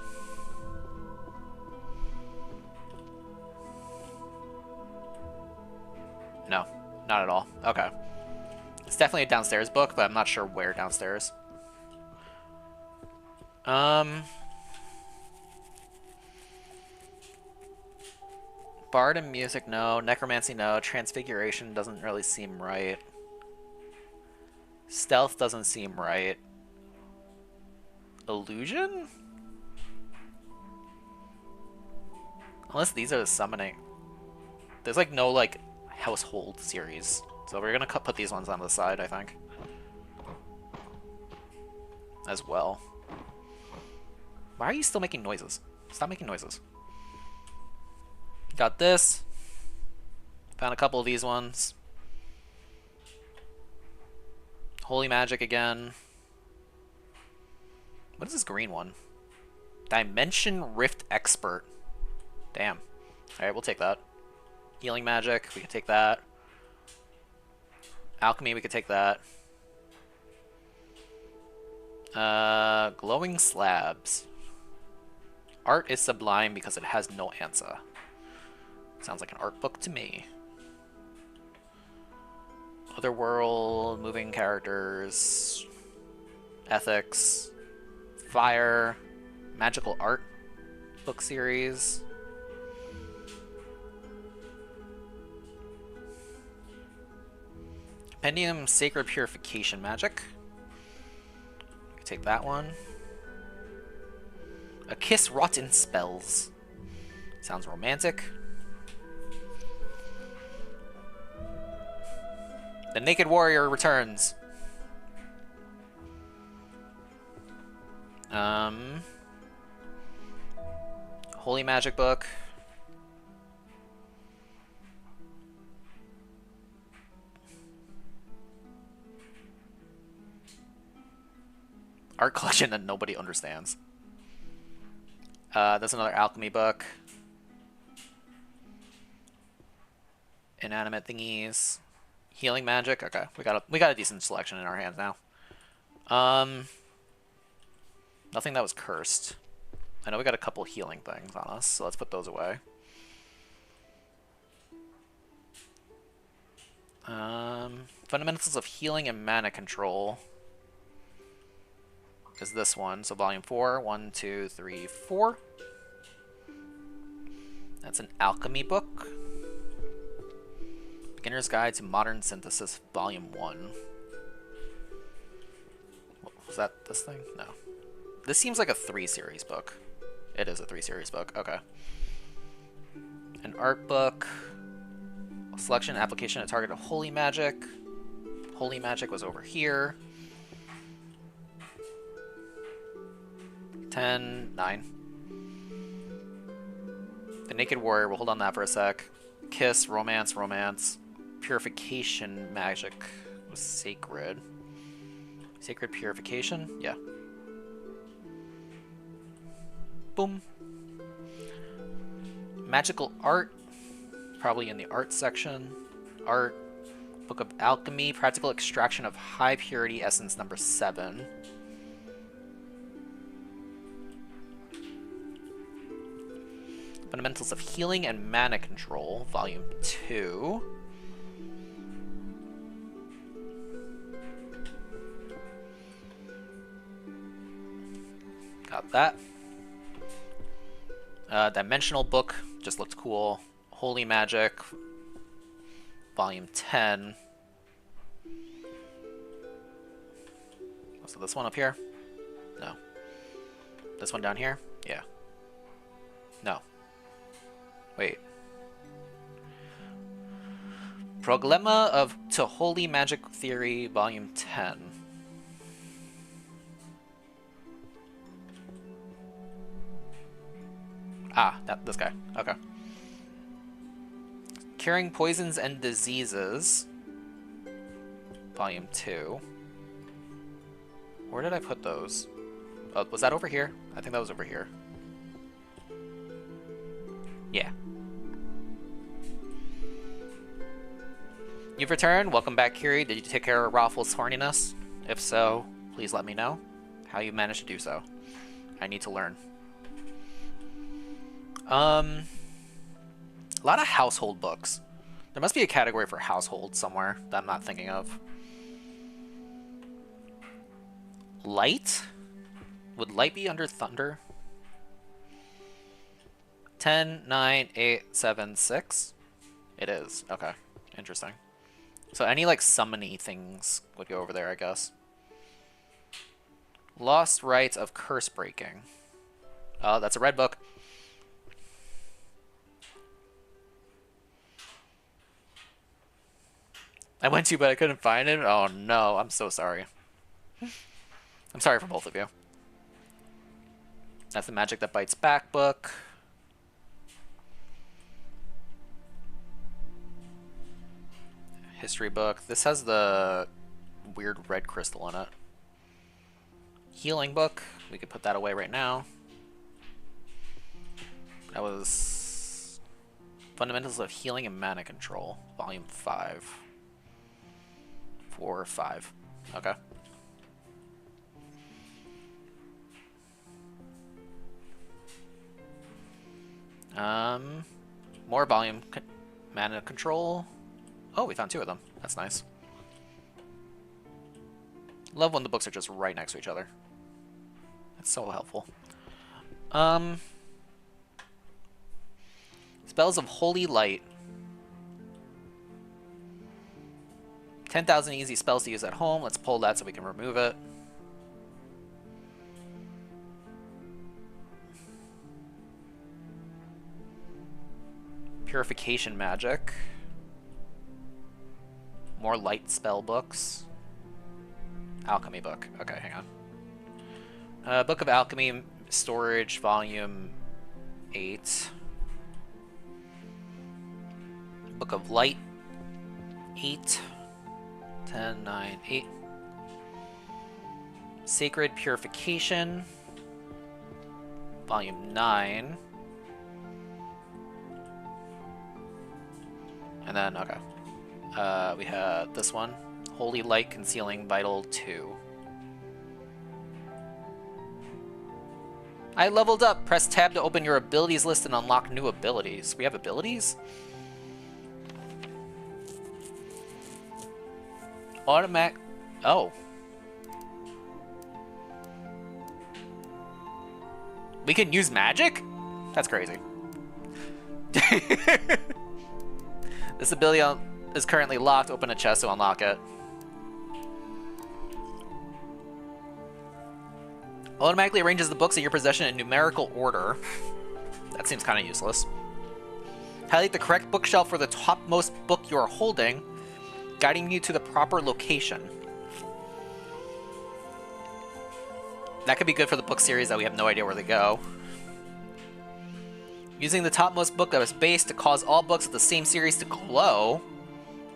No, not at all. Okay. It's definitely a downstairs book, but I'm not sure where downstairs. Bard and music, no. Necromancy, no. Transfiguration doesn't really seem right. Stealth doesn't seem right. Illusion? Unless these are the summoning. There's like no like household series. So we're gonna put these ones on the side, I think. As well. Why are you still making noises? Stop making noises. Got this. Found a couple of these ones. Holy Magic again. What is this green one? Dimension Rift Expert. Damn. Alright, we'll take that. Healing Magic, we can take that. Alchemy, we could take that. Glowing Slabs. Art is sublime because it has no answer. Sounds like an art book to me. Otherworld, moving characters, ethics, fire, magical art book series. Compendium Sacred Purification Magic. We can take that one. A Kiss Rotten Spells. Sounds romantic. The Naked Warrior returns. Holy Magic book. Art collection that nobody understands. That's another alchemy book. Inanimate thingies. Healing magic. Okay, we got a decent selection in our hands now. Nothing that was cursed. I know we got a couple healing things on us, so let's put those away. Fundamentals of healing and mana control is this one. So volume 4, 1, 2, 3, 4. That's an alchemy book. Beginner's Guide to Modern Synthesis, volume 1. Was that this thing? No. This seems like a 3-series book. It is a 3-series book. Okay. An art book. Selection and application at target of holy magic. Holy magic was over here. 10, 9. The Naked Warrior, we'll hold on that for a sec. Kiss, romance, romance. Purification magic was sacred. Sacred purification? Yeah. Boom. Magical art. Probably in the art section. Art. Book of Alchemy. Practical extraction of high purity essence number 7. Fundamentals of Healing and Mana Control, volume 2. Got that. Dimensional book, just looked cool. Holy Magic, volume 10. So this one up here? No. This one down here? Yeah. No. Wait. Proglemma of To Holy Magic Theory, volume 10. Ah, this guy. Okay. Curing Poisons and Diseases, volume 2. Where did I put those? Oh, was that over here? I think that was over here. Yeah. You've returned. Welcome back, Kiri. Did you take care of Raffle's horniness? If so, please let me know how you managed to do so. I need to learn. A lot of household books. There must be a category for household somewhere that I'm not thinking of. Light? Would light be under thunder? 10, 9, 8, 7, 6? It is. Okay. Interesting. So any, like, summony things would go over there, I guess. Lost Rites of Curse Breaking. Oh, that's a red book. I went to, but I couldn't find it. Oh, no. I'm so sorry. I'm sorry for both of you. That's the Magic That Bites Back book. History book. This has the weird red crystal in it. Healing book. We could put that away right now. That was Fundamentals of Healing and Mana Control, volume 5. 4 or 5. Okay. More volume mana control. Oh, we found 2 of them. That's nice. Love when the books are just right next to each other. That's so helpful. Spells of Holy Light. 10,000 easy spells to use at home. Let's pull that so we can remove it. Purification magic. More light spell books. Alchemy book. Okay, hang on. Book of Alchemy, storage, volume 8. Book of Light, 8. 10, 9, 8. Sacred Purification, volume 9. And then, okay. We had this one. Holy Light Concealing Vital 2. I leveled up. Press tab to open your abilities list and unlock new abilities. We have abilities? Automatic... Oh. We can use magic? That's crazy. This ability is currently locked. Open a chest to unlock it. Automatically arranges the books in your possession in numerical order. That seems kind of useless. Highlight the correct bookshelf for the topmost book you are holding, guiding you to the proper location. That could be good for the book series that we have no idea where they go. Using the topmost book as base to cause all books of the same series to glow.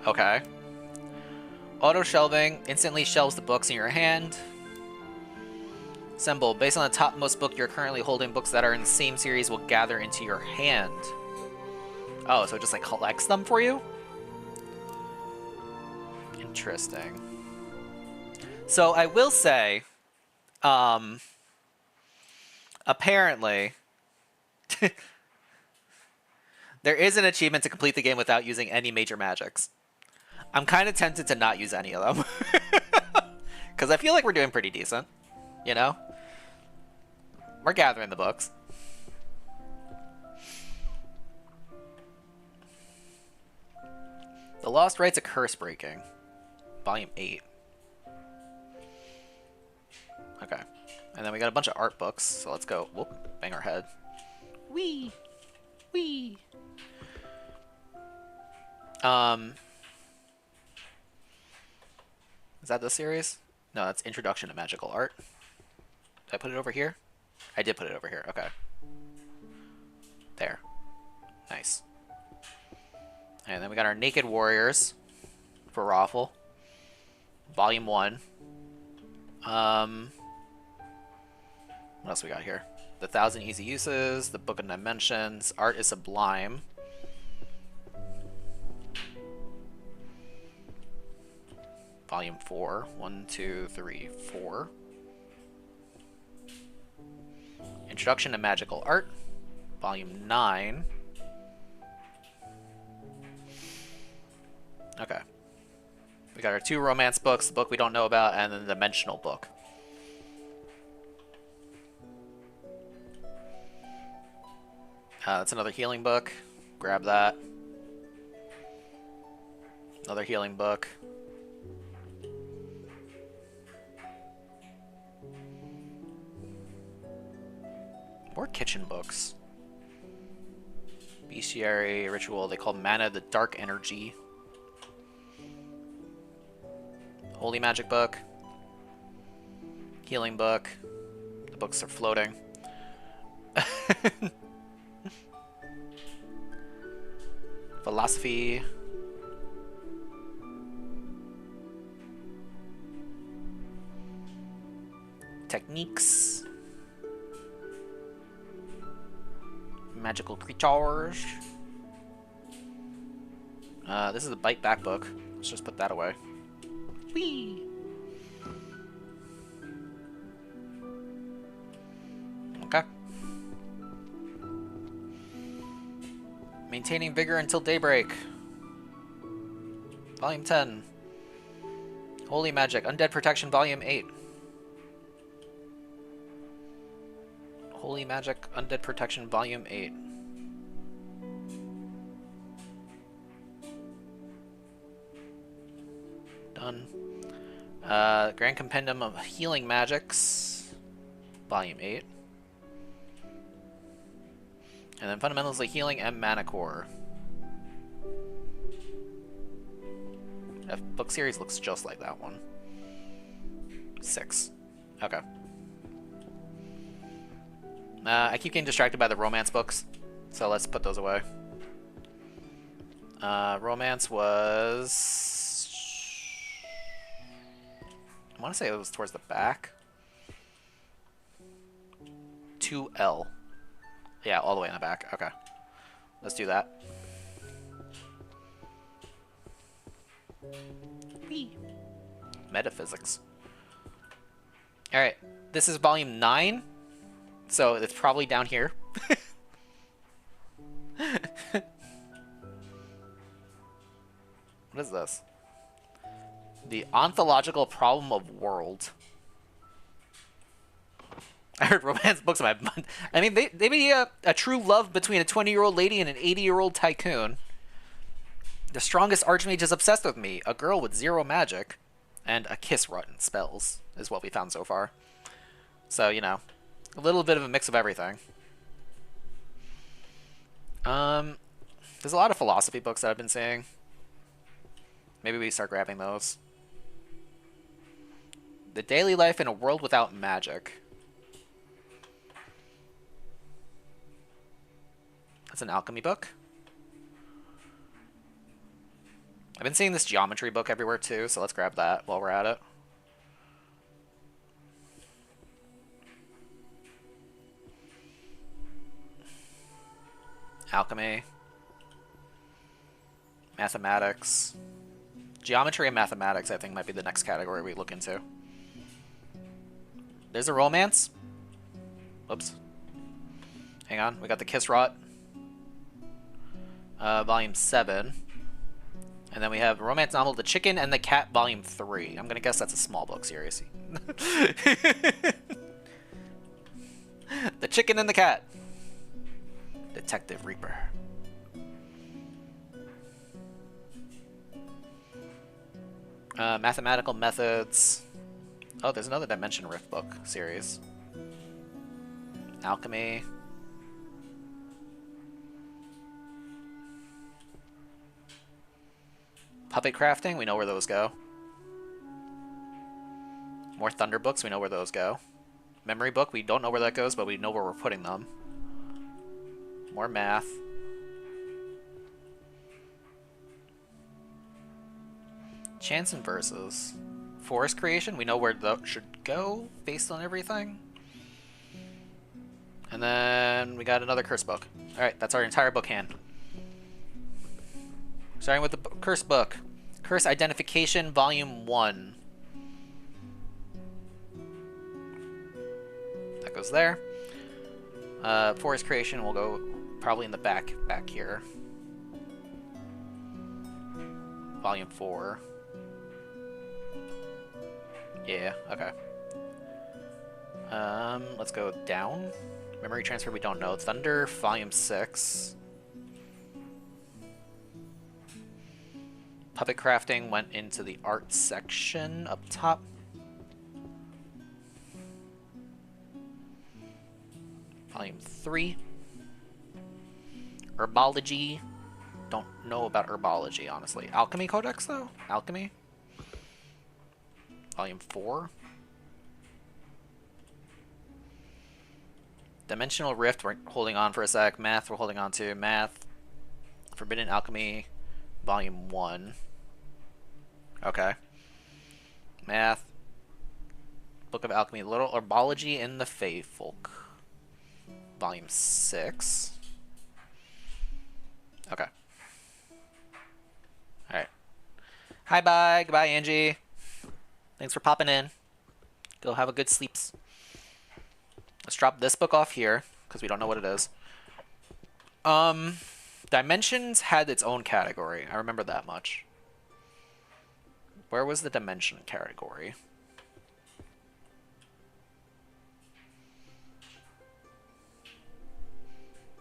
Okay. Auto shelving instantly shelves the books in your hand. Symbol. Based on the topmost book you're currently holding, books that are in the same series will gather into your hand. Oh, so it just like collects them for you? Interesting. So I will say, apparently, there is an achievement to complete the game without using any major magics. I'm kind of tempted to not use any of them. Because I feel like we're doing pretty decent, you know? We're gathering the books. The Lost Rites of Curse Breaking. Volume 8. Okay. And then we got a bunch of art books, so let's go. Whoop, bang our head. Whee! Whee! Is that this series? No, that's Introduction to Magical Art. Did I put it over here? I did put it over here. Okay. There. Nice. And then we got our Naked Warriors for Raffle. Volume 1. What else we got here? The 1,000 Easy Uses, the Book of Dimensions, Art is Sublime. Volume 4. 1, 2, 3, 4. Introduction to Magical Art. Volume 9. Okay. We got our 2 romance books, the book we don't know about, and then the dimensional book. That's another healing book. Grab that. Another healing book. More kitchen books. Bestiary, Ritual, they call Mana the Dark Energy. Holy Magic book. Healing book. The books are floating. Philosophy. Techniques. Magical creatures. This is a Bite Back book. Let's just put that away. Whee! Okay. Maintaining vigor until daybreak. Volume 10. Holy Magic. Undead Protection Volume 8. Holy Magic. Undead Protection Volume 8. Done. Grand Compendium of Healing Magics. Volume 8. And then Fundamentals of Healing and Mana Core. That book series looks just like that one. 6. Okay. I keep getting distracted by the romance books, so let's put those away. Romance was... I want to say it was towards the back. 2L. Yeah, all the way in the back. Okay. Let's do that. Whee! Metaphysics. Alright, this is volume 9, so it's probably down here. What is this? The ontological problem of world. I heard romance books about. I mean, they be a true love between a 20-year-old lady and an 80-year-old tycoon. The strongest archmage is obsessed with me. A girl with 0 magic, and a kiss rotten spells is what we found so far. So you know, a little bit of a mix of everything. There's a lot of philosophy books that I've been seeing. Maybe we start grabbing those. The daily life in a world without magic. That's an alchemy book. I've been seeing this geometry book everywhere too, so let's grab that while we're at it. Alchemy. Mathematics. Geometry and mathematics, I think, might be the next category we look into. There's a romance. Whoops. Hang on, we got the Kiss Rot. Volume 7. And then we have romance novel The Chicken and the Cat, Volume 3. I'm gonna guess that's a small book series. The Chicken and the Cat. Detective Reaper. Mathematical Methods. Oh, there's another Dimension Rift book series. Alchemy. Puppet crafting, we know where those go. More Thunder books, we know where those go. Memory book, we don't know where that goes, but we know where we're putting them. More math. Chants and verses. Forest creation, we know where that should go based on everything. And then we got another curse book. Alright, that's our entire book hand. Starting with the curse book. Curse Identification, Volume 1. That goes there. Forest creation will go probably in the back here. Volume 4. Yeah, okay. Let's go down. Memory transfer, we don't know. Thunder, Volume 6. Puppet crafting went into the art section up top. Volume 3. Herbology. Don't know about herbology, honestly. Alchemy Codex, though? Alchemy? Volume 4. Dimensional Rift, we're holding on for a sec. Math, we're holding on to. Math. Forbidden Alchemy, Volume 1. Okay. Math. Book of Alchemy, Little Herbology in the Fae Folk. Volume 6. Okay. Alright. Hi, bye. Goodbye, Angie. Thanks for popping in. Go have a good sleeps. Let's drop this book off here, because we don't know what it is. Dimensions had its own category. I remember that much. Where was the Dimension category?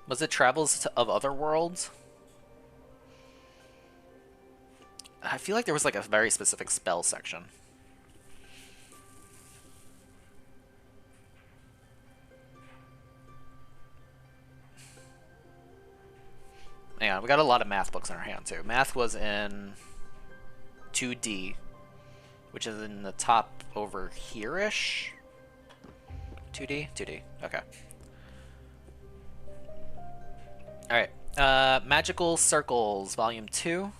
Was it Travels of Other Worlds? I feel like there was like a very specific spell section. Hang on, we got a lot of math books in our hand too. Math was in 2D, which is in the top over here-ish. 2D? 2D, okay. Alright, Magical Circles, Volume 2.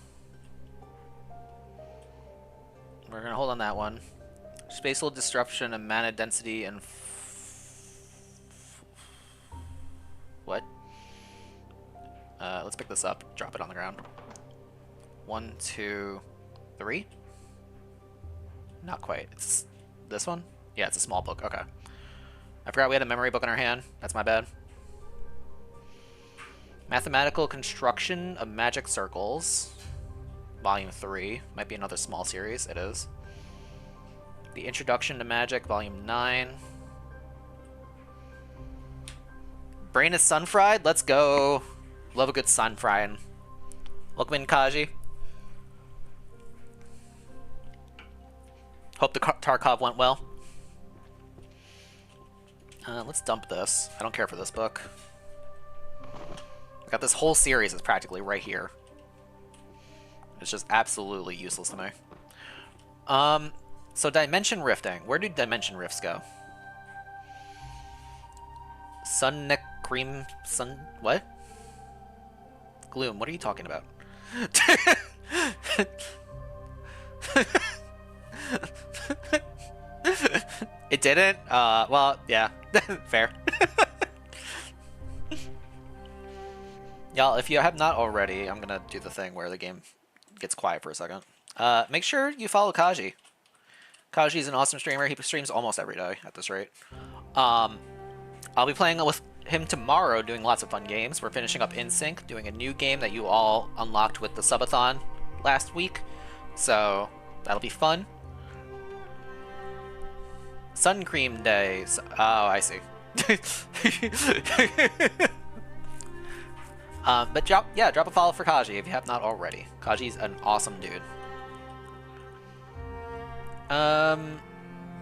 We're gonna hold on that one. Spatial disruption and mana density and... What? Let's pick this up, drop it on the ground. 1, 2, 3? Not quite. It's this one? Yeah, it's a small book. Okay. I forgot we had a memory book in our hand. That's my bad. Mathematical Construction of Magic Circles. Volume 3. Might be another small series. It is. The Introduction to Magic, Volume 9. Brain is sun-fried? Let's go. Love a good sun-frying. Welcome in, Kaji. Hope the Tarkov went well. Let's dump this. I don't care for this book. Got this whole series is practically right here. It's just absolutely useless to me. So Dimension Rifting. Where do Dimension Rifts go? Sun Neck Cream Sun what? Gloom, what are you talking about? It didn't? Well, yeah. Fair. Y'all, if you have not already, I'm gonna do the thing where the game gets quiet for a second. Make sure you follow Kaji. Kaji's an awesome streamer. He streams almost every day at this rate. I'll be playing with him tomorrow, doing lots of fun games. We're finishing up InSync, doing a new game that you all unlocked with the subathon last week. So that'll be fun. Sun Cream Day. Oh, I see. But drop a follow for Kaji if you have not already. Kaji's an awesome dude.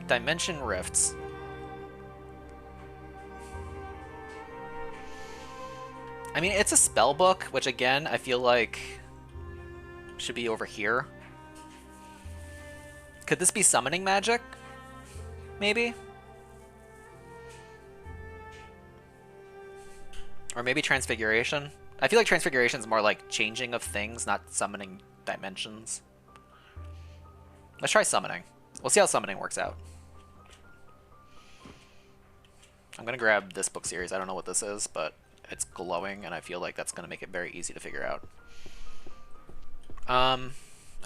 Dimension Rifts. I mean, it's a spell book, which again, I feel like should be over here. Could this be summoning magic? Maybe? Or maybe Transfiguration? I feel like Transfiguration is more like changing of things, not summoning dimensions. Let's try summoning. We'll see how summoning works out. I'm gonna grab this book series. I don't know what this is, but it's glowing, and I feel like that's gonna make it very easy to figure out.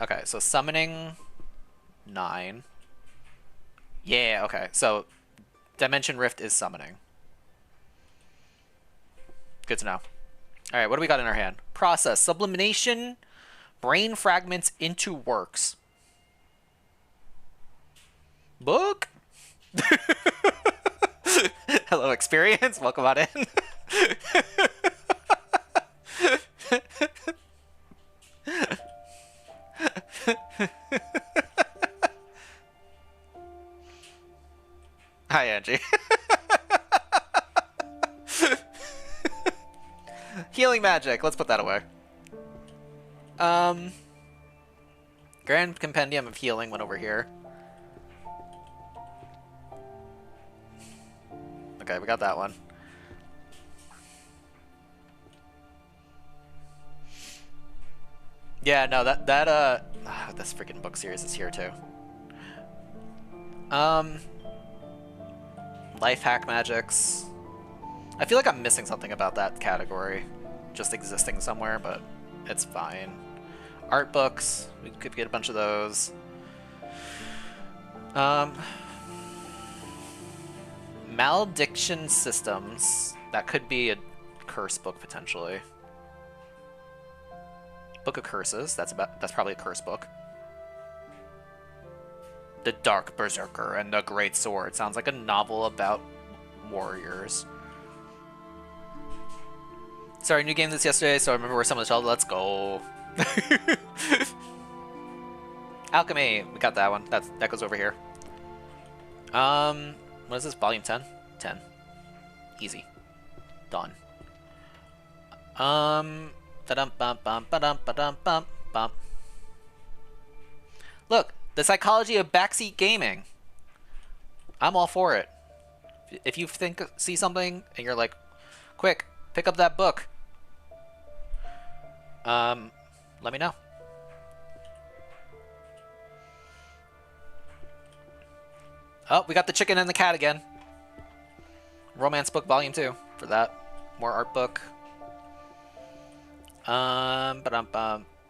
Okay, so summoning 9. Yeah, okay, so Dimension Rift is summoning. Good to know. Alright, what do we got in our hand? Process. Sublimation. Brain fragments into works. Book? Hello, experience. Welcome on in. Hi, Angie. Healing magic. Let's put that away. Grand Compendium of Healing went over here. Okay, we got that one. Yeah, no, this freaking book series is here too. Life hack magics. I feel like I'm missing something about that category, just existing somewhere, but it's fine. Art books, we could get a bunch of those. Malediction systems, that could be a curse book potentially. Book of Curses, that's probably a curse book. The Dark Berserker and the Great Sword sounds like a novel about warriors. Sorry, new game this yesterday, so I remember where some of the shelves. Let's go. Alchemy, we got that one. That goes over here. What is this? Volume 10? 10. Easy. Done. Look, the psychology of backseat gaming. I'm all for it. If you see something and you're like, quick, pick up that book. Let me know. Oh, we got the chicken and the cat again. Romance book volume 2 for that. More art book.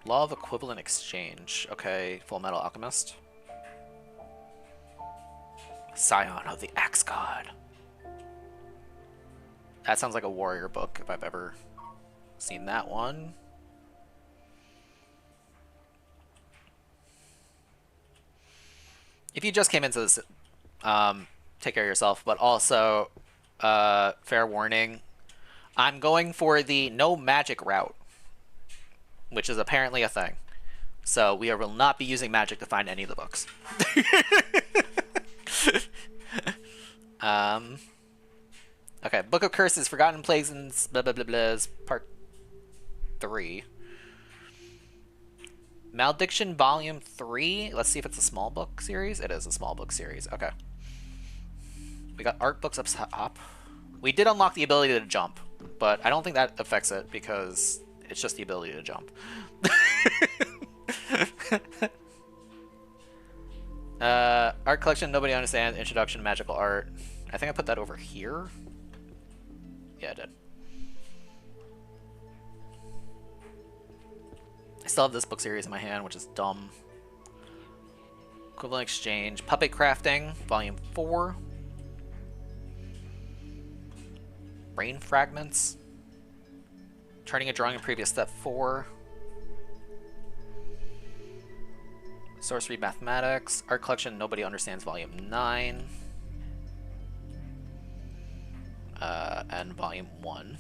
Law of Equivalent Exchange. Okay, Full Metal Alchemist. Scion of the Axe God. That sounds like a warrior book if I've ever seen that one. If you just came into this, take care of yourself, but also, fair warning, I'm going for the no magic route, which is apparently a thing. So we will not be using magic to find any of the books. Okay, Book of Curses, Forgotten Plagues, and blah blah blah blah, part 3. Malediction Volume 3. Let's see if it's a small book series. It is a small book series. Okay. We got art books up top. We did unlock the ability to jump, but I don't think that affects it because it's just the ability to jump. Art collection, nobody understands. Introduction to magical art. I think I put that over here. Yeah, I did. I still have this book series in my hand, which is dumb. Equivalent Exchange. Puppet Crafting, Volume 4. Brain Fragments. Turning a drawing in previous step 4. Sorcery Mathematics. Art Collection, Nobody Understands, Volume 9. And Volume 1.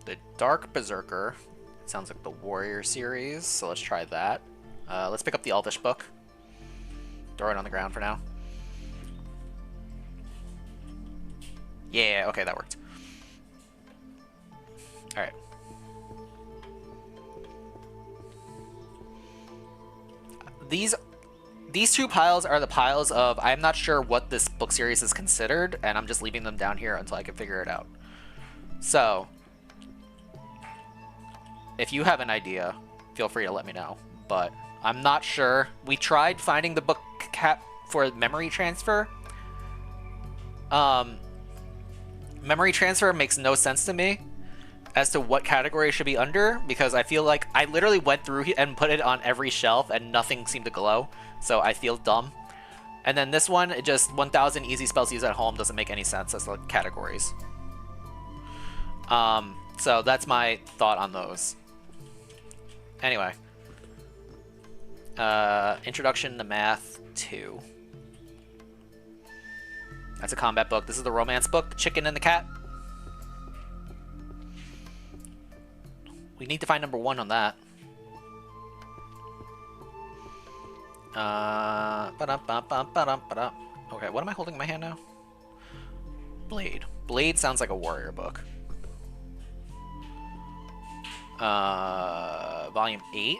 The Dark Berserker. Sounds like the Warrior series, so let's try that. Let's pick up the Elvish book. Throw it on the ground for now. Yeah, okay, that worked. Alright. These two piles are the piles of I'm not sure what this book series is considered, and I'm just leaving them down here until I can figure it out. So, if you have an idea, feel free to let me know. But I'm not sure. We tried finding the book cap for memory transfer. Memory transfer makes no sense to me as to what category it should be under, because I feel like I literally went through and put it on every shelf and nothing seemed to glow, so I feel dumb. And then this one, it just 1000 easy spells used at home doesn't make any sense as like categories. So that's my thought on those. Anyway. Introduction to Math 2. That's a combat book. This is the romance book, Chicken and the Cat. We need to find number 1 on that. Okay, what am I holding in my hand now? Blade. Blade sounds like a warrior book. Volume 8.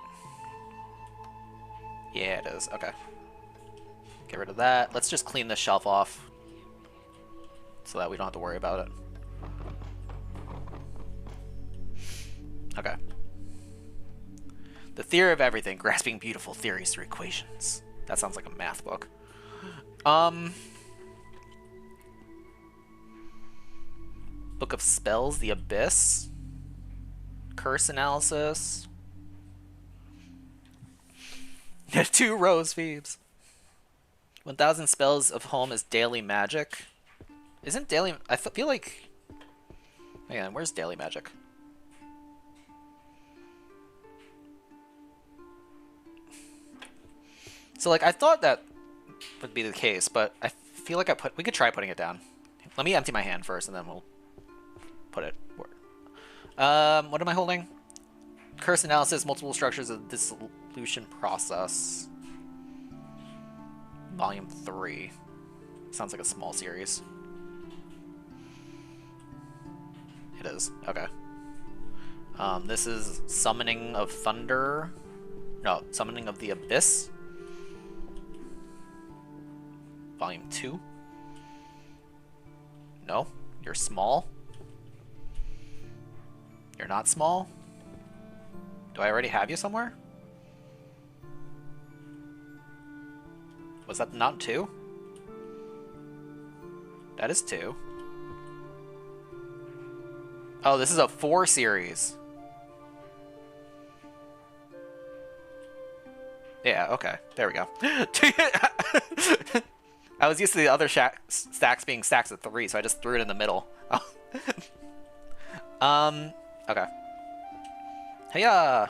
Yeah, it is. Okay. Get rid of that. Let's just clean this shelf off so that we don't have to worry about it. Okay. The Theory of Everything, Grasping Beautiful Theories Through Equations. That sounds like a math book. Book of Spells, The Abyss. Curse Analysis. 2 Rose Phoebes. 1000 Spells of Home is Daily Magic. Isn't Daily... I feel like... Hang on, where's Daily Magic? So, like, I thought that would be the case, but I feel like we could try putting it down. Let me empty my hand first, and then we'll put it. What am I holding? Curse Analysis, Multiple Structures of Dissolution Process. Volume 3. Sounds like a small series. It is. Okay. This is Summoning of Thunder. No, Summoning of the Abyss. Volume 2. No, you're small. You're not small. Do I already have you somewhere? Was that not 2? That is 2. Oh, this is a 4 series. Yeah, okay. There we go. I was used to the other stacks being stacks of 3, so I just threw it in the middle. Okay. Hey,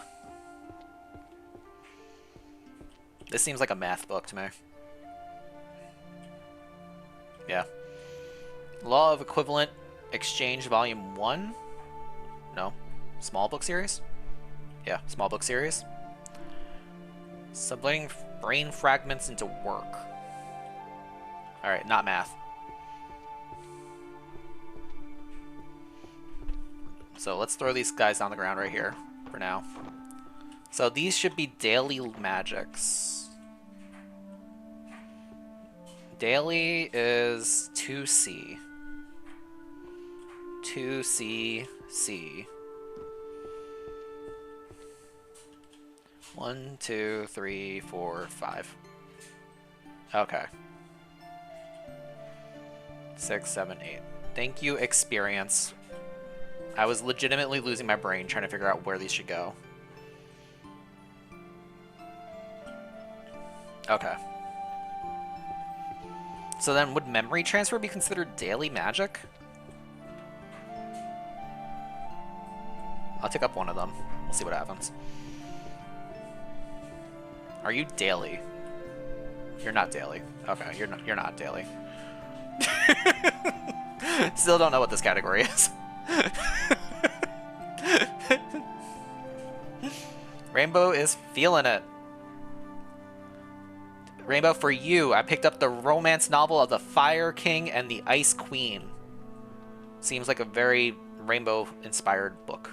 this seems like a math book to me. Yeah. Law of Equivalent Exchange Volume 1? No. Small book series? Yeah, small book series. Subletting brain fragments into work. Alright, not math. So let's throw these guys on the ground right here for now. So these should be daily magics. Daily is 2C. 2C. 1, 2, 3, 4, 5. Okay. 6, 7, 8. Thank you, experience. I was legitimately losing my brain trying to figure out where these should go. Okay. So then, would memory transfer be considered daily magic? I'll take up one of them. We'll see what happens. Are you daily? You're not daily. Okay, you're not daily. Still don't know what this category is. Rainbow is feeling it. Rainbow, for you, I picked up the romance novel of the Fire King and the Ice Queen. Seems like a very Rainbow-inspired book.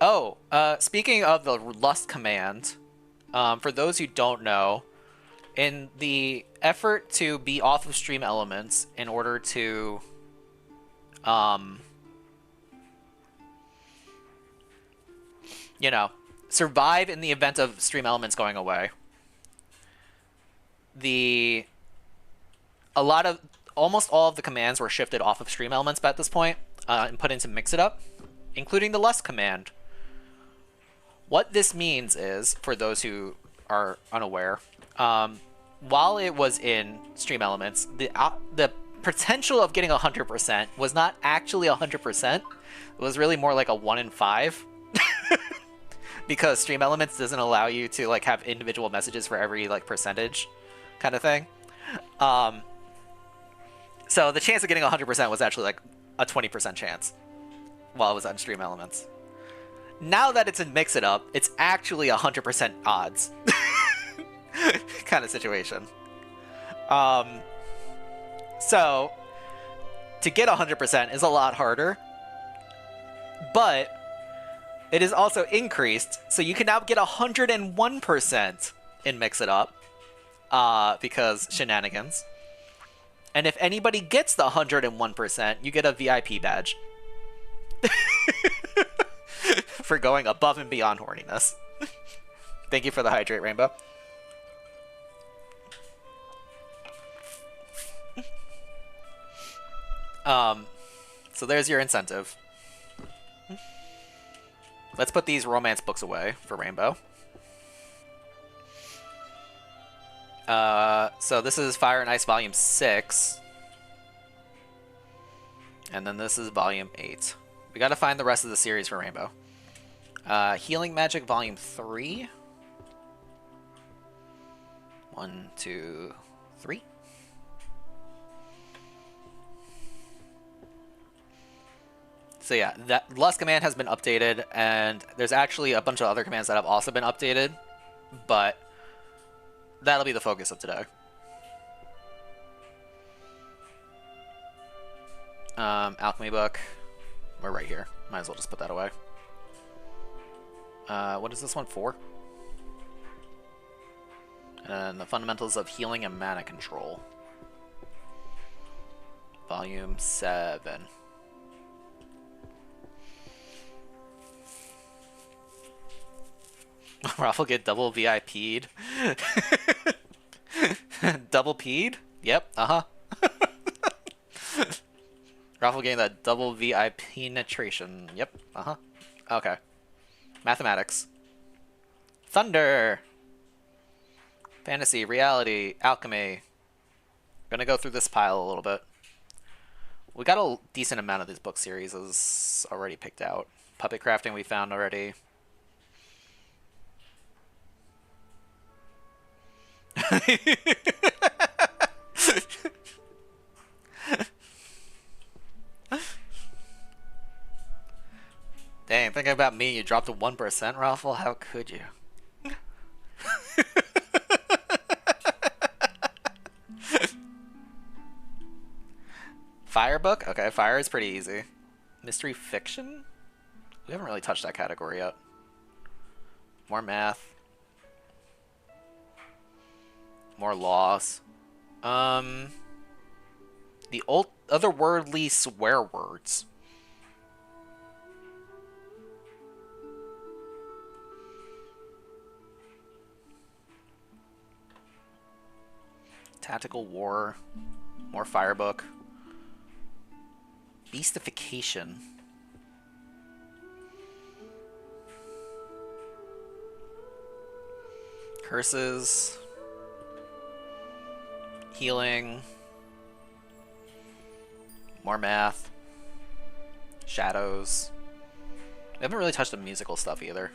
Oh, speaking of the Lust command, for those who don't know, in the effort to be off of stream elements in order to you know, survive in the event of stream elements going away, almost all of the commands were shifted off of stream elements at this point and put into Mix It Up, including the Lust command. What this means is, for those who are unaware, while it was in stream elements, the potential of getting 100% was not actually 100%. It was really more like a 1 in 5. Because stream elements doesn't allow you to like have individual messages for every like percentage kind of thing. So the chance of getting 100% was actually like a 20% chance while it was on stream elements. Now that it's in Mix It Up, it's actually 100% odds kind of situation. So to get 100% is a lot harder, but it is also increased, so you can now get 101% in Mix It Up, because shenanigans. And if anybody gets the 101%, you get a VIP badge. For going above and beyond horniness. Thank you for the hydrate, Rainbow. So there's your incentive. Let's put these romance books away for Rainbow. So this is Fire and Ice Volume 6. And then this is Volume 8. We gotta find the rest of the series for Rainbow. Healing Magic Volume 3. 1, 2, 3. So yeah, that Lust command has been updated, and there's actually a bunch of other commands that have also been updated, but that'll be the focus of today. Alchemy book. We're right here. Might as well just put that away. What is this one for? And the fundamentals of healing and mana control. Volume 7. Raffle get double VIP'd. Double P'd? Yep, Raffle getting that double VIP penetration. Yep, Okay. Mathematics. Thunder. Fantasy, reality, alchemy. Gonna go through this pile a little bit. We got a decent amount of these book series already picked out. Puppet crafting we found already. Dang, thinking about me, you dropped a 1%, Raffle? How could you? Fire book? Okay, fire is pretty easy. Mystery fiction? We haven't really touched that category yet. More math. More laws. The otherworldly swear words. Tactical war. More firebook. Beastification. Curses. Healing. More math. Shadows. We haven't really touched the musical stuff either.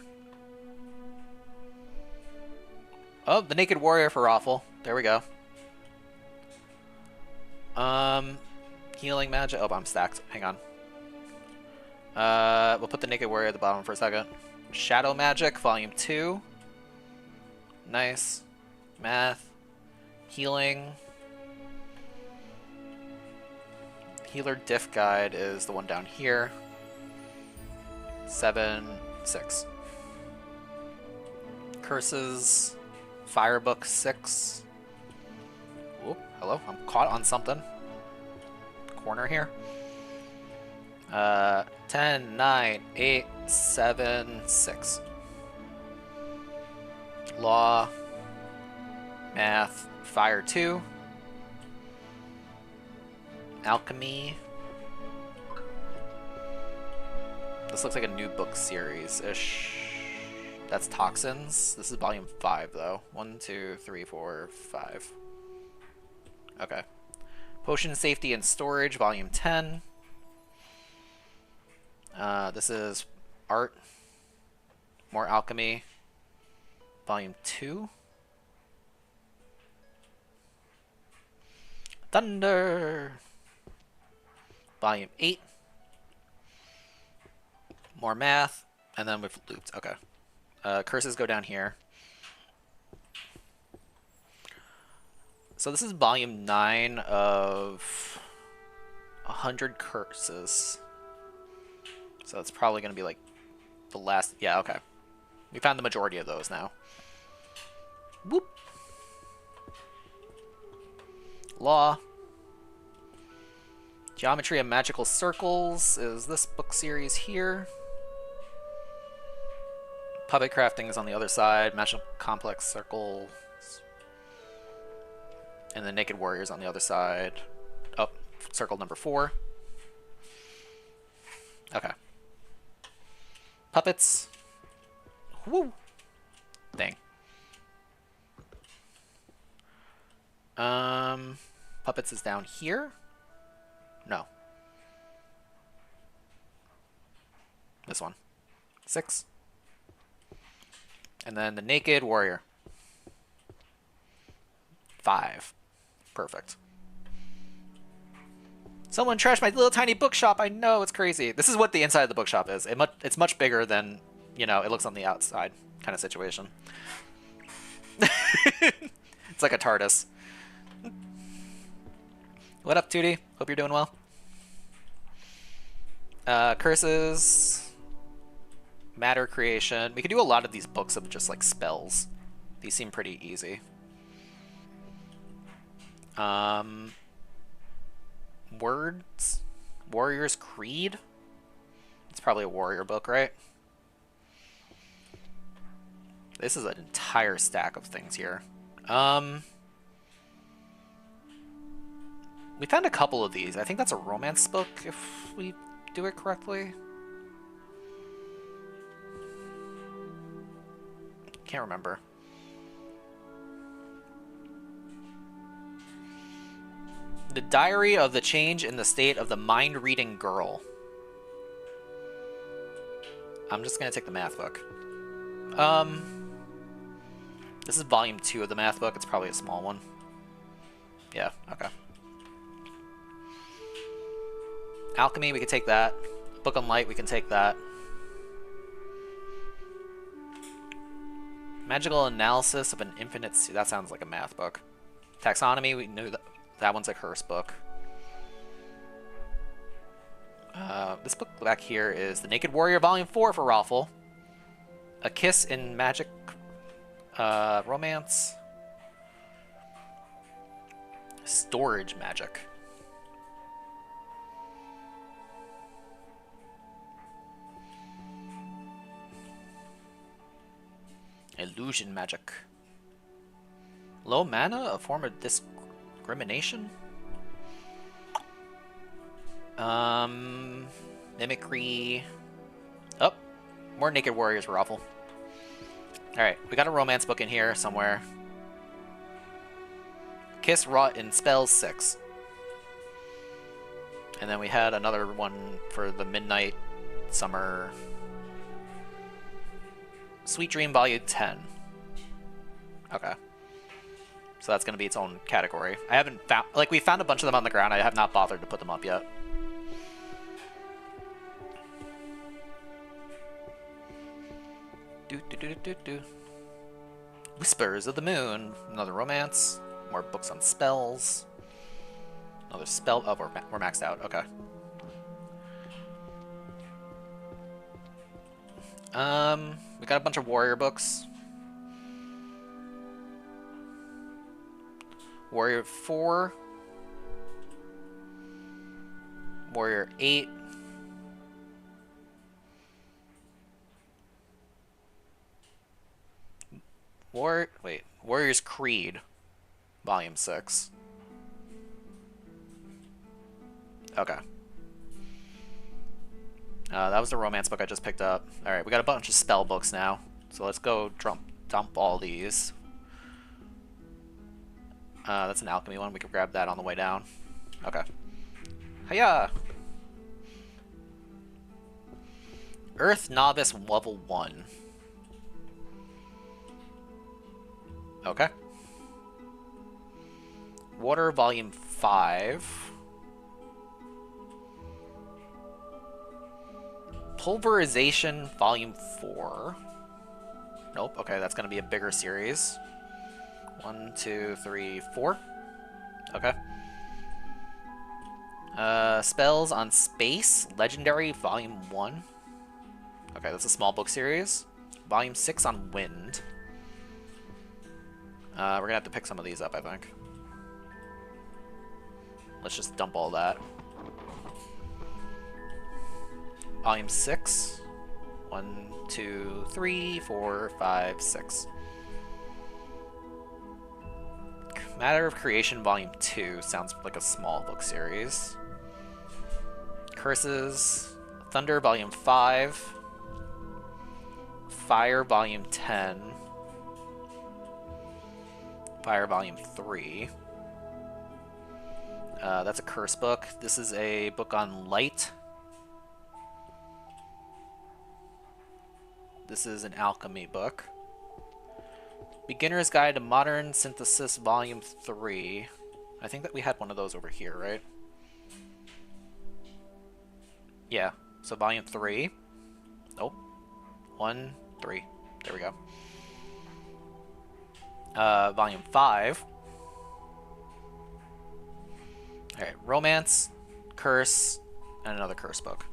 Oh, the Naked Warrior for Raffle. There we go. Healing magic. Oh, I'm stacked. Hang on. We'll put the Naked Warrior at the bottom for a second. Shadow Magic, Volume 2. Nice. Math. Healing. Healer Diff Guide is the one down here. 7, 6. Curses. Firebook 6. Whoop, hello, I'm caught on something. Corner here. 10, 9, 8, 7, 6. Law. Math. Fire 2. Alchemy. This looks like a new book series-ish. That's Toxins. This is volume 5, though. 1, 2, 3, 4, 5. Okay. Potion Safety and Storage, volume 10. This is Art. More Alchemy. Volume 2. Thunder. Volume 8. More math. And then we've looped. Okay. Curses go down here. So this is volume 9 of 100 curses. So it's probably going to be like the last... Yeah, okay. We found the majority of those now. Whoop. Law. Geometry of Magical Circles is this book series here. Puppet crafting is on the other side. Magical Complex Circles. And the Naked Warriors on the other side. Oh, circle number 4. Okay. Puppets. Woo! Dang. Puppets is down here? No. This one. 6. And then the Naked Warrior. 5. Perfect. Someone trashed my little tiny bookshop. I know, it's crazy. This is what the inside of the bookshop is. It's much bigger than, you know, it looks on the outside kind of situation. It's like a TARDIS. What up, Tootie? Hope you're doing well. Curses. Matter creation. We could do a lot of these books of just like spells. These seem pretty easy. Words. Warrior's Creed. It's probably a warrior book, right? This is an entire stack of things here. We found a couple of these. I think that's a romance book, if we do it correctly. Can't remember. The Diary of the Change in the State of the Mind-Reading Girl. I'm just gonna take the math book. This is volume 2 of the math book. It's probably a small one. Yeah, okay. Alchemy, we can take that. Book on Light, we can take that. Magical Analysis of an Infinite... That sounds like a math book. Taxonomy, we knew that one's a curse book. This book back here is The Naked Warrior, Volume 4 for Raffle. A Kiss in Magic... Romance. Storage Magic. Illusion Magic. Low mana? A form of discrimination? Mimicry. Oh, more Naked Warriors for Raffle. Alright, we got a romance book in here somewhere. Kiss wrought in spells 6. And then we had another one for the Midnight Summer. Sweet Dream Volume 10. Okay. So that's going to be its own category. I haven't found... Like, we found a bunch of them on the ground. I have not bothered to put them up yet. Whispers of the Moon. Another romance. More books on spells. Another spell... Oh, we're maxed out. Okay. We got a bunch of warrior books. Warrior 4. Warrior 8. Warrior's Creed, Volume 6. Okay. That was the romance book I just picked up. Alright, we got a bunch of spell books now. So let's go dump all these. That's an alchemy one. We can grab that on the way down. Okay. Hiya! Earth Novice Level 1. Okay. Water Volume 5. Pulverization Volume 4. Nope. Okay, that's going to be a bigger series. 1, 2, 3, 4. Okay. Spells on Space, Legendary, Volume 1. Okay, that's a small book series. Volume 6 on Wind. We're gonna have to pick some of these up, I think. Let's just dump all that. Volume 6. 1, 2, 3, 4, 5, 6. Matter of Creation Volume 2 sounds like a small book series. Curses. Thunder Volume 5. Fire Volume 10. Fire Volume 3. That's a curse book. This is a book on light. This is an alchemy book. Beginner's Guide to Modern Synthesis Volume 3. I think that we had one of those over here, right? Yeah, so Volume 3. Nope. 1, 3. There we go. Volume 5. Alright, Romance, Curse, and another curse book.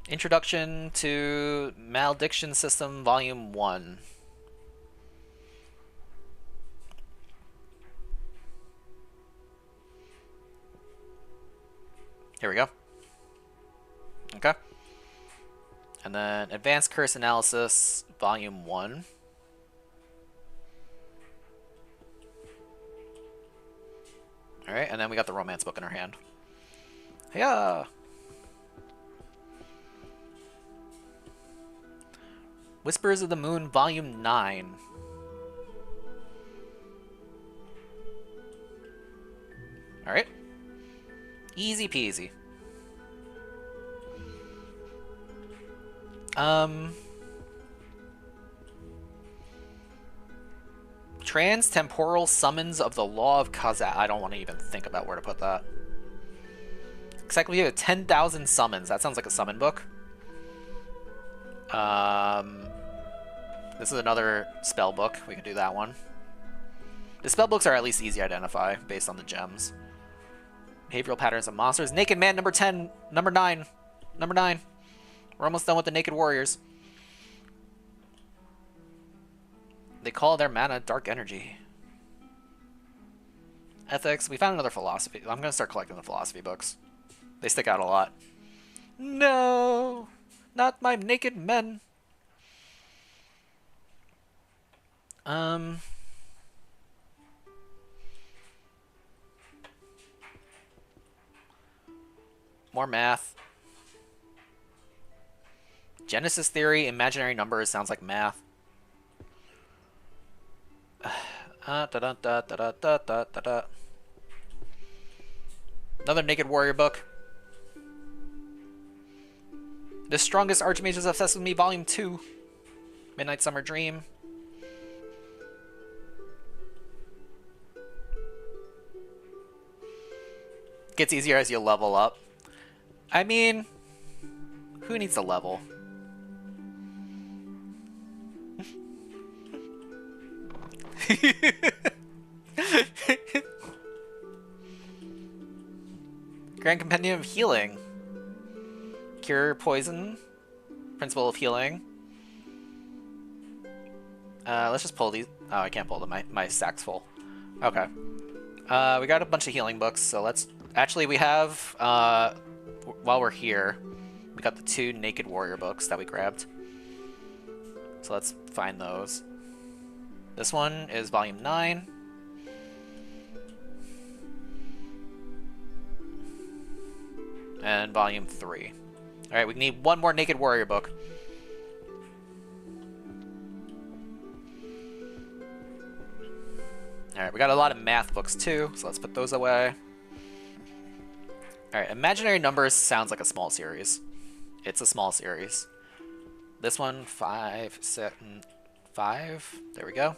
Introduction to Malediction System, Volume 1. Here we go. Okay. And then Advanced Curse Analysis, Volume 1. Alright, and then we got the romance book in our hand. Yeah. Whispers of the Moon, Volume 9. Alright. Easy peasy. Trans-temporal summons of the Law of Kazat. I don't want to even think about where to put that. Exactly, 10,000 summons. That sounds like a summon book. This is another spell book. We can do that one. The spell books are at least easy to identify based on the gems. Behavioral patterns of monsters. Naked Man, number 10. Number 9. Number 9. We're almost done with the Naked Warriors. They call their mana dark energy. Ethics. We found another philosophy. I'm going to start collecting the philosophy books. They stick out a lot. No! Not my naked men. More math. Genesis theory, imaginary numbers sounds like math. Another Naked Warrior book. The Strongest Archmage is Obsessed with Me, Volume 2. Midnight Summer Dream. Gets easier as you level up. I mean, who needs to level? Grand Compendium of Healing. Cure poison. Principle of healing. Let's just pull these. Oh, I can't pull them. My stack's full. Okay. We got a bunch of healing books, so let's... Actually, we have... while we're here, we got the 2 Naked Warrior books that we grabbed. So let's find those. This one is Volume 9. And Volume 3. Alright, we need one more Naked Warrior book. Alright, we got a lot of math books too, so let's put those away. Alright, Imaginary Numbers sounds like a small series. It's a small series. This one, 5, 7, 5. There we go.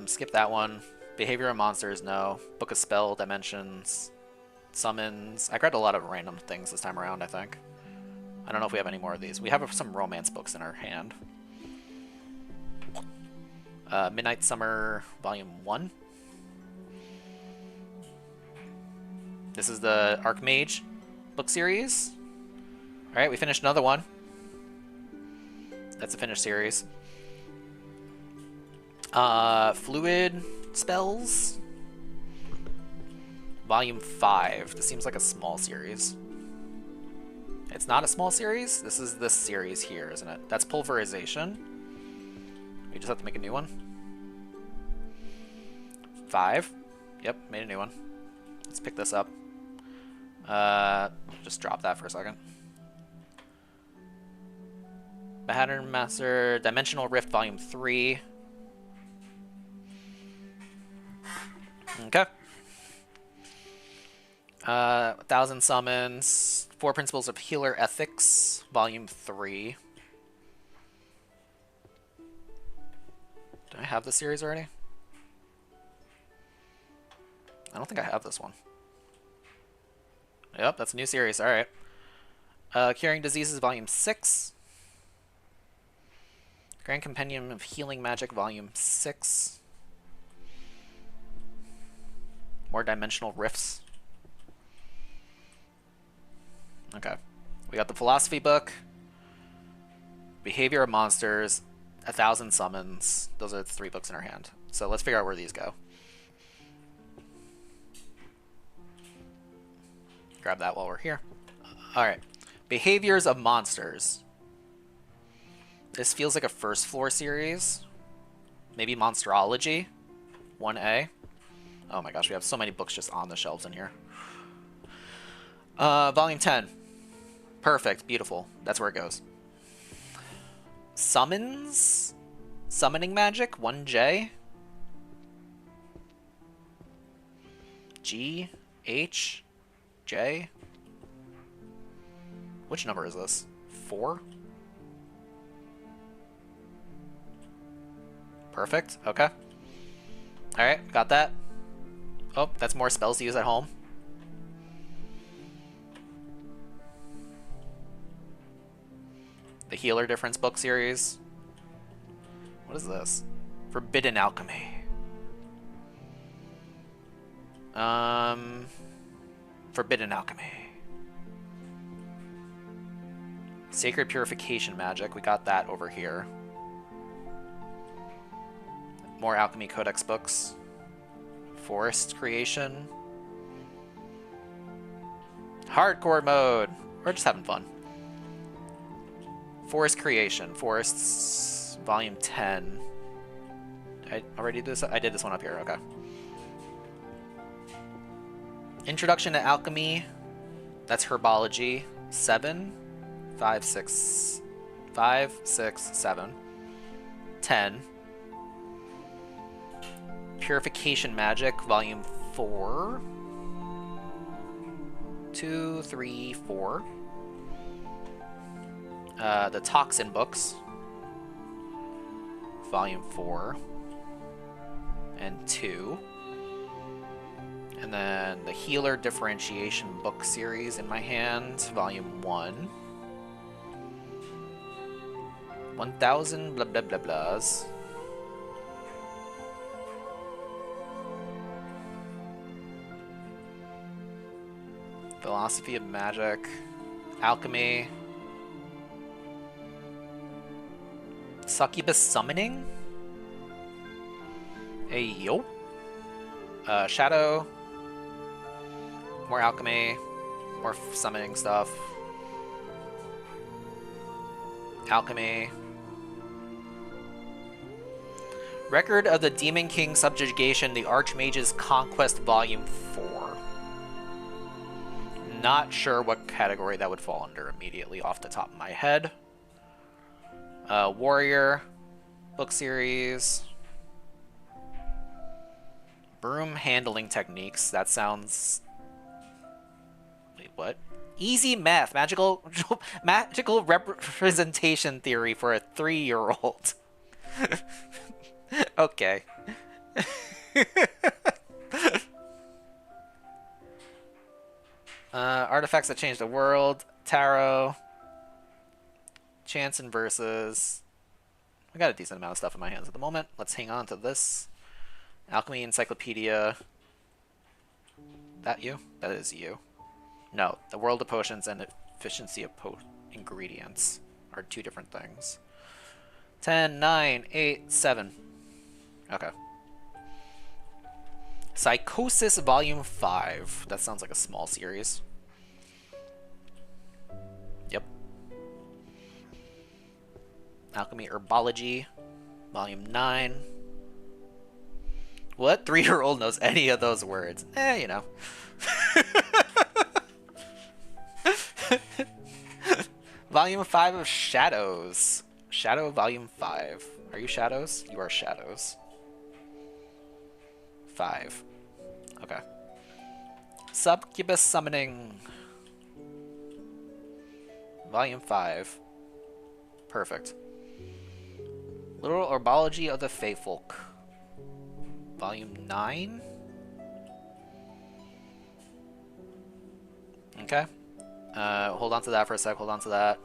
Skip that one. Behavior of Monsters, no. Book of Spell, Dimensions, Summons. I grabbed a lot of random things this time around, I think. I don't know if we have any more of these. We have some romance books in our hand. Midnight Summer, Volume 1. This is the Archmage book series. Alright, we finished another one. That's a finished series. Fluid Spells. Volume 5. This seems like a small series. It's not a small series? This is this series here, isn't it? That's Pulverization. We just have to make a new one. 5. Yep, made a new one. Let's pick this up. Just drop that for a second. Pattern Master, Dimensional Rift, Volume 3. Okay. 1,000 Summons, 4 Principles of Healer Ethics, Volume 3. Do I have this series already? I don't think I have this one. Yep, that's a new series. Alright. Curing Diseases, Volume 6. Grand Compendium of Healing Magic, Volume 6. More Dimensional Rifts. Okay. We got the Philosophy book. Behavior of Monsters. 1,000 Summons. Those are the 3 books in our hand. So let's figure out where these go. Grab that while we're here. Alright. Behaviors of Monsters. This feels like a first floor series. Maybe Monsterology. 1A. Oh my gosh, we have so many books just on the shelves in here. Volume 10. Perfect. Beautiful. That's where it goes. Summons? Summoning magic, 1J. G, H, J. Which number is this? 4? Perfect, okay. Alright, got that. Oh, that's more spells to use at home. The Healer Difference book series. What is this? Forbidden Alchemy. Forbidden Alchemy. Sacred Purification Magic. We got that over here. More Alchemy Codex books. Forest Creation. Hardcore mode. We're just having fun. Forest Creation. Forests Volume 10. Did I already do this? I did this one up here. Okay. Introduction to Alchemy. That's Herbology. 7. 5, 6. 5, 6, 7. 10. Purification Magic, Volume 4. 2, 3, 4. The Toxin books. Volume 4. And 2. And then the Healer Differentiation book series in my hand, Volume 1. 1000 blah blah blah blahs. Philosophy of Magic, Alchemy, Succubus Summoning, yo, Shadow, more Alchemy, more summoning stuff, Alchemy, Record of the Demon King Subjugation, the Archmage's Conquest, Volume 4. Not sure what category that would fall under immediately off the top of my head. Warrior book series. Broom handling techniques. That sounds... Wait, what? Easy math. Magical representation theory for a 3-year-old. Okay. Artifacts that change the world. Tarot. Chance and Verses. I got a decent amount of stuff in my hands at the moment. Let's hang on to this. Alchemy Encyclopedia. That you? That is you. No, the World of Potions and Efficiency of Ingredients are 2 different things. 10, 9, 8, 7. Okay. Psychosis Volume 5. That sounds like a small series. Yep. Alchemy Herbology, Volume 9. What 3-year-old knows any of those words? You know. Volume 5 of Shadows. Shadow Volume 5. Are you Shadows? You are Shadows. 5. Okay. Succubus Summoning. Volume 5. Perfect. Literal Herbology of the Feyfolk. Volume 9. Okay. Hold on to that for a sec. Hold on to that.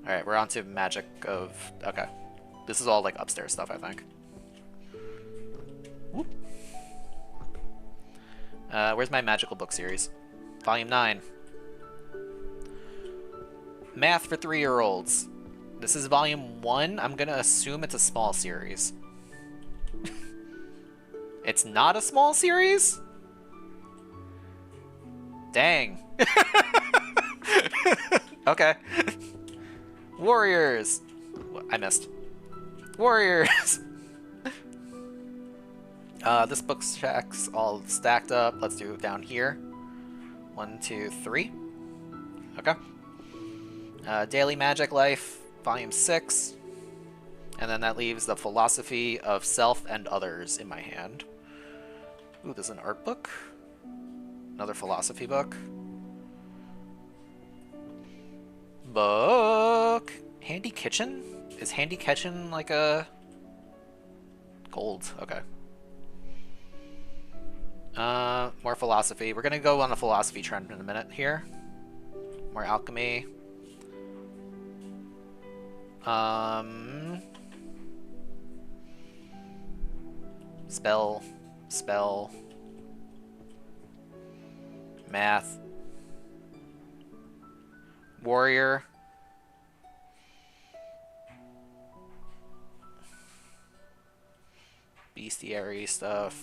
Alright, we're on to Magic of... Okay. This is all, like, upstairs stuff, I think. Whoop. Where's my magical book series? Volume 9. Math for 3-year-olds. This is Volume 1. I'm gonna assume it's a small series. It's not a small series? Dang. Okay. Warriors. I missed. Warriors. This book stack's all stacked up. Let's do it down here. 1, 2, 3. Okay. Daily Magic Life. Volume 6. And then that leaves the Philosophy of Self and Others in my hand. Ooh, there's an art book. Another philosophy book. Book. Handy Kitchen? Is Handy Kitchen like a... Gold. Okay. More philosophy. We're gonna go on a philosophy trend in a minute here. More alchemy. Spell. Math. Warrior. Bestiary stuff.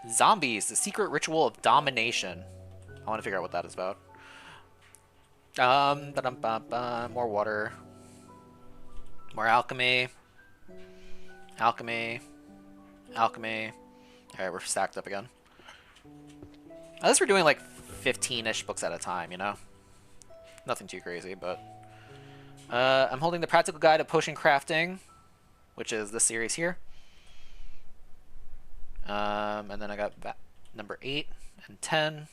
Zombies, the secret ritual of domination. I want to figure out what that is about. More water. More alchemy. Alchemy. Alchemy. Alright, we're stacked up again. At least we're doing like 15-ish books at a time, you know? Nothing too crazy, but... I'm holding the Practical Guide of Potion Crafting, which is this series here. And then I got number 8 and 10.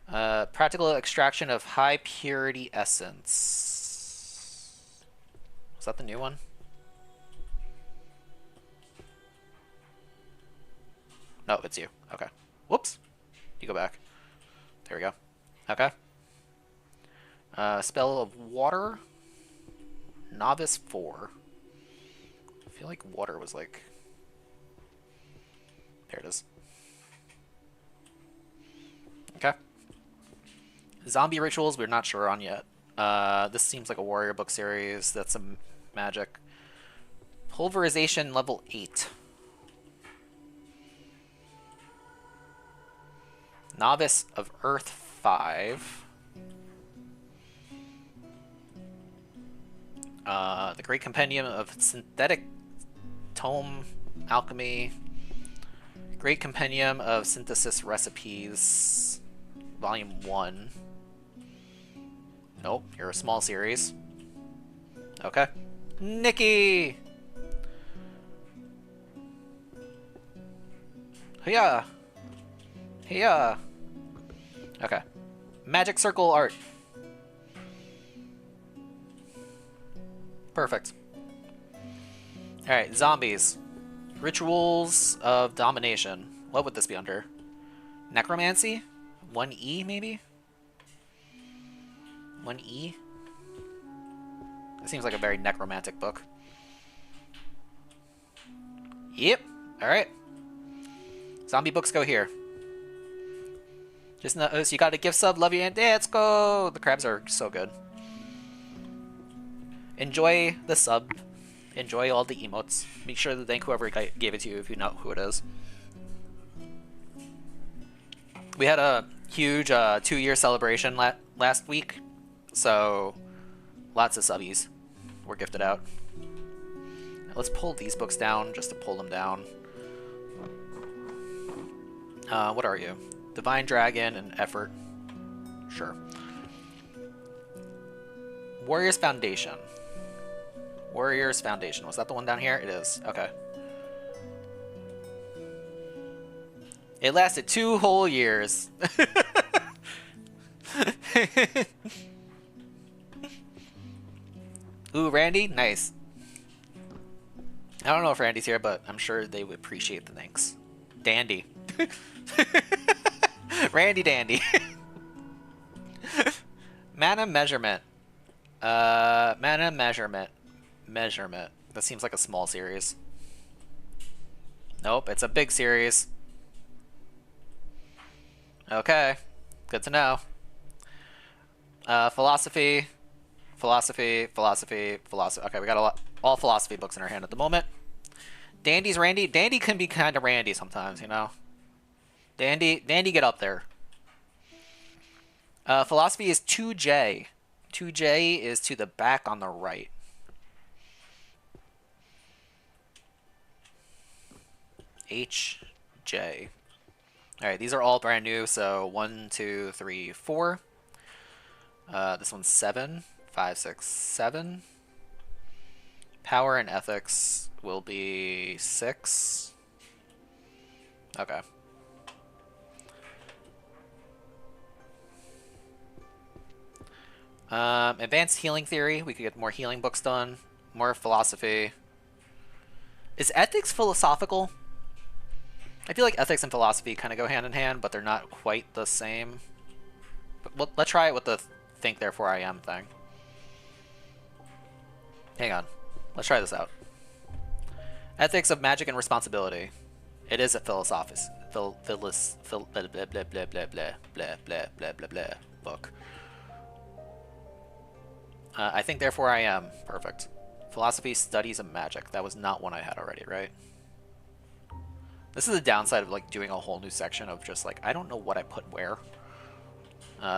Practical Extraction of High Purity Essence. Is that the new one? No, it's you. Okay. Whoops. You go back. There we go. Okay. Spell of Water. Novice 4. I feel like water was like... There it is. Okay. Zombie Rituals, we're not sure on yet. This seems like a warrior book series. That's some magic. Pulverization level 8. Novice of Earth 5. The Great Compendium of Synthetic Tome Alchemy. Great Compendium of Synthesis Recipes. Volume 1. Nope, you're a small series. Okay. Nikki! Hiya! Hiya! Okay. Magic Circle Art. Perfect. Alright, zombies. Rituals of Domination. What would this be under? Necromancy? 1E, maybe? 1E? It seems like a very necromantic book. Yep. Alright. Zombie books go here. Just notice you got a gift sub. Love you and let's go! The crabs are so good. Enjoy the sub. Enjoy all the emotes. Make sure to thank whoever gave it to you if you know who it is. We had a huge 2-year celebration last week, so lots of subbies were gifted out. Let's pull these books down just to pull them down. What are you? Divine Dragon and Effort. Sure. Warrior's Foundation. Warrior's Foundation. Was that the one down here? It is. Okay. It lasted 2 whole years. Ooh, Randy? Nice. I don't know if Randy's here, but I'm sure they would appreciate the thanks. Dandy. Randy Dandy. Mana Measurement. Mana Measurement. That seems like a small series. Nope, it's a big series. Okay, good to know. Philosophy. Okay, we got all philosophy books in our hand at the moment. Dandy's Randy. Dandy can be kind of Randy sometimes, you know. Dandy, get up there. Philosophy is 2J. 2J is to the back on the right. HJ. Alright, these are all brand new, so 1, 2, 3, 4. This one's 7. 5, 6, 7. Power and ethics will be 6. Okay. Advanced healing theory. We could get more healing books done. More philosophy. Is ethics philosophical? I feel like ethics and philosophy kind of go hand in hand, but they're not quite the same. But let's try it with the think therefore I am thing. Hang on. Let's try this out. Ethics of magic and responsibility. It is a philosophic blah blah blah blah blah blah blah blah blah blah blah book. I think therefore I am. Perfect. Philosophy, studies of magic. That was not one I had already, right? This is the downside of like doing a whole new section of just like I don't know what I put where.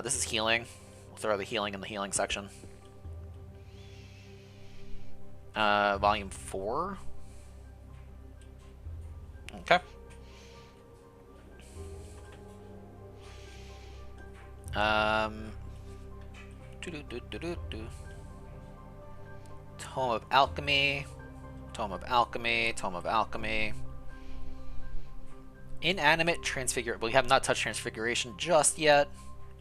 This is healing. We'll throw the healing in the healing section. Volume 4. Okay. Tome of Alchemy. Tome of Alchemy. Tome of Alchemy. Inanimate Transfigure. We have not touched Transfiguration just yet.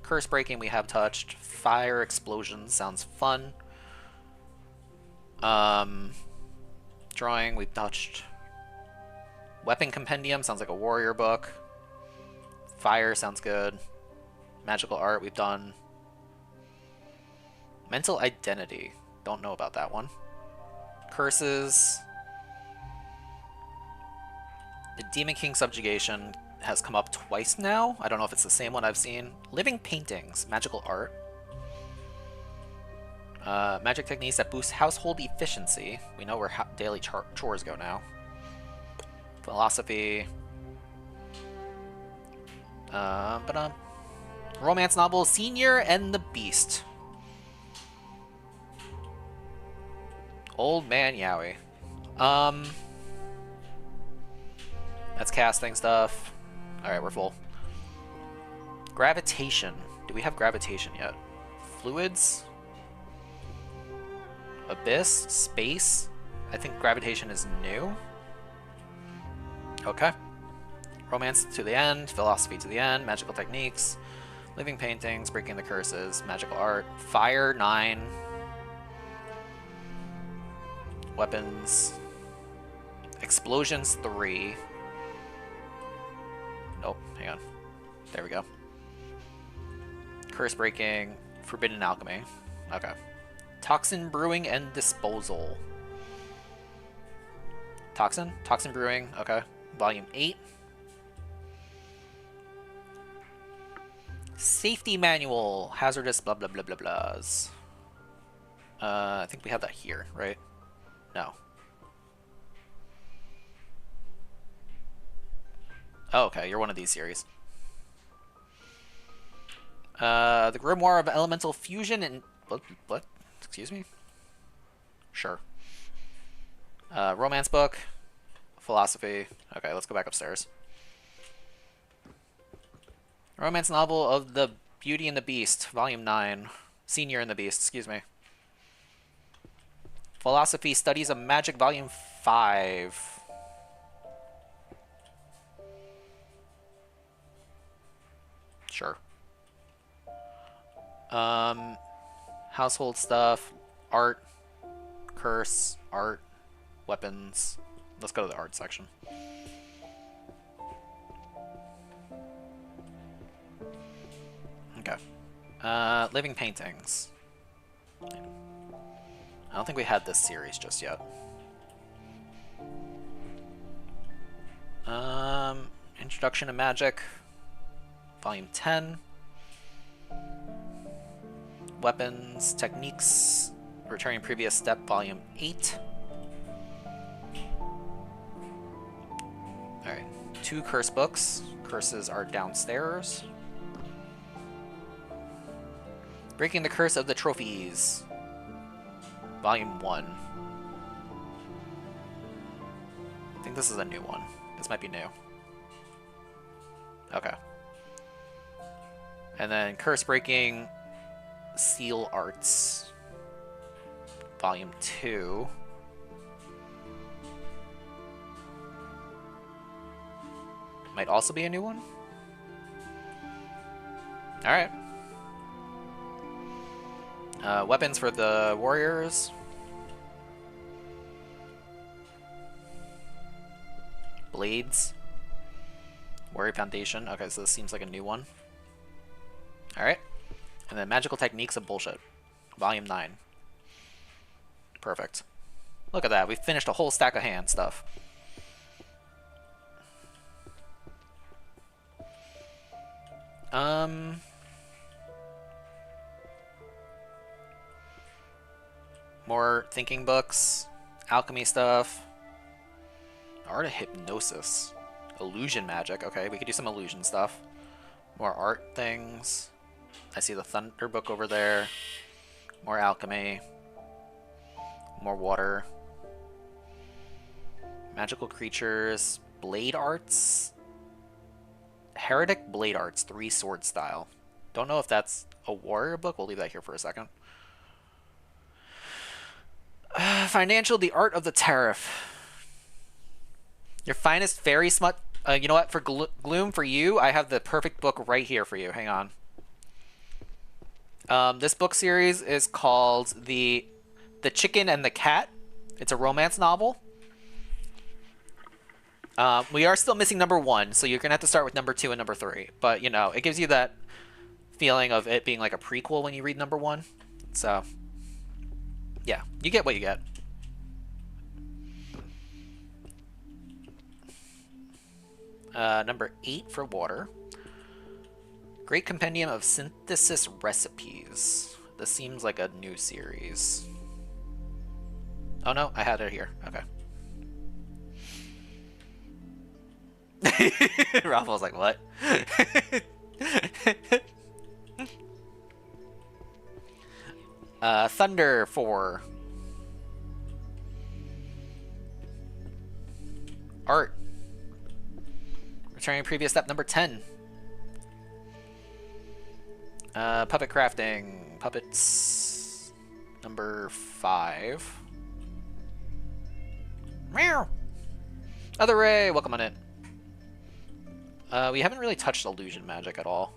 Curse Breaking we have touched. Fire Explosion sounds fun. Drawing we've touched. Weapon Compendium sounds like a warrior book. Fire sounds good. Magical Art we've done. Mental Identity. Don't know about that one. Curses. The Demon King Subjugation has come up twice now. I don't know if it's the same one I've seen. Living Paintings. Magical Art. Magic techniques that boost household efficiency. We know where daily chores go now. Philosophy. Romance novel Senior and the Beast. Old Man Yowie. That's casting stuff. Alright, we're full. Gravitation. Do we have gravitation yet? Fluids? Abyss? Space? I think gravitation is new. Okay. Romance to the end, philosophy to the end, magical techniques, living paintings, breaking the curses, magical art, fire 9, weapons, explosions 3. Nope, hang on. There we go. Curse breaking, forbidden alchemy. Okay. Toxin brewing and disposal. Toxin brewing. Okay. Volume 8. Safety manual, hazardous blah blah blah blah blahs. I think we have that here, right? No. Oh, okay, you're one of these series. The Grimoire of Elemental Fusion and what? Excuse me? Sure. Romance book. Philosophy. Okay, let's go back upstairs. Romance novel of the Beauty and the Beast, Volume 9. Senior and the Beast, excuse me. Philosophy, Studies of Magic, Volume 5. Sure. Household stuff, art, curse, art, weapons. Let's go to the art section. Okay. Living paintings. I don't think we had this series just yet. Introduction to Magic, Volume 10. Weapons, Techniques, Returning Previous Step, Volume 8. Alright, 2 curse books. Curses are downstairs. Breaking the Curse of the Trophies, Volume 1. I think this is a new one. This might be new. Okay. And then Curse Breaking, Seal Arts. Volume 2. Might also be a new one. Alright. Weapons for the warriors. Blades. Warrior Foundation. Okay, so this seems like a new one. Alright. And then Magical Techniques of Bullshit. Volume 9. Perfect. Look at that. We finished a whole stack of hand stuff. More thinking books. Alchemy stuff. Art of Hypnosis. Illusion magic. Okay, we could do some illusion stuff. More art things. I see the Thunder book over there. More alchemy. More water. Magical creatures. Blade arts. Heretic blade arts. 3 sword style. Don't know if that's a warrior book. We'll leave that here for a second. Financial, the art of the tariff. Your finest fairy smut. You know what? For Gloom, for you, I have the perfect book right here for you. Hang on. This book series is called The Chicken and the Cat. It's a romance novel. We are still missing number 1, so you're going to have to start with number 2 and number 3. But, you know, it gives you that feeling of it being like a prequel when you read number 1. So, yeah, you get what you get. Number 8 for water. Great Compendium of Synthesis Recipes. This seems like a new series. Oh no, I had it here. Okay. Ralph was like, what? Thunder 4. Art. Returning previous step number 10. Puppet crafting. Puppets. Number 5. Meow. Other Ray, welcome on in. We haven't really touched illusion magic at all.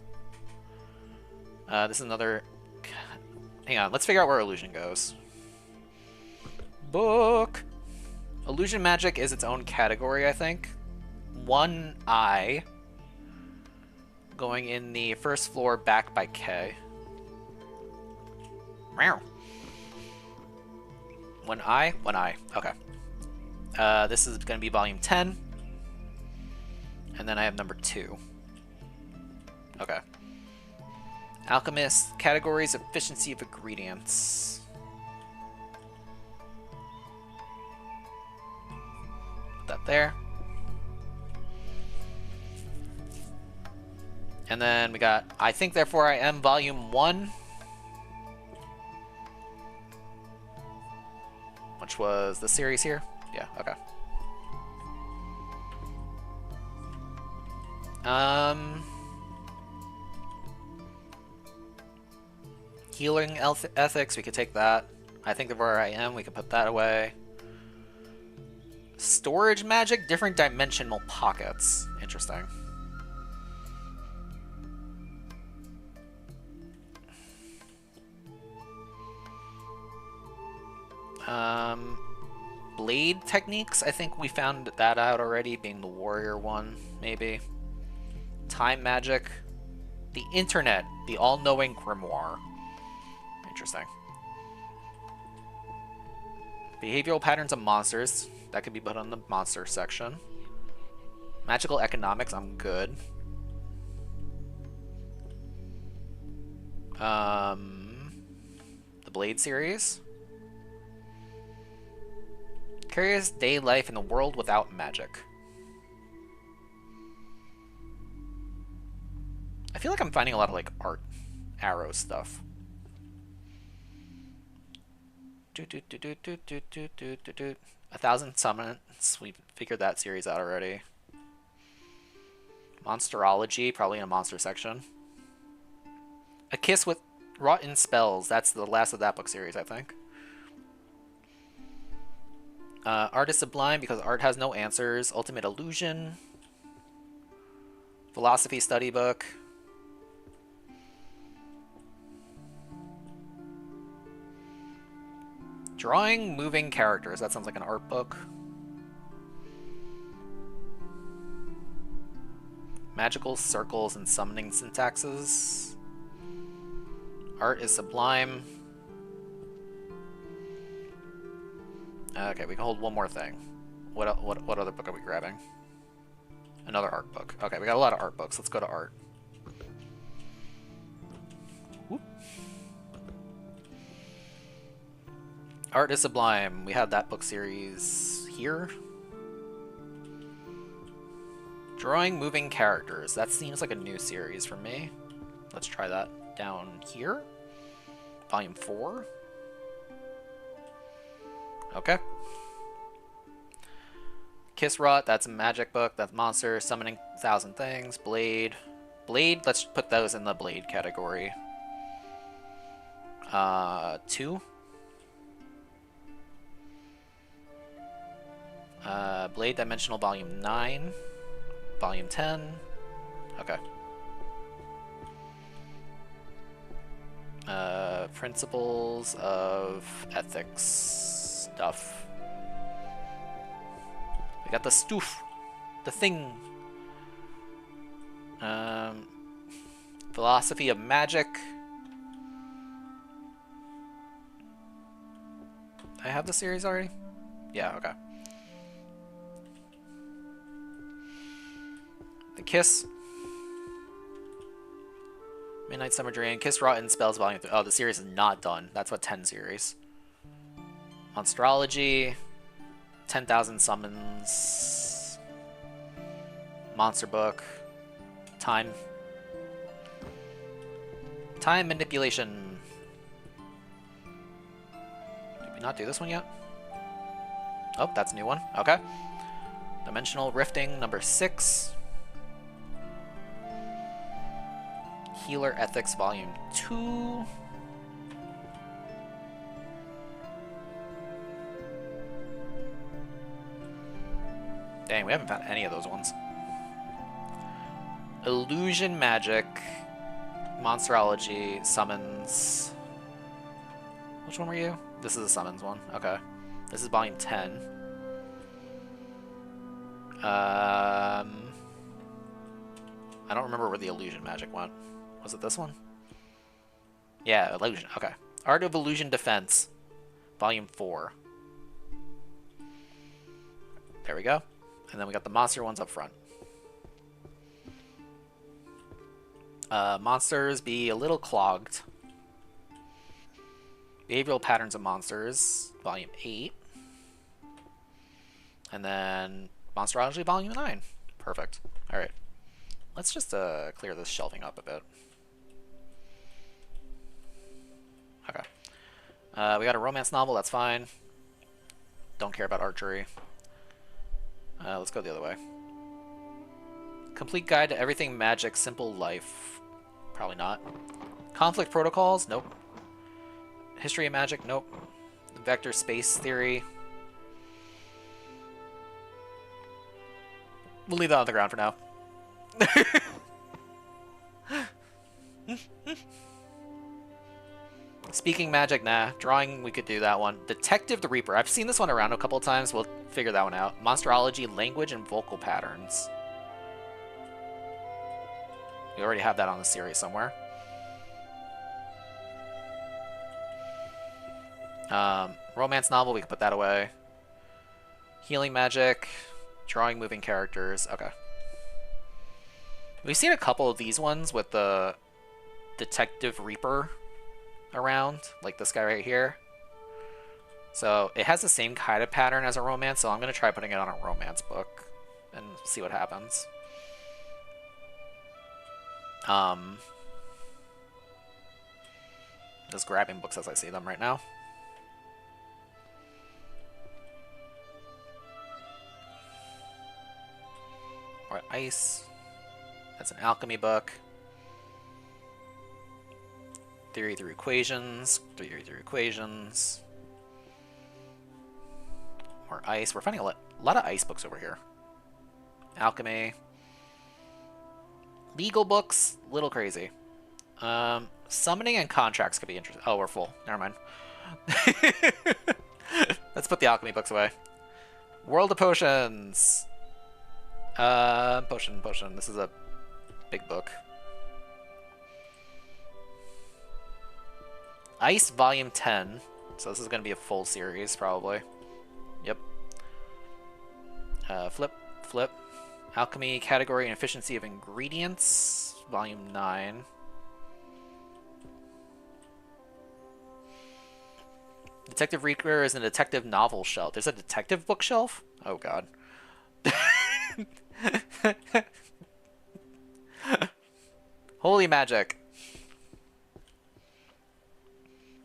This is another... Hang on, let's figure out where illusion goes. Book! Illusion magic is its own category, I think. 1I. Going in the first floor back by K. Meow. 1I? 1I. Okay. This is going to be volume 10. And then I have number 2. Okay. Alchemist, categories, efficiency of ingredients. Put that there. And then we got I Think Therefore I Am volume 1. Which was the series here? Yeah, okay. Healing ethics, we could take that. I Think Therefore I Am, we could put that away. Storage magic, different dimensional pockets. Interesting. Blade techniques, I think we found that out already, being the warrior one, maybe. Time magic. The internet, the all-knowing grimoire. Interesting. Behavioral patterns of monsters. That could be put on the monster section. Magical economics, I'm good. The Blade series. Curious day life in a world without magic. I feel like I'm finding a lot of like art arrow stuff. 1,000 Summons. We figured that series out already. Monsterology, probably in a monster section. A Kiss with Rotten Spells. That's the last of that book series, I think. Art is sublime because art has no answers. Ultimate illusion. Philosophy study book. Drawing moving characters. That sounds like an art book. Magical circles and summoning syntaxes. Art is sublime. Okay, we can hold one more thing. What other book are we grabbing? Another art book. Okay, we got a lot of art books. Let's go to art. Whoop. Art is sublime. We had that book series here. Drawing moving characters. That seems like a new series for me. Let's try that down here. Volume 4. Okay. Kiss Rot, that's a magic book. That's monster. Summoning 1,000 things. Blade. Blade, let's put those in the Blade category. 2. Blade Dimensional Volume 9. Volume 10. Okay. Principles of ethics stuff. We got the stoof. The thing. Philosophy of magic. I have the series already? Yeah, okay. The Kiss. Midnight Summer Drain. Kiss Rotten Spells Volume 3. Oh, the series is not done. That's what 10 series. Monstrology. 10,000 Summons. Monster Book. Time. Time Manipulation. Did we not do this one yet? Oh, that's a new one. Okay. Dimensional Rifting, number 6. Healer Ethics, Volume 2. Dang, we haven't found any of those ones. Illusion Magic, Monsterology, Summons. Which one were you? This is a Summons one. Okay. This is Volume 10. I don't remember where the Illusion Magic went. Was it this one? Yeah, Illusion. Okay. Art of Illusion Defense, Volume 4. There we go. And then we got the monster ones up front. Monsters be a little clogged. Behavioral Patterns of Monsters, Volume 8. And then Monsterology, Volume 9. Perfect. Alright. Let's just clear this shelving up a bit. Okay. We got a romance novel, that's fine. Don't care about archery. Let's go the other way. Complete Guide to Everything Magic, Simple Life. Probably not. Conflict Protocols? Nope. History of Magic? Nope. Vector Space Theory. We'll leave that on the ground for now. Speaking Magic, nah. Drawing, we could do that one. Detective the Reaper. I've seen this one around a couple times. We'll figure that one out. Monsterology, Language, and Vocal Patterns. We already have that on the series somewhere. Romance novel, we can put that away. Healing Magic. Drawing moving characters. Okay. We've seen a couple of these ones with the Detective Reaper around, like this guy right here. So it has the same kind of pattern as a romance, so I'm going to try putting it on a romance book and see what happens. Just grabbing books as I see them right now. Alright, Ice. That's an alchemy book. Theory through equations. Theory through equations. More ice. We're finding a lot of ice books over here. Alchemy. Legal books, little crazy. Summoning and contracts could be interesting. Oh, we're full. Never mind. Let's put the alchemy books away. World of Potions. Potion. This is a big book. Ice Volume 10. So this is going to be a full series, probably. Yep. Flip. Alchemy, Category, and Efficiency of Ingredients. Volume 9. Detective Reaper is a detective novel shelf. There's a detective bookshelf? Oh, God. Holy magic.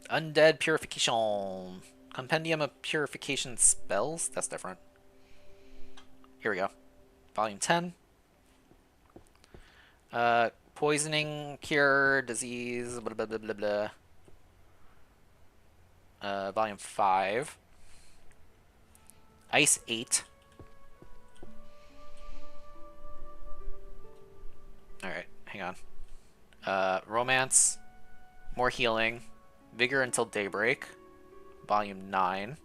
Undead Purification. Compendium of Purification Spells? That's different. Here we go. Volume 10. Poisoning, Cure, Disease, blah, blah, blah, blah, blah. Volume 5. Ice 8. Alright, hang on. Romance, More Healing, Vigor Until Daybreak, Volume 9.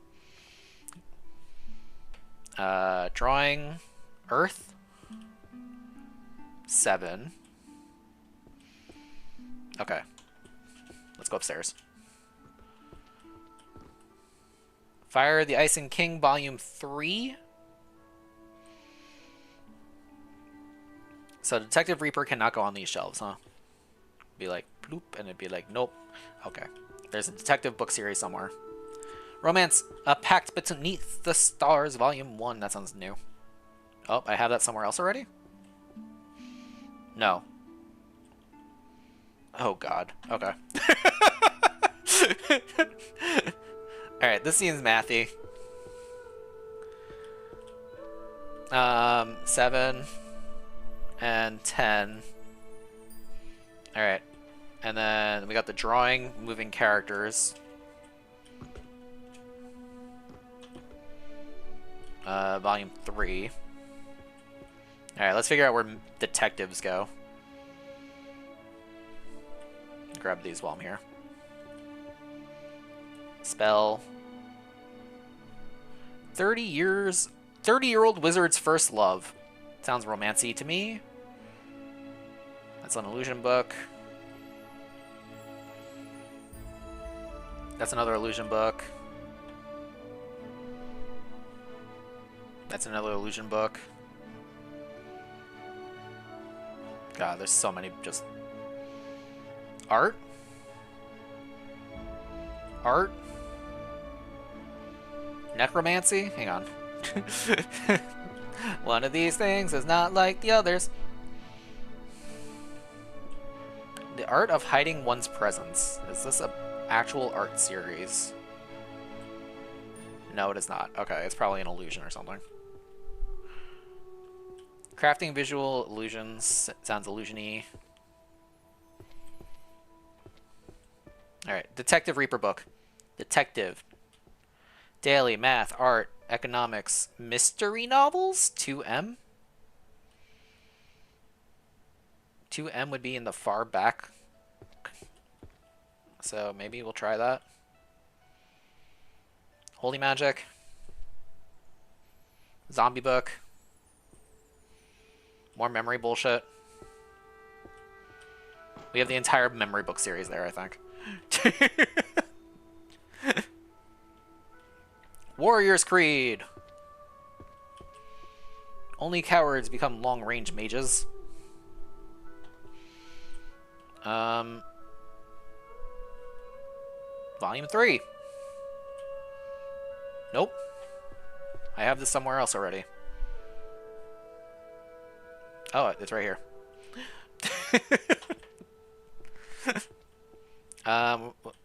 Drawing, Earth, 7. Okay. Let's go upstairs. Fire the Icing King, Volume 3. So Detective Reaper cannot go on these shelves, huh? Be like, bloop, and it'd be like, nope. Okay. There's a detective book series somewhere. Romance, A Pact Beneath the Stars, Volume 1. That sounds new. Oh, I have that somewhere else already? No. Oh, God. Okay. Alright, this seems mathy. 7 and 10. Alright. And then we got the drawing, moving characters. Volume 3. Alright, let's figure out where detectives go. Grab these while I'm here. Spell. 30-year-old wizard's first love. Sounds romancy to me. That's an illusion book. That's another illusion book. That's another illusion book. God, there's so many just... Art? Art? Necromancy? Hang on. One of these things is not like the others. The Art of Hiding One's Presence. Is this an actual art series? No, it is not. Okay, it's probably an illusion or something. Crafting visual illusions. Sounds illusion-y. Alright, Detective Reaper book. Detective. Daily, math, art, economics, mystery novels? 2M? 2M would be in the far back. So maybe we'll try that. Holy magic. Zombie book. More memory bullshit. We have the entire memory book series there, I think. Warrior's Creed. Only cowards become long-range mages. Volume 3. Nope. I have this somewhere else already. Oh, it's right here.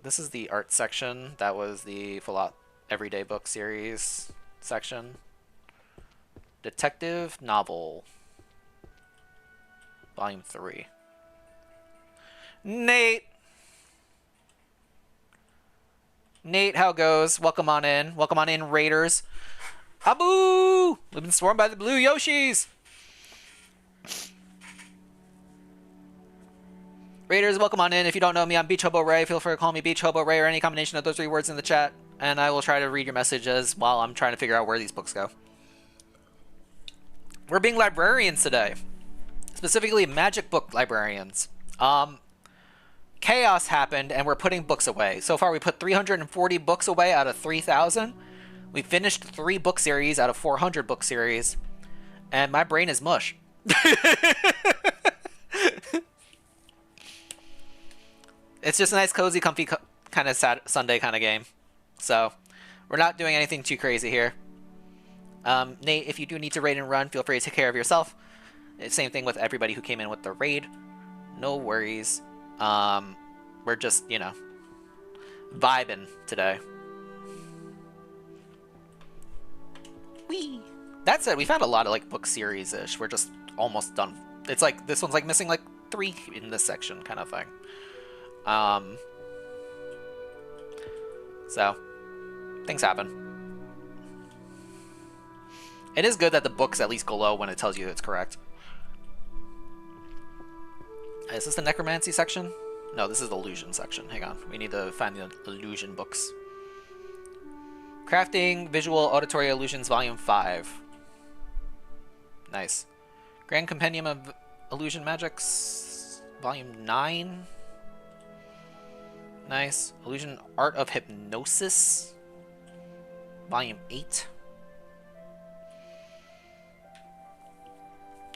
This is the art section. That was the Fallout Everyday Book series section. Detective novel. Volume 3. Nate! Nate, how goes? Welcome on in. Welcome on in, Raiders. Abu! We've been swarmed by the blue Yoshis! Raiders, welcome on in. If you don't know me, I'm BeachHoboRay. Feel free to call me BeachHoboRay or any combination of those 3 words in the chat, and I will try to read your messages while I'm trying to figure out where these books go. We're being librarians today. Specifically, magic book librarians. Chaos happened, and we're putting books away. So far, we put 340 books away out of 3,000. We finished 3 book series out of 400 book series, and my brain is mush. It's just a nice, cozy, comfy, kind of Sunday kind of game. So, we're not doing anything too crazy here. Nate, if you do need to raid and run, feel free to take care of yourself. Same thing with everybody who came in with the raid. No worries. We're just, you know, vibing today. Whee! That said, we found a lot of, like, book series-ish. We're just almost done. It's like, this one's, like, missing, like, 3 in this section kind of thing. So, things happen. It is good that the book's at least glow when it tells you it's correct. Is this the necromancy section? No, this is the illusion section. Hang on. We need to find the illusion books. Crafting Visual Auditory Illusions Volume 5. Nice. Grand Compendium of Illusion Magics Volume 9. Nice. Illusion Art of Hypnosis Volume 8.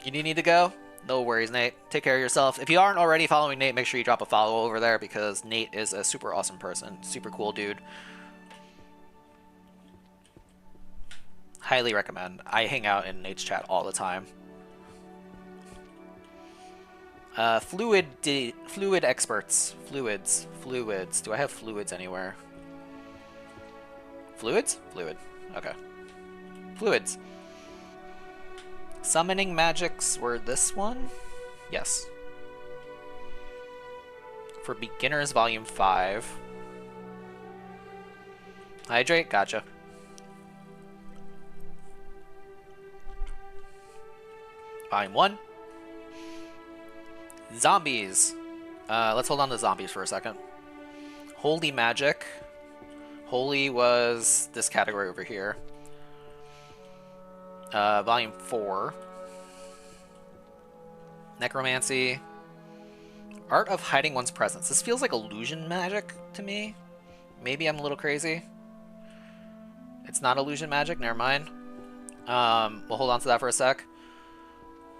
You do need to go? No worries, Nate. Take care of yourself. If you aren't already following Nate, make sure you drop a follow over there because Nate is a super awesome person. Super cool dude. Highly recommend. I hang out in Nate's chat all the time. Fluid experts. Fluids. Do I have fluids anywhere? Fluids? Fluid. Okay. Fluids. Summoning magics were this one? Yes. For beginners, volume 5. Hydrate? Gotcha. Volume 1. Zombies. Let's hold on to zombies for a second. Holy magic. Holy was this category over here. Volume 4. Necromancy. Art of hiding one's presence. This feels like illusion magic to me. Maybe I'm a little crazy. It's not illusion magic, never mind. We'll hold on to that for a sec.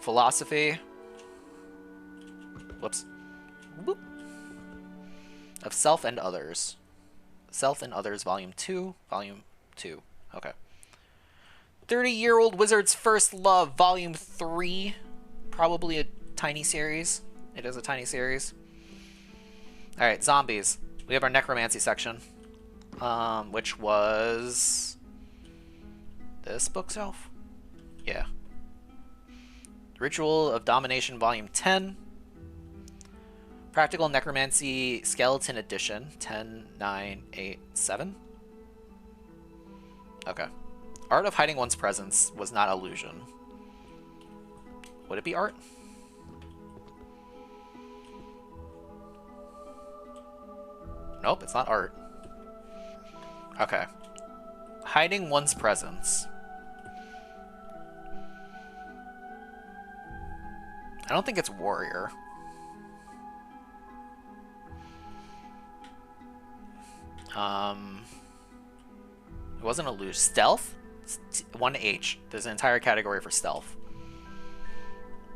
Philosophy. Whoops. Whoop. Of Self and Others. Self and Others, Volume 2. Volume 2. Okay. 30-Year-Old Wizard's First Love, Volume 3. Probably a tiny series. It is a tiny series. Alright, zombies. We have our necromancy section. Which was... this bookshelf? Yeah. Ritual of Domination, Volume 10. Practical Necromancy Skeleton Edition, 10, 9, 8, 7. Okay. Art of Hiding One's Presence was not illusion. Would it be art? Nope, it's not art. Okay. Hiding One's Presence. I don't think it's warrior. It wasn't illusion. Stealth? 1H. There's an entire category for stealth.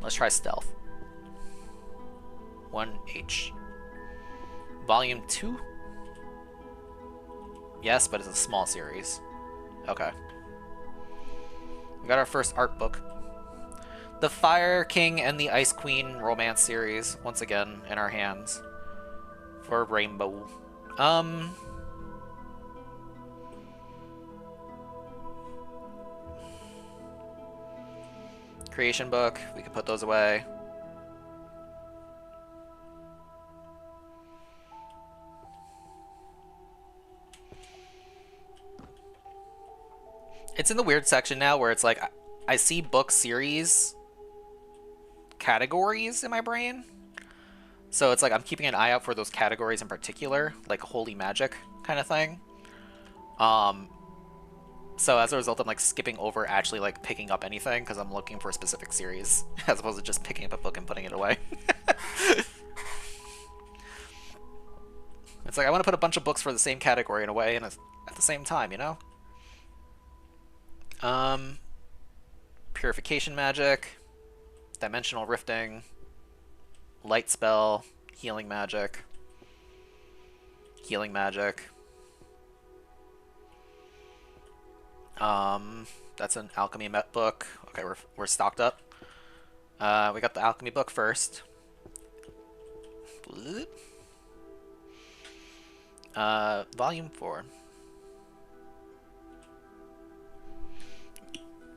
Let's try stealth. 1H. Volume 2? Yes, but it's a small series. Okay. We got our first art book. The Fire King and the Ice Queen romance series, once again, in our hands. For Rainbow. Creation book. We could put those away. It's It's in the weird section now where it's like I see book series categories in my brain. So it's like I'm keeping an eye out for those categories in particular, like holy magic kind of thing. So as a result, I'm like skipping over actually like picking up anything because I'm looking for a specific series as opposed to just picking up a book and putting it away. It's like I want to put a bunch of books for the same category in a way and at the same time, you know? Purification magic, dimensional rifting, light spell, healing magic. That's an alchemy book. Okay, we're stocked up. We got the alchemy book first. Volume 4.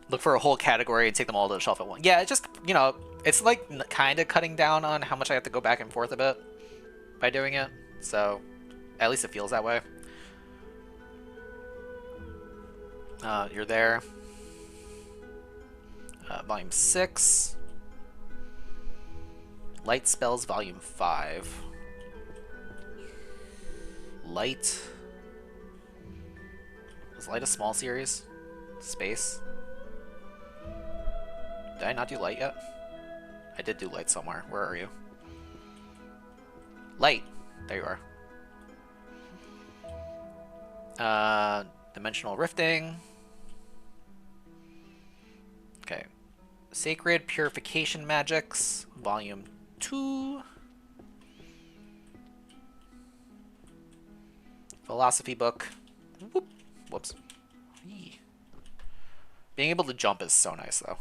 Look for a whole category and take them all to the shelf at once. Yeah, it just, you know, it's like kind of cutting down on how much I have to go back and forth a bit by doing it. So, at least it feels that way. You're there. Volume 6. Light Spells, Volume 5. Light. Was Light a small series? Space. Did I not do Light yet? I did do Light somewhere. Where are you? Light! There you are. Dimensional Rifting. Okay. Sacred Purification Magics, Volume 2. Philosophy book. Whoop. Whoops. Eee. Being able to jump is so nice, though.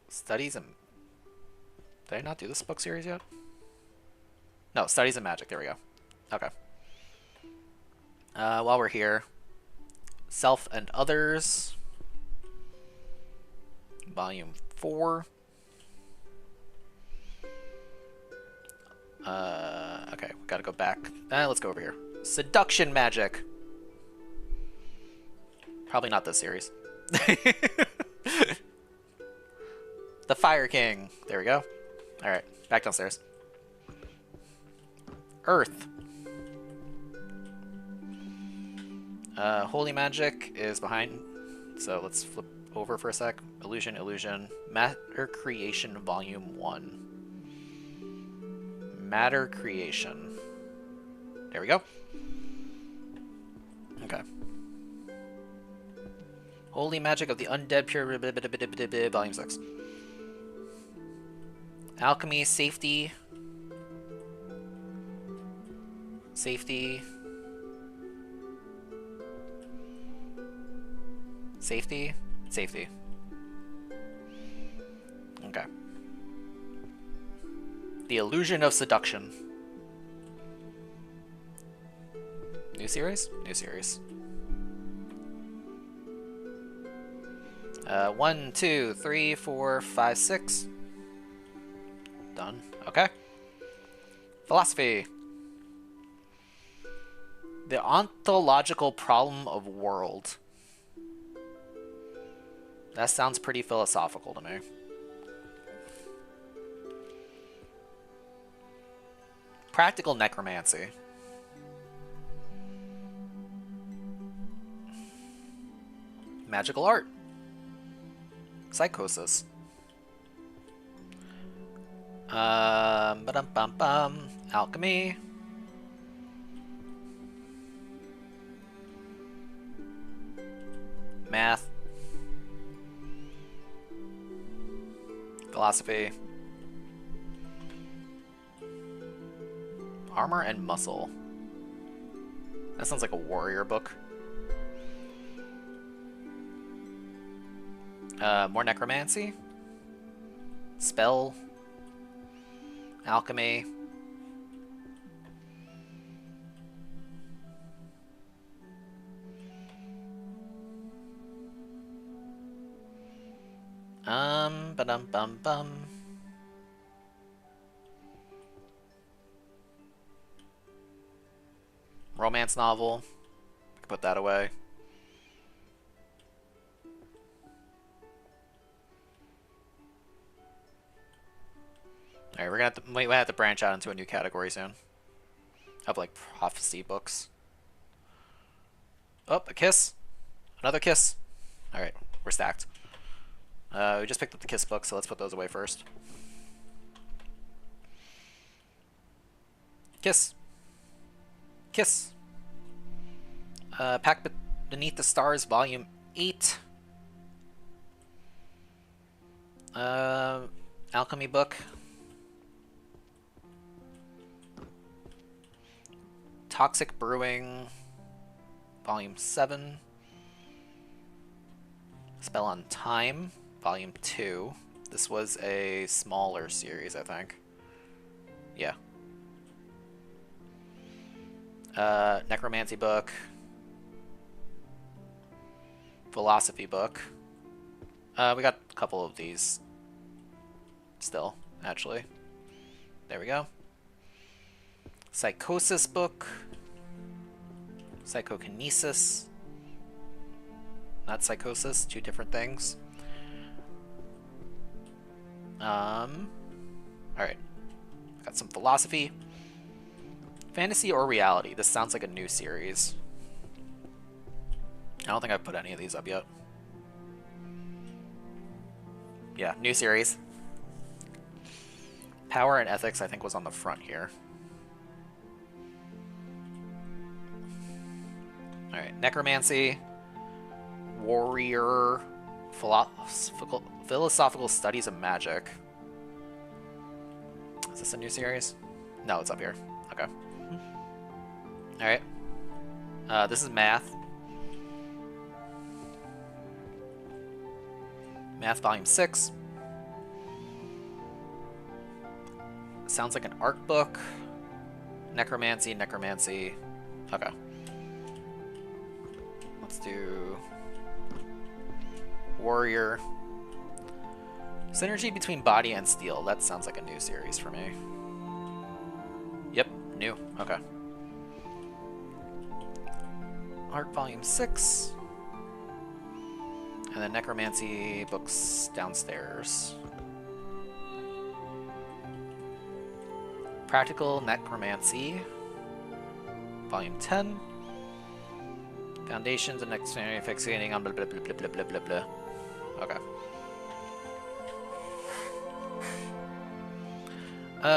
Studies and... Did I not do this book series yet? No, Studies in Magic. There we go. Okay. While we're here, Self and Others, Volume 4. Okay, we gotta go back. Let's go over here. Seduction Magic. Probably not this series. The Fire King. There we go. Alright, back downstairs. Earth. Holy Magic is behind, so let's flip over for a sec. Illusion. Matter Creation Volume 1. Matter Creation. There we go. Okay. Holy Magic of the Undead Pure Volume 6. Alchemy, Safety. Safety. Okay. The Illusion of Seduction. New series? New series. 1, 2, 3, 4, 5, 6. Done. Okay. Philosophy. The ontological problem of world. That sounds pretty philosophical to me. Practical necromancy. Magical art. Psychosis. Alchemy. Math. Philosophy. Armor and Muscle. That sounds like a warrior book. More necromancy. Spell. Alchemy. Ba-dum-bum-bum. We're romance novel. I can put that away. Alright, we might have to branch out into a new category soon. Of like prophecy books. Oh, a kiss. Another kiss. Alright, we're stacked. We just picked up the kiss books, so let's put those away first. Kiss. Kiss. Pack Beneath the Stars, Volume 8. Alchemy book. Toxic Brewing, Volume 7. Spell on Time, Volume 2. This was a smaller series, I think. Yeah. Necromancy book. Philosophy book. We got a couple of these still, actually. There we go. Psychosis book. Psychokinesis. Not psychosis, two different things. Alright. Got some philosophy. Fantasy or reality? This sounds like a new series. I don't think I've put any of these up yet. Yeah, new series. Power and Ethics, I think, was on the front here. Alright, Necromancy, Warrior, Philosophical Studies of Magic. Is this a new series? No, it's up here. Okay. Alright. This is Math. Math Volume 6. Sounds like an art book. Necromancy, Necromancy. Okay. Let's do Warrior. Synergy between body and steel. That sounds like a new series for me. Yep, new. Okay. Art Volume 6. And then Necromancy books downstairs. Practical Necromancy. Volume 10. Foundations and Externally Fixating on blah blah blah blah blah blah blah blah. Okay.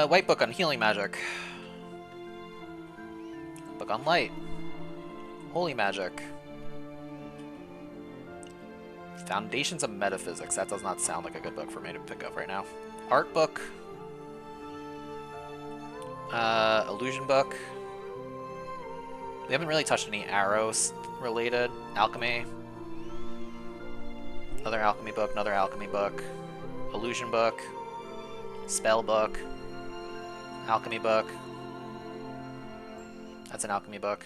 White book on healing magic. Book on light. Holy magic. Foundations of Metaphysics. That does not sound like a good book for me to pick up right now. Art book. Illusion book. We haven't really touched any arrows related. Alchemy. Another alchemy book, another alchemy book. Illusion book. Spell book. Alchemy book. That's an alchemy book.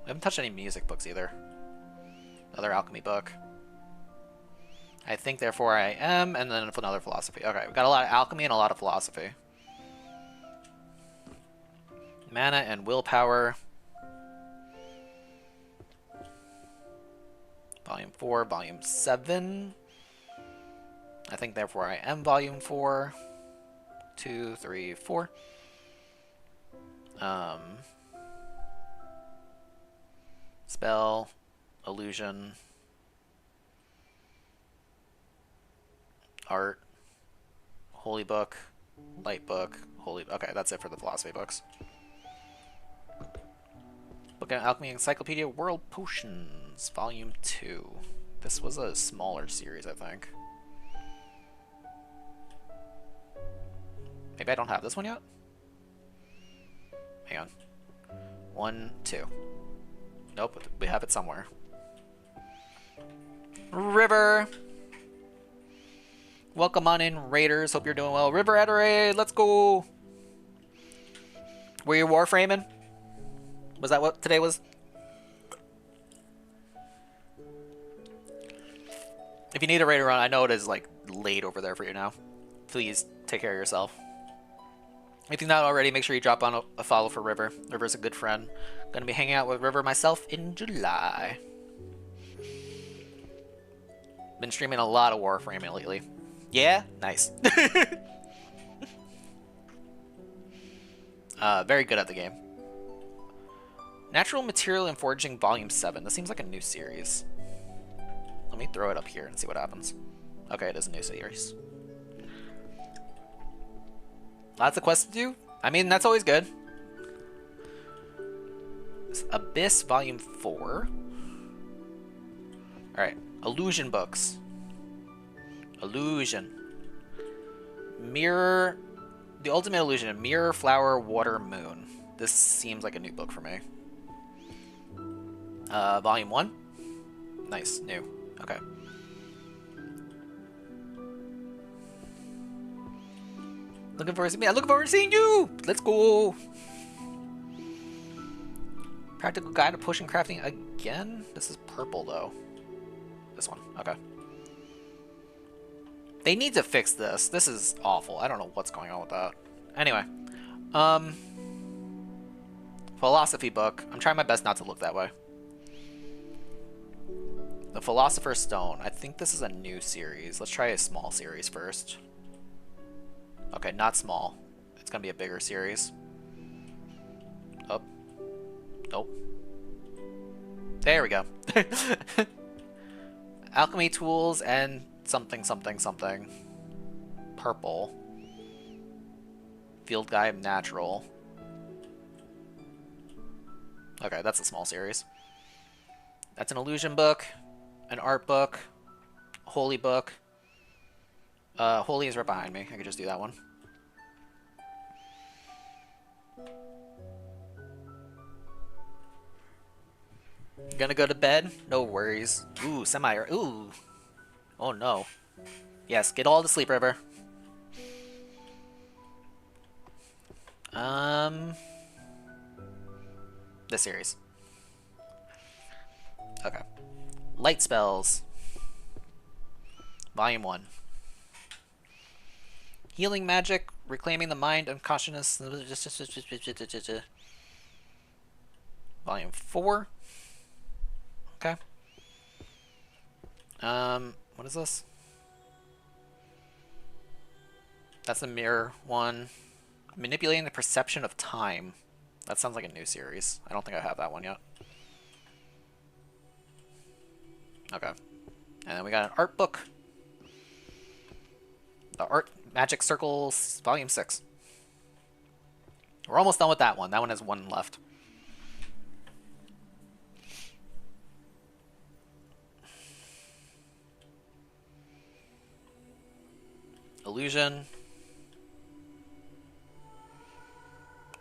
We haven't touched any music books either. Another alchemy book. I think, therefore, I am, and then another philosophy. Okay, we've got a lot of alchemy and a lot of philosophy. Mana and willpower. Volume 4, Volume 7. I think, therefore, I am Volume 4. 2, 3, 4. Spell, illusion, art, holy book, light book, holy. Okay, that's it for the philosophy books. Book of Alchemy Encyclopedia World Potions, Volume 2. This was a smaller series, I think. Maybe I don't have this one yet? Hang on. 1, 2. Nope, we have it somewhere. River! Welcome on in, Raiders. Hope you're doing well. River at a raid, let's go! Were you warframing? Was that what today was? If you need a raid run, I know it is like late over there for you now. Please take care of yourself. If you're not already, make sure you drop on a follow for River. River's a good friend. Gonna be hanging out with River myself in July. Been streaming a lot of Warframe lately. Yeah? Nice. Very good at the game. Natural Material and Foraging Volume 7. This seems like a new series. Let me throw it up here and see what happens. Okay, it is a new series. Lots of quests to do. I mean, that's always good. Abyss Volume 4. Alright. Illusion books. Illusion. Mirror. The Ultimate Illusion. Mirror, Flower, Water, Moon. This seems like a new book for me. Volume 1. Nice. New. Okay. Looking forward to seeing me. Looking forward to seeing you! Let's go! Practical Guide to Potion Crafting again? This is purple, though. This one. Okay. They need to fix this. This is awful. I don't know what's going on with that. Anyway. Philosophy book. I'm trying my best not to look that way. The Philosopher's Stone. I think this is a new series. Let's try a small series first. Okay, not small. It's gonna be a bigger series. Oh. Nope. There we go. Alchemy tools and something, something, something. Purple. Field Guide Natural. Okay, that's a small series. That's an illusion book, an art book, holy book. Holy is right behind me. I could just do that one. Gonna go to bed? No worries. Ooh, semi. Ooh. Oh no. Yes, get all to sleep, River. This series. Okay. Light spells. Volume 1. Healing magic, reclaiming the mind, unconsciousness. Volume 4. Okay. What is this? That's the mirror one. Manipulating the perception of time. That sounds like a new series. I don't think I have that one yet. Okay. And then we got an art book. The Art Magic Circles, Volume 6. We're almost done with that one. That one has one left. Illusion.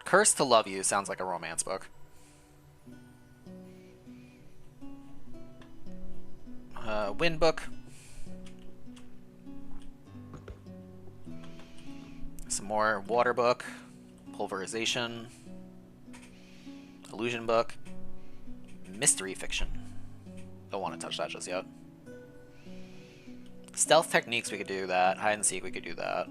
Curse to Love You sounds like a romance book. Wind book. Some more water book. Pulverization. Illusion book. Mystery fiction. Don't want to touch that just yet. Stealth techniques, we could do that. Hide and seek, we could do that.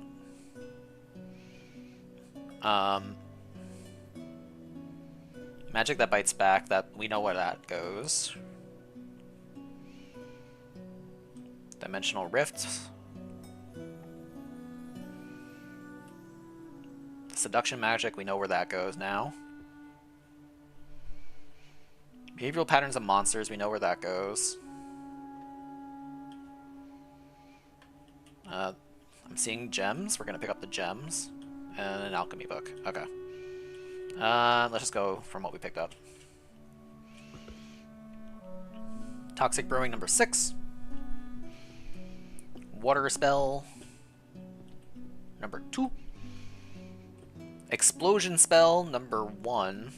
Magic that bites back, that we know where that goes. Dimensional rifts. Seduction magic, we know where that goes now. Behavioral patterns of monsters, we know where that goes. I'm seeing gems. We're gonna pick up the gems. And an alchemy book. Okay. Let's just go from what we picked up. Toxic Brewing number 6. Water Spell number 2. Explosion Spell number 1.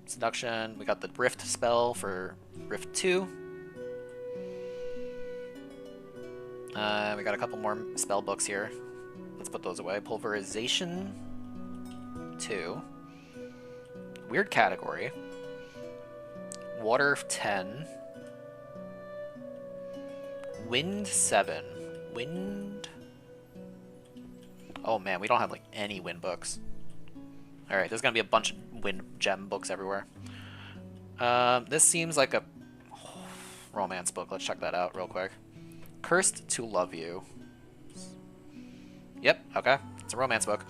Seduction. We got the Rift Spell for Rift 2. We got a couple more spell books here. Let's put those away. Pulverization 2. Weird category. Water 10. Wind 7. Wind Oh man, we don't have like any wind books. Alright, there's gonna be a bunch of wind gem books everywhere. This seems like a romance book. Let's check that out real quick. Cursed to Love You. Yep, okay. It's a romance book.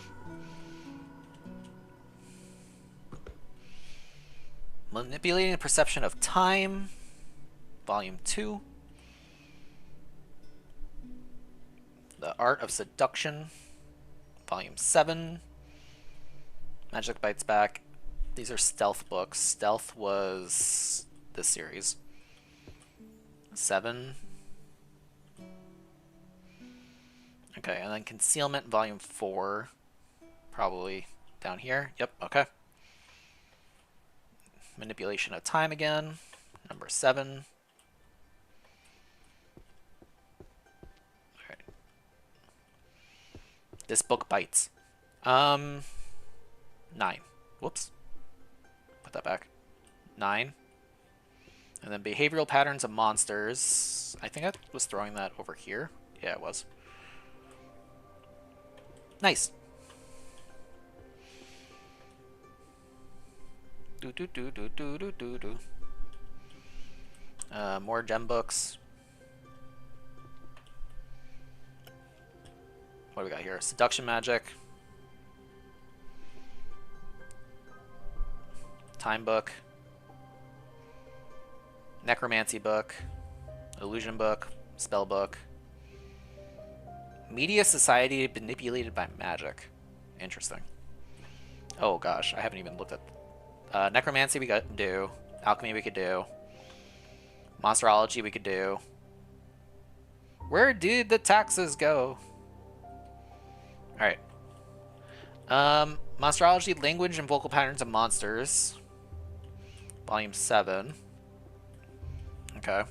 Manipulating the Perception of Time. Volume 2. The Art of Seduction. Volume 7. Magic Bites Back. These are stealth books. Stealth was this series. 7. Okay, and then Concealment, Volume 4. Probably down here. Yep, okay. Manipulation of Time again. Number 7. Alright. This book bites. 9. Whoops. Put that back. 9. And then Behavioral Patterns of Monsters. I think I was throwing that over here. Yeah, it was. Nice. More gem books. What do we got here? Seduction Magic. Time book. Necromancy book. Illusion book. Spell book. Media Society Manipulated by Magic. Interesting. Oh gosh, I haven't even looked at... Necromancy we could do. Alchemy we could do. Monsterology we could do. Where did the taxes go? Alright. Monsterology, Language and Vocal Patterns of Monsters. Volume 7. Okay.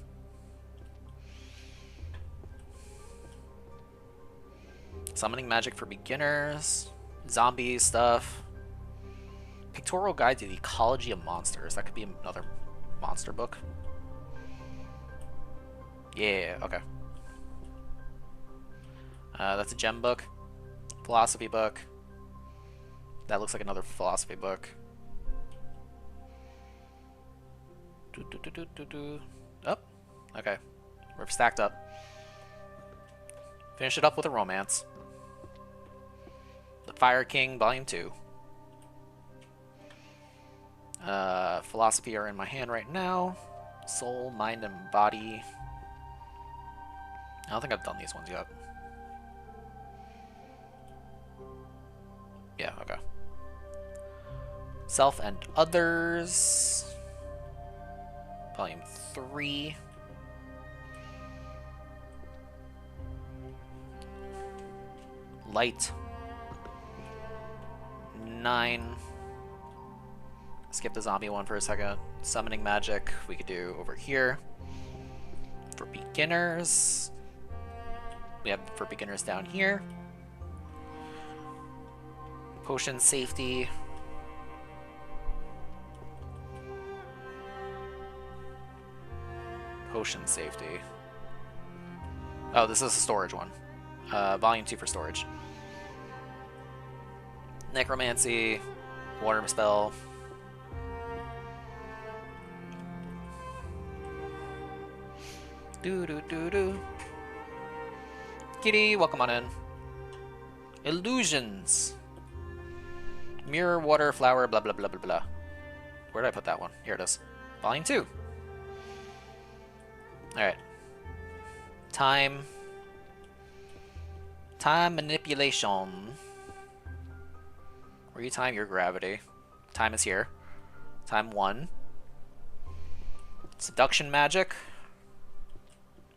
Summoning Magic for Beginners. Zombie stuff. Pictorial Guide to the Ecology of Monsters. That could be another monster book. Yeah, okay. That's a gem book. Philosophy book. That looks like another philosophy book. Oh, okay. We're stacked up. Finish it up with a romance. The Fire King, Volume 2. Philosophy are in my hand right now. Soul, Mind, and Body. I don't think I've done these ones yet. Yeah, okay. Self and Others. Volume 3. Light. 9. Skip the zombie one for a second. Summoning Magic we could do over here. For beginners, we have for beginners down here. Potion Safety. Potion Safety. Oh, this is a storage one. Volume 2 for storage. Necromancy. Water Spell. Do. Kitty, welcome on in. Illusions. Mirror, water, flower, blah blah blah blah blah. Where did I put that one? Here it is. Volume 2. Alright. Time. Time manipulation. Where you time your gravity. Time is here. Time 1. Seduction Magic.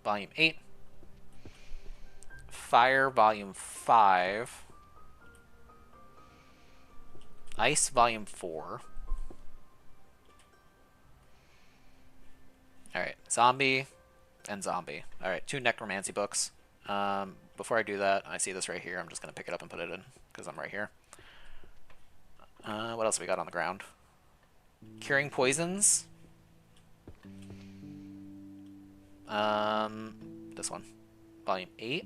Volume 8. Fire, Volume 5. Ice, Volume 4. Alright, Zombie and Zombie. Alright, 2 Necromancy books. Before I do that, I see this right here. I'm just going to pick it up and put it in, because I'm right here. What else have we got on the ground? Curing Poisons. This one. Volume 8.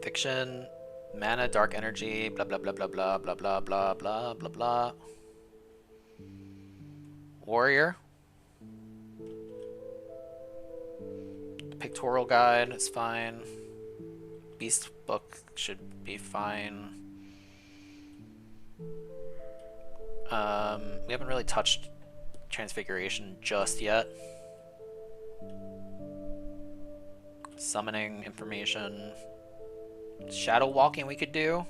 Fiction, mana, dark energy, blah blah blah blah blah blah blah blah blah blah blah. Warrior. Pictorial guide is fine. Beast book should be fine. We haven't really touched Transfiguration just yet. Summoning information. Shadow walking we could do.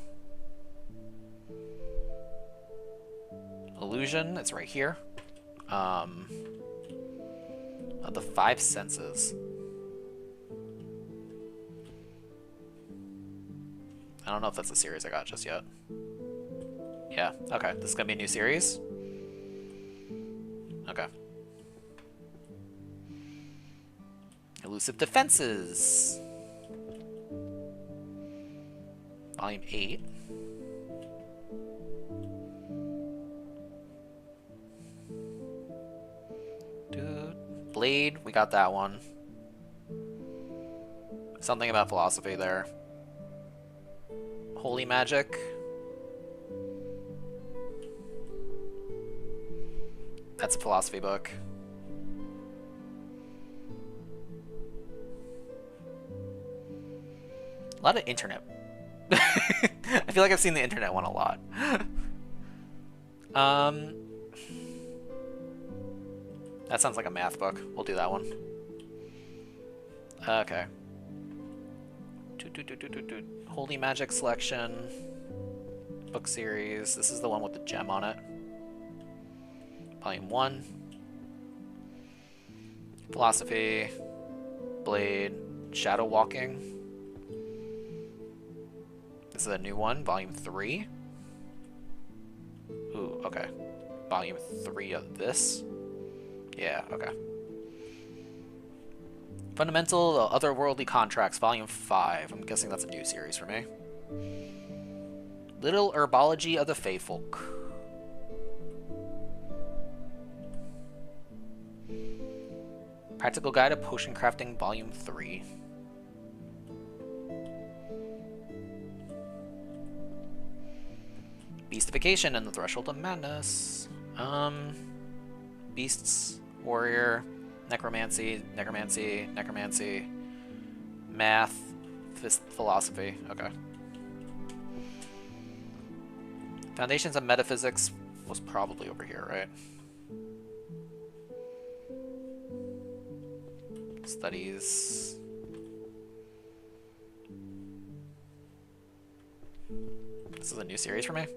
Illusion, it's right here. Of the 5 senses. I don't know if that's a series I got just yet. Yeah, okay. This is gonna be a new series? Okay. Elusive Defenses. Volume 8. Dude. Blade, we got that one. Something about philosophy there. Holy Magic. That's a philosophy book. A lot of internet. I feel like I've seen the internet one a lot. That sounds like a math book. We'll do that one. Okay. Holy Magic Selection. Book series. This is the one with the gem on it. Volume 1. Philosophy. Blade. Shadow Walking. This is a new one. Volume 3. Ooh, okay. Volume 3 of this. Yeah, okay. Fundamental Otherworldly Contracts, Volume 5. I'm guessing that's a new series for me. Little Herbology of the Feyfolk. Practical Guide to Potion Crafting, Volume 3. Beastification and the Threshold of Madness. Beasts, Warrior, Necromancy, Math, Philosophy. Okay. Foundations of Metaphysics was probably over here, right? Studies. This is a new series for me?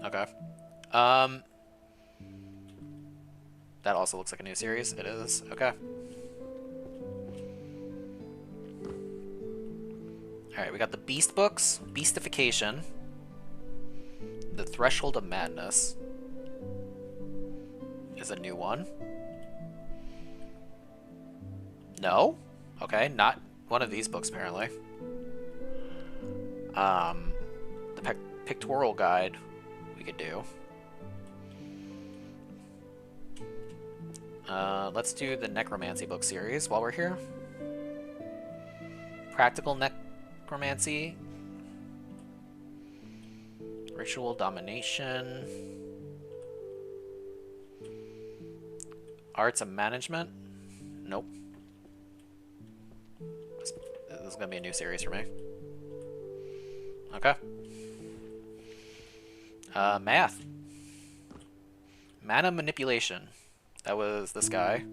Okay. That also looks like a new series. It is. Okay. Alright, we got the Beast books. Beastification. The Threshold of Madness is a new one. No? Okay, not one of these books, apparently. The Pictorial Guide we could do. Let's do the Necromancy book series while we're here. Practical Necromancy. Ritual Domination. Arts of Management. Nope. This is going to be a new series for me. Okay. Math. Mana Manipulation. That was this guy.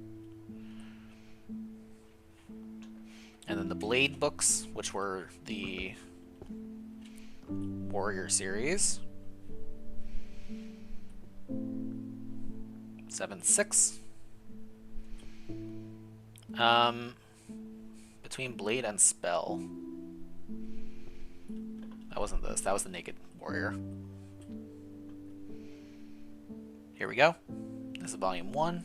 And then the Blade books, which were the Warrior series. 7-6. Between Blade and Spell. That wasn't this. That was the Naked Warrior. Here we go. This is Volume 1.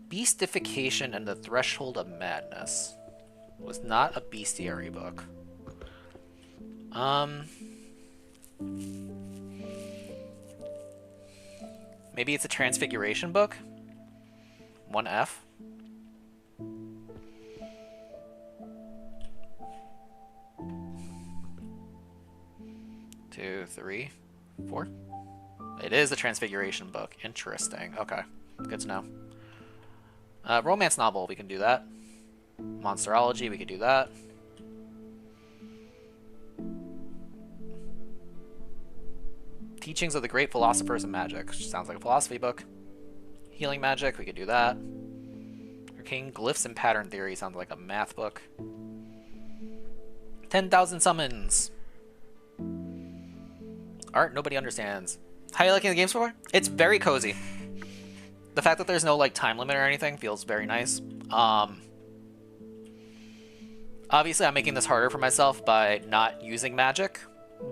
Beastification and the Threshold of Madness. Was not a bestiary book. Maybe it's a Transfiguration book? 1F? 2, 3, 4. It is a Transfiguration book. Interesting. Okay. Good to know. Romance novel, we can do that. Monsterology, we could do that. Teachings of the Great Philosophers of Magic, which sounds like a philosophy book. Healing Magic, we could do that. Arcane Glyphs and Pattern Theory sounds like a math book. 10,000 Summons. Art nobody understands. How are you liking the game so far? It's very cozy. The fact that there's no like time limit or anything feels very nice. Obviously, I'm making this harder for myself by not using magic,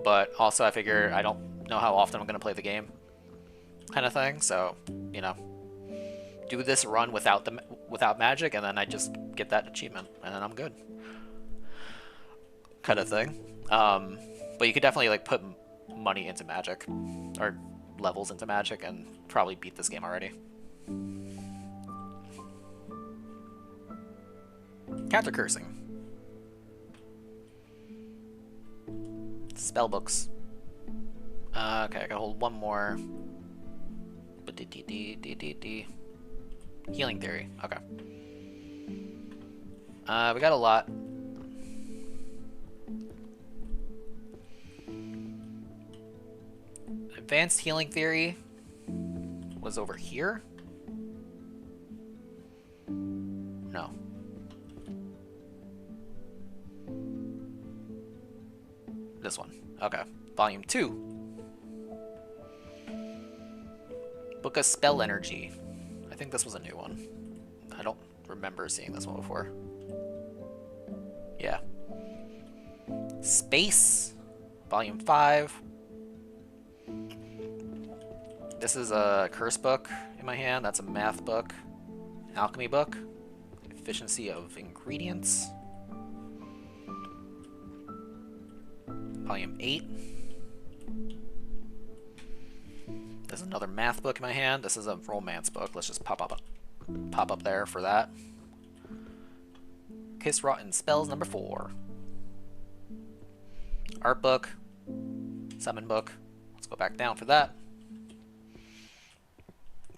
but also I figure I don't know how often I'm going to play the game, kind of thing. So, you know, do this run without magic, and then I just get that achievement, and then I'm good, kind of thing. But you could definitely like put money into magic or levels into magic and probably beat this game already. Counter cursing. Spell books. Okay, I gotta hold one more. Healing theory. Okay. We got a lot. Advanced healing theory was over here. No. This one. Okay. Volume 2. Book of Spell Energy. I think this was a new one. I don't remember seeing this one before. Yeah. Space. Volume 5. This is a curse book in my hand. That's a math book. Alchemy book. Efficiency of ingredients. Volume 8. There's another math book in my hand. This is a romance book. Let's just pop up there for that. Kiss Rotten Spells number 4. Art book. Summon book. Let's go back down for that.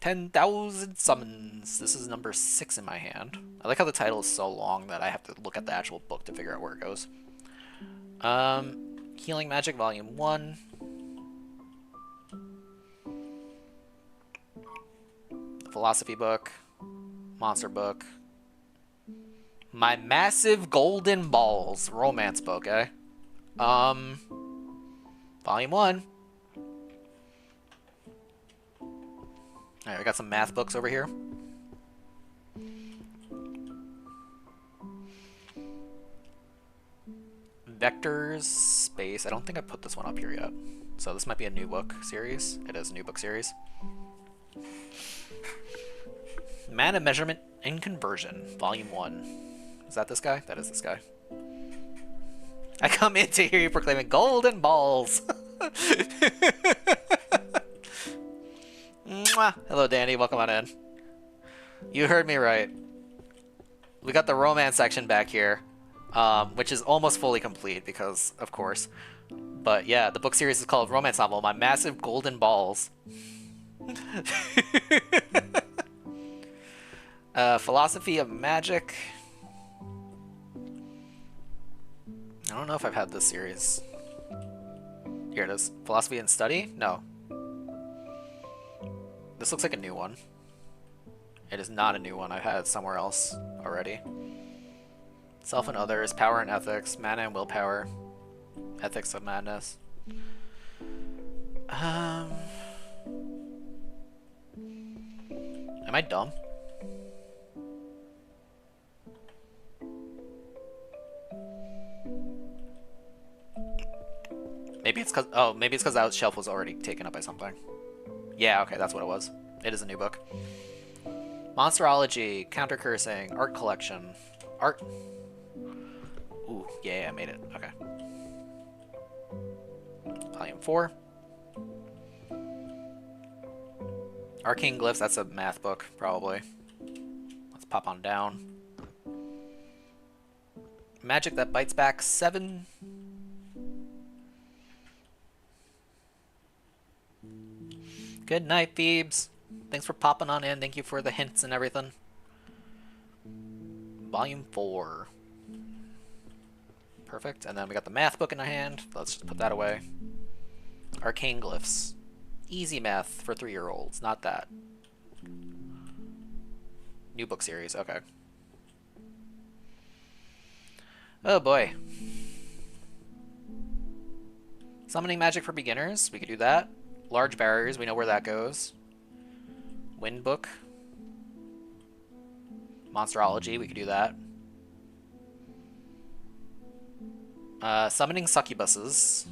10,000 Summons. This is number 6 in my hand. I like how the title is so long that I have to look at the actual book to figure out where it goes. Healing Magic Volume 1. Philosophy book. Monster book. My Massive Golden Balls. Romance book, eh? Volume 1. Alright, we got some math books over here. Vectors, Space. I don't think I put this one up here yet. So this might be a new book series. It is a new book series. Mana Measurement and Conversion, Volume 1. Is that this guy? That is this guy. I come in to hear you proclaiming golden balls. Mwah. Hello, Danny. Welcome on in. You heard me right. We got the romance section back here, which is almost fully complete because, of course. But yeah, the book series is called Romance Novel, My Massive Golden Balls. Philosophy of Magic. I don't know if I've had this series. Here it is. Philosophy and Study? No. This looks like a new one. It is not a new one. I've had it somewhere else already. Self and Others, Power and Ethics, Mana and Willpower, Ethics of Madness. Am I dumb? Maybe it's because that shelf was already taken up by something. Yeah, okay, that's what it was. It is a new book. Monsterology, Counter Cursing, Art Collection, Art. Ooh, yeah, I made it. Okay. Volume 4. Arcane Glyphs, that's a math book, probably. Let's pop on down. Magic That Bites Back, 7. Good night, Phoebes. Thanks for popping on in. Thank you for the hints and everything. Volume 4. Perfect. And then we got the math book in our hand. Let's just put that away. Arcane glyphs. Easy math for 3-year-olds. Not that. New book series. Okay. Oh boy. Summoning magic for beginners. We could do that. Large barriers. We know where that goes. Wind book. Monsterology. We could do that. Summoning succubuses.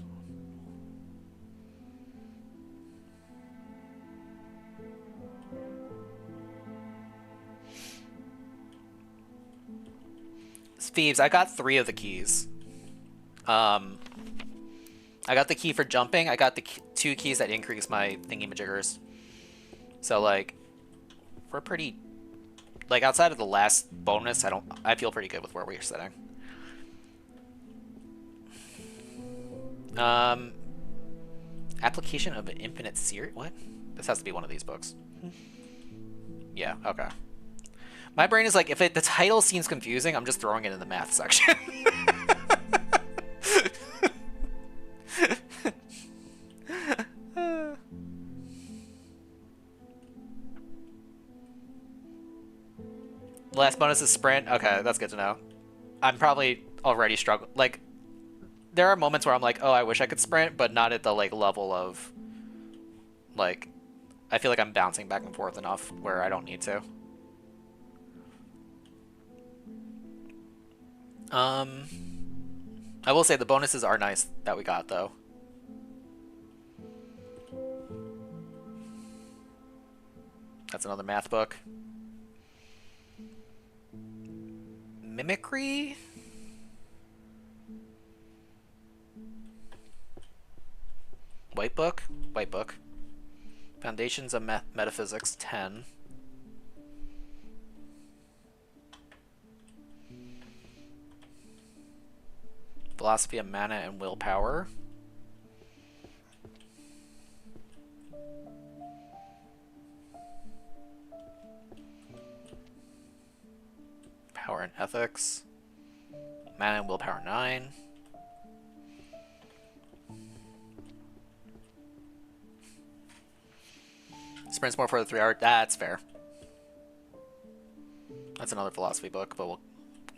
Thieves, I got 3 of the keys. I got the key for jumping. I got the 2 keys that increase my thingy-majiggers. So, like, we're pretty... Like, outside of the last bonus, I feel pretty good with where we're sitting. Application of an infinite series? What? This has to be one of these books. Yeah, okay. My brain is like, if the title seems confusing, I'm just throwing it in the math section. Last bonus is sprint. Okay, that's good to know. I'm probably already struggling. Like, there are moments where I'm like, oh, I wish I could sprint, but not at the, like, level of, like, I feel like I'm bouncing back and forth enough where I don't need to. I will say the bonuses are nice that we got, though. That's another math book. Mimicry? White book? White book. Foundations of Metaphysics, 10. Philosophy of Mana and Willpower. Power and Ethics. Mana and Willpower, 9. Sprints more for the 3-hour. That's fair. That's another philosophy book, but we'll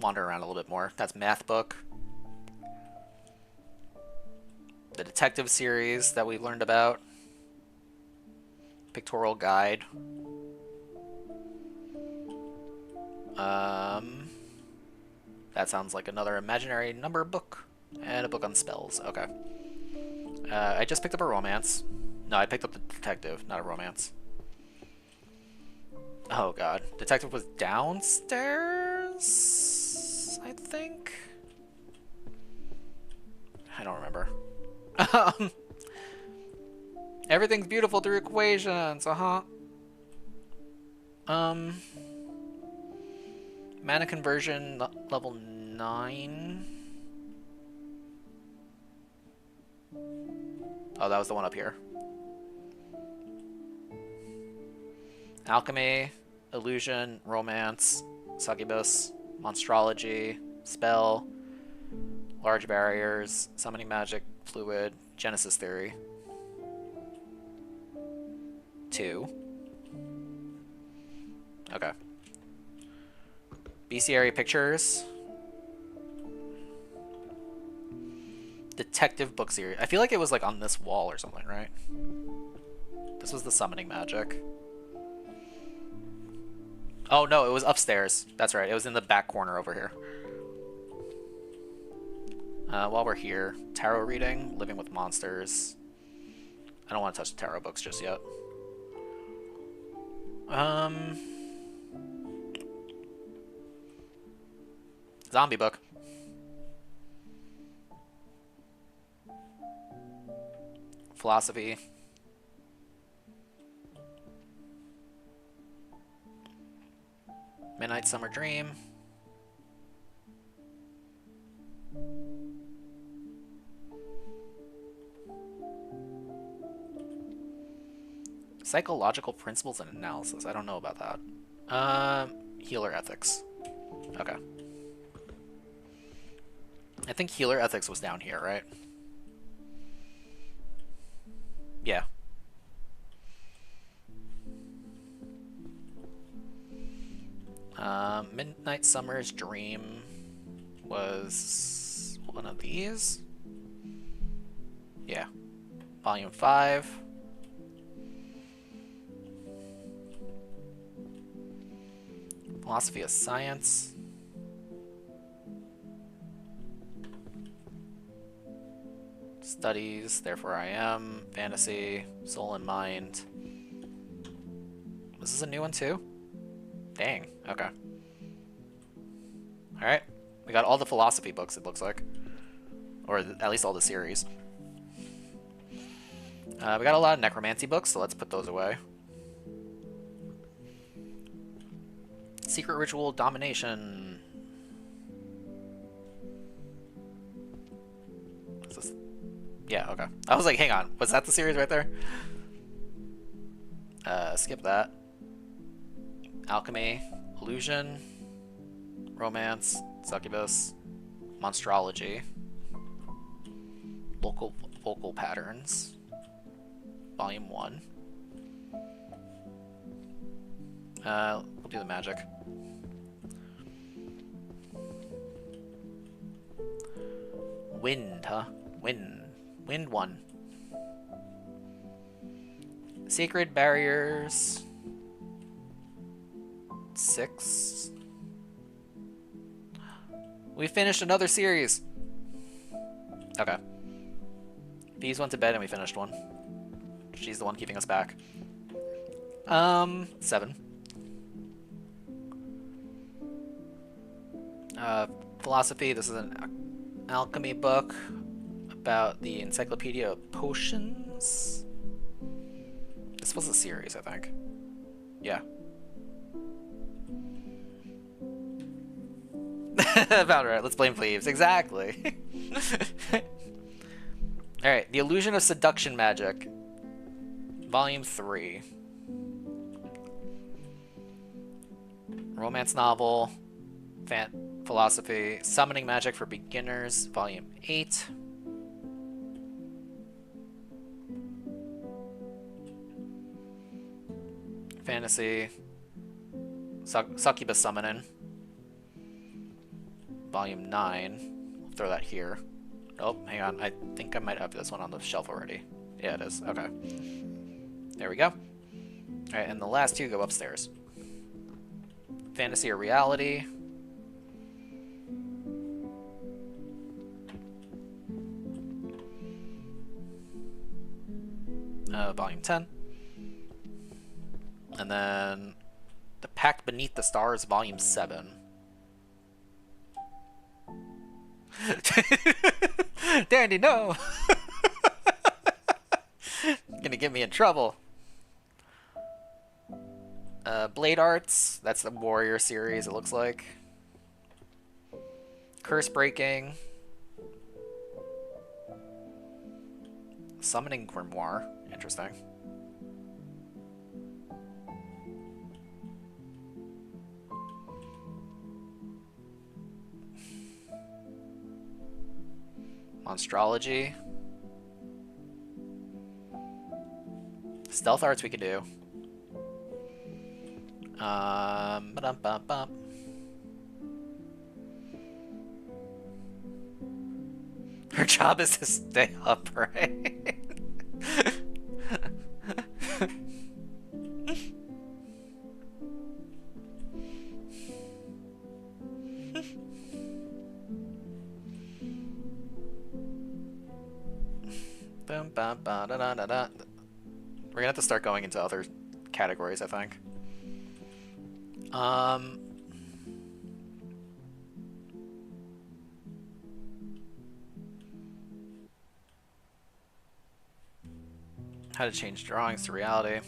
wander around a little bit more. That's math book. The detective series that we learned about. Pictorial guide. That sounds like another imaginary number book. And a book on spells. Okay. I just picked up a romance. No, I picked up the detective, not a romance. Oh god. Detective was downstairs, I think? I don't remember. Everything's beautiful through equations, Mana conversion, level 9. Oh, that was the one up here. Alchemy, illusion, romance, succubus, monstrology, spell, large barriers, summoning magic, fluid, genesis theory. 2. Okay. bestiary pictures. Detective book series. I feel like it was like on this wall or something, right? This was the summoning magic. Oh no, it was upstairs. That's right, it was in the back corner over here. While we're here, tarot reading, living with monsters. I don't want to touch the tarot books just yet. Zombie book. Philosophy. Midnight Summer Dream. Psychological principles and analysis. I don't know about that. Healer ethics. Okay. I think healer ethics was down here, right? Yeah. Midnight Summer's Dream was one of these. Yeah. Volume 5. Philosophy of Science. Studies, Therefore I Am. Fantasy, Soul and Mind. This is a new one too? Dang, okay. Alright. We got all the philosophy books, it looks like. Or at least all the series. We got a lot of necromancy books, so let's put those away. Secret Ritual Domination. Is this... Yeah, okay. I was like, hang on, was that the series right there? Skip that. Alchemy, Illusion, Romance, Succubus, Monstrology, Vocal Patterns, Volume 1. We'll do the magic. Wind, huh? Wind 1. Sacred Barriers 6. We finished another series. Okay. Bees went to bed and we finished one. She's the one keeping us back. 7. Philosophy. This is an alchemy book about the Encyclopedia of Potions. This was a series, I think. Yeah. About right. Let's blame Cleaves. Exactly. Alright. The Illusion of Seduction Magic. Volume 3. Romance novel. Philosophy. Summoning Magic for Beginners. Volume 8. Fantasy. Succubus Summoning. Volume 9. We'll throw that here. Oh, hang on. I think I might have this one on the shelf already. Yeah, it is. Okay. There we go. Alright, and the last two go upstairs. Fantasy or Reality. Volume 10. And then The Pact Beneath the Stars, Volume 7. Dandy, no! Gonna get me in trouble. Blade Arts, that's the Warrior series, it looks like. Curse Breaking. Summoning Grimoire, interesting. Monstrology. Stealth Arts we could do. Ba-dum-bum-bum. Her job is to stay upright. Bum, bum, ba, da, da, da, da. We're gonna have to start going into other categories, I think. How to change drawings to reality.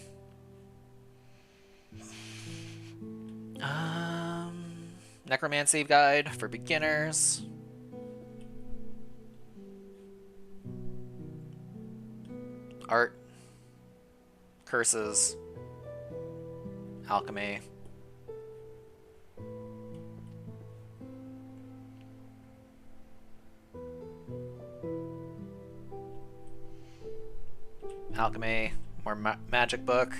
Necromancy guide for beginners. Art. Curses. Alchemy. Alchemy. More magic book.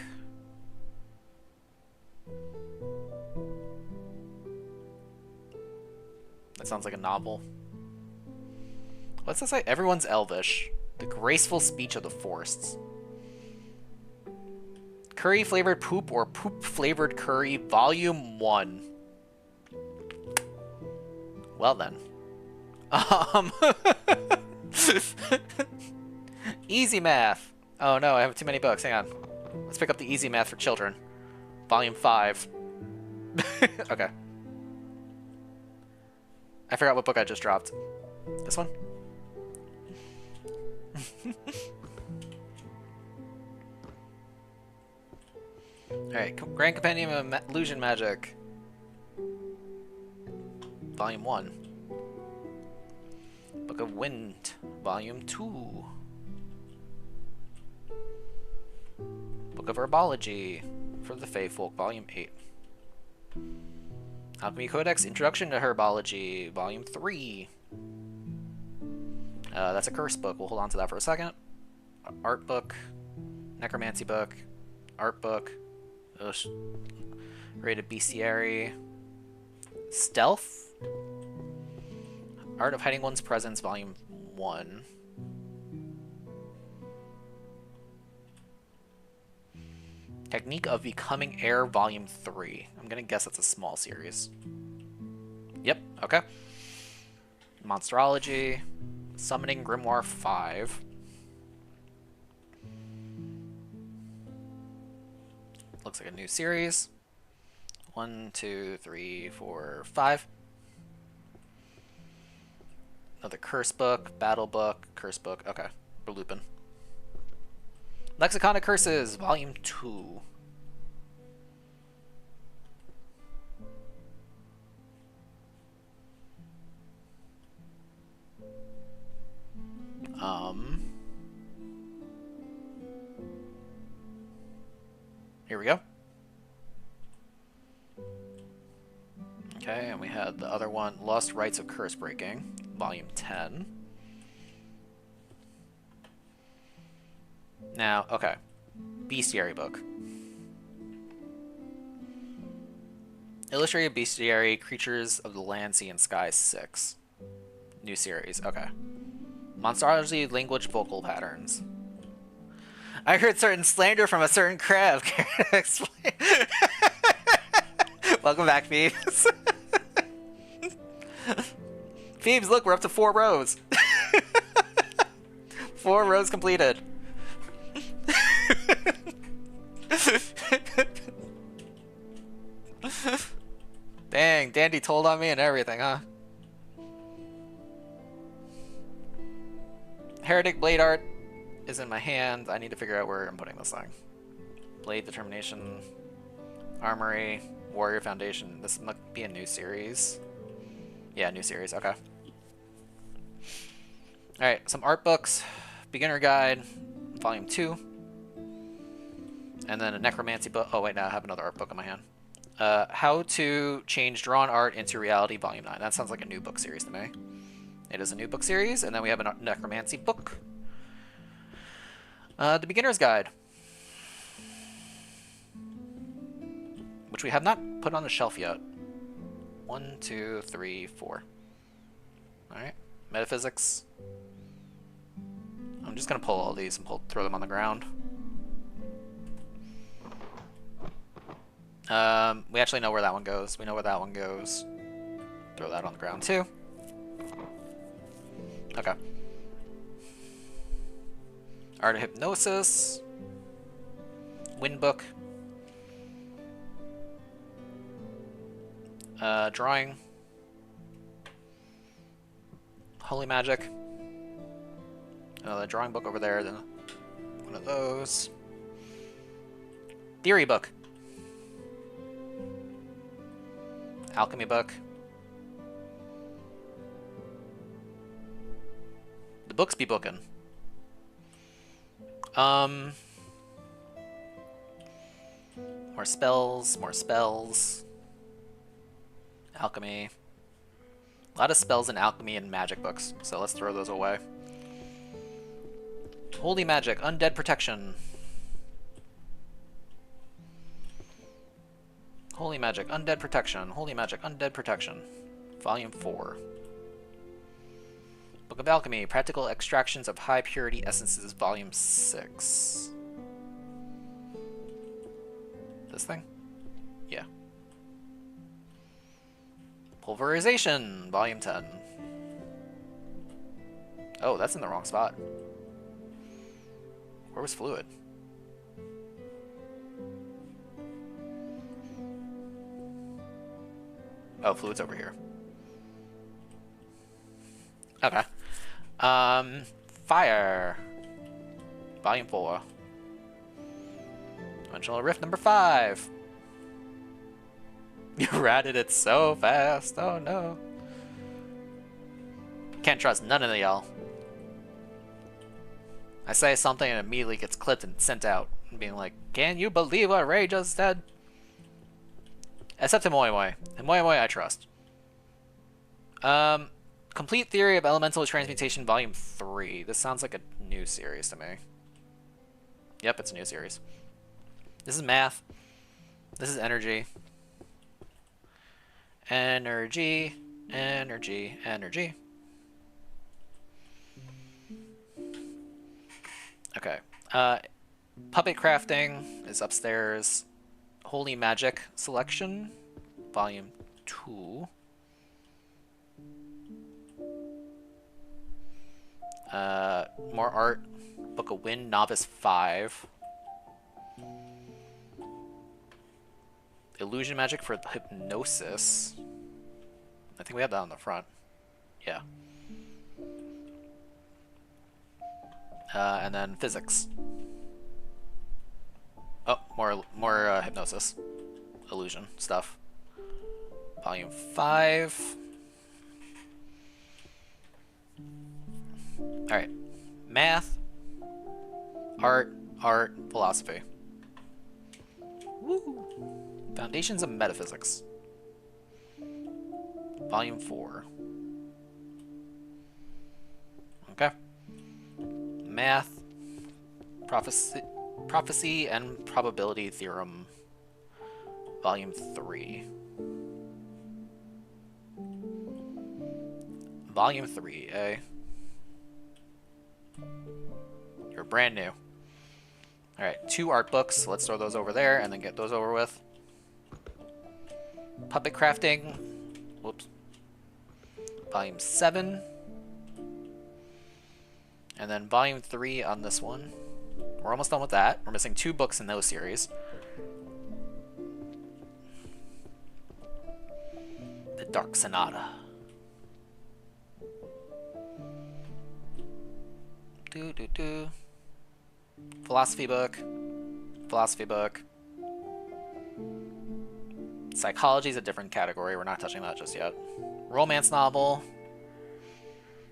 That sounds like a novel. What's this say? Everyone's Elvish. The graceful speech of the forests. Curry flavored poop or poop flavored curry, volume 1. Well then. Easy math. Oh no, I have too many books. Hang on. Let's pick up the easy math for children. Volume 5. Okay. I forgot what book I just dropped. This one? Alright, Grand Compendium of Illusion Magic. Volume 1. Book of Wind. Volume 2. Book of Herbology for the Faefolk. Volume 8. Alchemy Codex Introduction to Herbology. Volume 3. That's a curse book. We'll hold on to that for a second. Art book. Necromancy book. Art book. Rated Bestiary. Stealth. Art of Hiding One's Presence, Volume 1. Technique of Becoming Air, Volume 3. I'm gonna guess that's a small series. Yep, okay. Monsterology. Summoning Grimoire 5. Looks like a new series. 1, 2, 3, 4, 5. Another curse book, battle book, curse book. Okay, we're looping. Lexicon of Curses, Volume 2. Here we go. Okay, and we had the other one, Lost Rites of Curse Breaking, Volume 10. Now, okay. Bestiary book. Illustrated Bestiary, Creatures of the Land, Sea, and Sky 6. New series, okay. Monsterology, Language, Vocal Patterns. I heard certain slander from a certain crab. Explain. Welcome back, Phoebes. Phoebes, look, we're up to 4 rows. 4 rows completed. Dang, Dandy told on me and everything, huh? Heretic Blade Art is in my hand. I need to figure out where I'm putting this thing. Blade Determination, Armory, Warrior Foundation. This must be a new series. Yeah, new series, okay. Alright, some art books. Beginner Guide, Volume 2. And then a Necromancy book. Oh wait, now I have another art book in my hand. How to Change Drawn Art into Reality, Volume 9. That sounds like a new book series to me. It is a new book series, and then we have a Necromancy book. The Beginner's Guide, which we have not put on the shelf yet. 1, 2, 3, 4. Alright. Metaphysics. I'm just going to pull all these and throw them on the ground. We actually know where that one goes. We know where that one goes. Throw that on the ground too. Okay. Art of Hypnosis. Wind book. Drawing. Holy Magic. Another drawing book over there, then one of those. Theory book. Alchemy book. The books be booking. More spells, more spells. Alchemy. A lot of spells in alchemy and magic books, so let's throw those away. Holy magic, undead protection. Holy magic, undead protection. Holy magic, undead protection. Volume 4. Book of Alchemy, Practical Extractions of High Purity Essences, Volume 6. This thing? Yeah. Pulverization, Volume 10. Oh, that's in the wrong spot. Where was Fluid? Oh, Fluid's over here. Okay. Fire. Volume 4. Dimensional Rift number 5. You ratted it so fast. Oh no. Can't trust none of y'all. I say something and it immediately gets clipped and sent out. And being like, can you believe what Ray just said? Except Himoyoi. Himoyoi I trust. Complete Theory of Elemental Transmutation Volume 3. This sounds like a new series to me. Yep, it's a new series. This is math. This is energy. Energy, energy, energy. Okay. Puppet crafting is upstairs. Holy Magic Selection, Volume 2. More art. Book of Wind, Novice 5. Illusion Magic for Hypnosis. I think we have that on the front. Yeah. And then Physics. Oh, more Hypnosis. Illusion stuff. Volume 5. Alright. Math. Art. Philosophy. Woo! Foundations of Metaphysics. Volume 4. Okay. Math. Prophecy and Probability Theorem. Volume 3. Volume 3, eh? You're brand new. Alright, 2 art books. Let's throw those over there and then get those over with. Puppet crafting. Whoops. Volume 7. And then volume 3 on this one. We're almost done with that. We're missing 2 books in those series. The Dark Sonata. Philosophy book. Philosophy book. Psychology is a different category. We're not touching that just yet. Romance novel.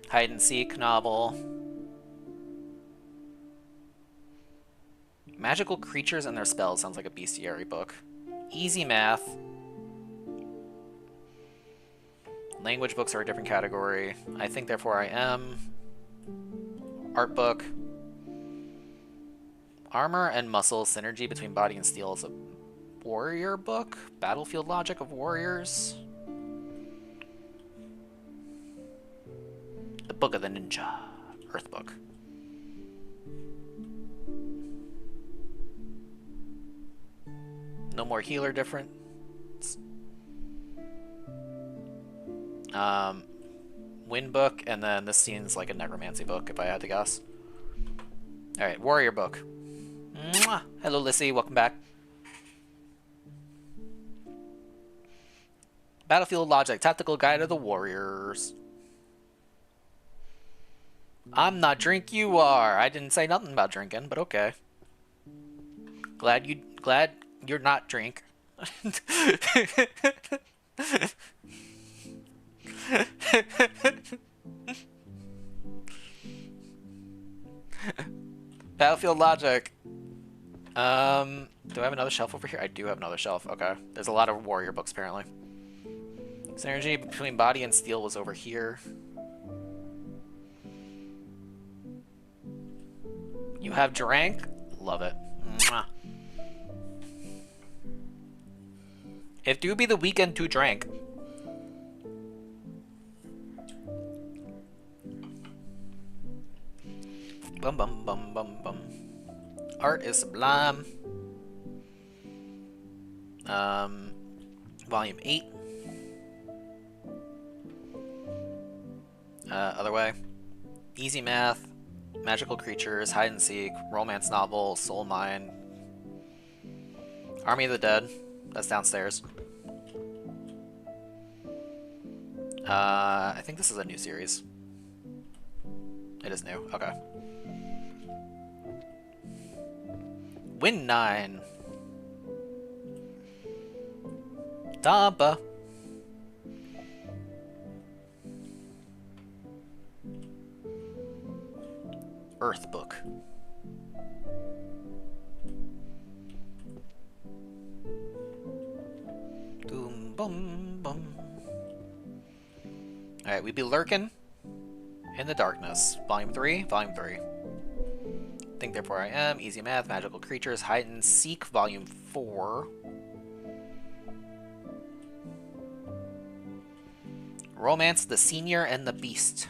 Hide and seek novel. Magical creatures and their spells sounds like a bestiary book. Easy math. Language books are a different category. I think therefore I am. Art book. Armor and muscle synergy between body and steel is a warrior book. Battlefield logic of warriors. The Book of the Ninja. Earth book. No more healer difference. Wind book, and then this seems like a necromancy book if I had to guess. Alright, warrior book. Mwah! Hello Lissy, welcome back. Battlefield logic, tactical guide of the warriors. I'm not drink, you are. I didn't say nothing about drinking, but okay. Glad you're not drink. Battlefield logic. Do I have another shelf over here? I do have another shelf. Okay. There's a lot of warrior books, apparently. Synergy between body and steel was over here. You have drank? Love it. Mwah. If do be the weekend to drank. Bum bum bum bum bum. Art is sublime. Volume 8. Other way. Easy math. Magical creatures. Hide and seek. Romance novel. Soul mine. Army of the Dead. That's downstairs. I think this is a new series. It is new. Okay. Win 9. Tampa. Earth book. Boom, boom, boom. Alright, we be lurking in the darkness. Volume 3, Volume 3. Think Therefore I Am, Easy Math, Magical Creatures, Hide and Seek, Volume 4. Romance, the Senior, and the Beast.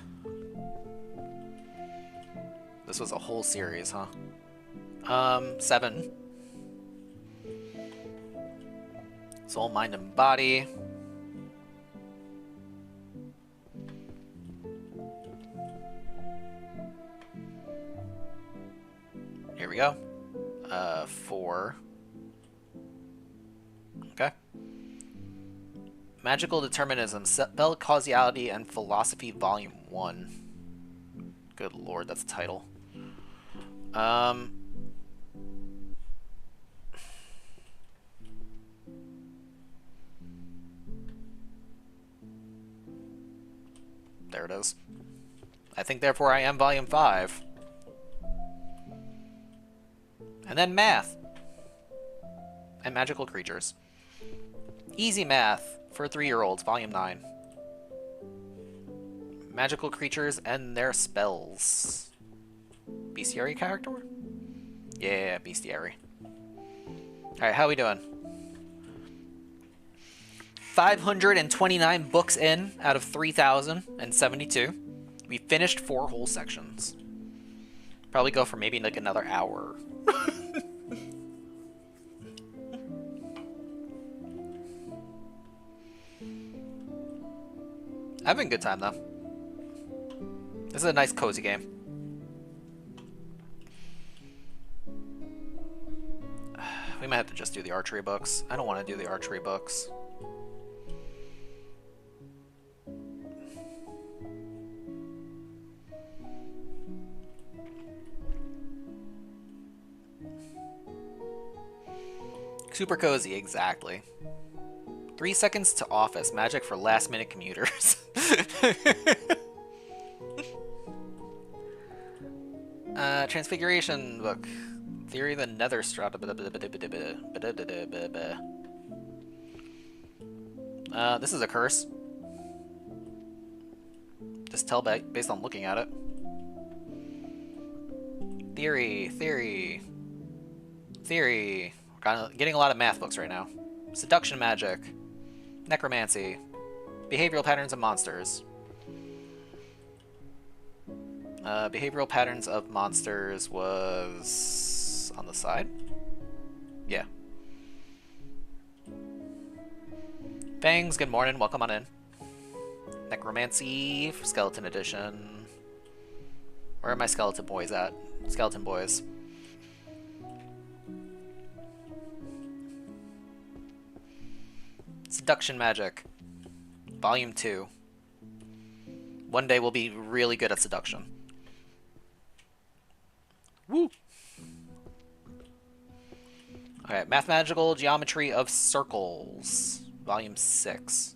This was a whole series, huh? 7. Soul, Mind, and Body. Here we go. 4. Okay. Magical Determinism, Spell Causality and Philosophy, Volume 1. Good lord, that's a title. There it is. I Think Therefore I Am, Volume 5. And then Math. And Magical Creatures. Easy Math for 3-year-olds, Volume 9. Magical Creatures and Their Spells. Bestiary character? Yeah, Bestiary. Alright, how we doing? 529 books in out of 3,072. We finished 4 whole sections. Probably go for maybe like another hour. Having a good time though. This is a nice cozy game. We might have to just do the archery books. I don't want to do the archery books. Super cozy, exactly. 3 seconds to office. Magic for last-minute commuters. Transfiguration book. Theory of the Nether Strata. This is a curse. Just tell based on looking at it. Theory. Getting a lot of math books right now. Seduction magic. Necromancy. Behavioral patterns of monsters. Behavioral patterns of monsters was on the side. Yeah. Fangs, good morning. Welcome on in. Necromancy, skeleton edition. Where are my skeleton boys at? Skeleton boys. Seduction magic. Volume 2. One day we'll be really good at seduction. Woo! Okay, Mathematical Geometry of Circles. Volume 6.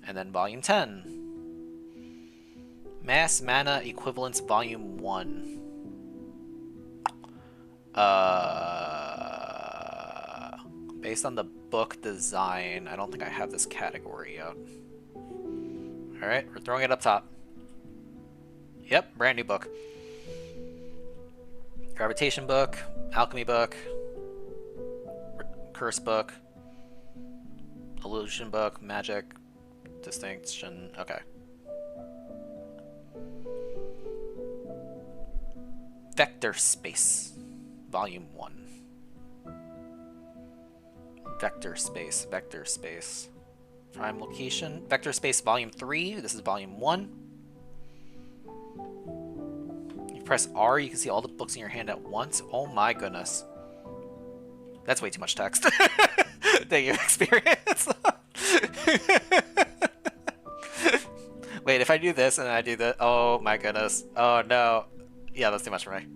And then Volume 10. Mass Mana Equivalence Volume 1. Based on the book design, I don't think I have this category yet. Alright, we're throwing it up top. Yep, brand new book. Gravitation book, alchemy book, curse book, illusion book, magic, distinction, okay. Vector Space, Volume 1. Vector Space, Vector Space. Prime location, Vector Space Volume 3, this is Volume 1. You press R, you can see all the books in your hand at once. Oh my goodness. That's way too much text that you experience. Wait, if I do this and I do that, oh my goodness. Oh no. Yeah, that's too much for me.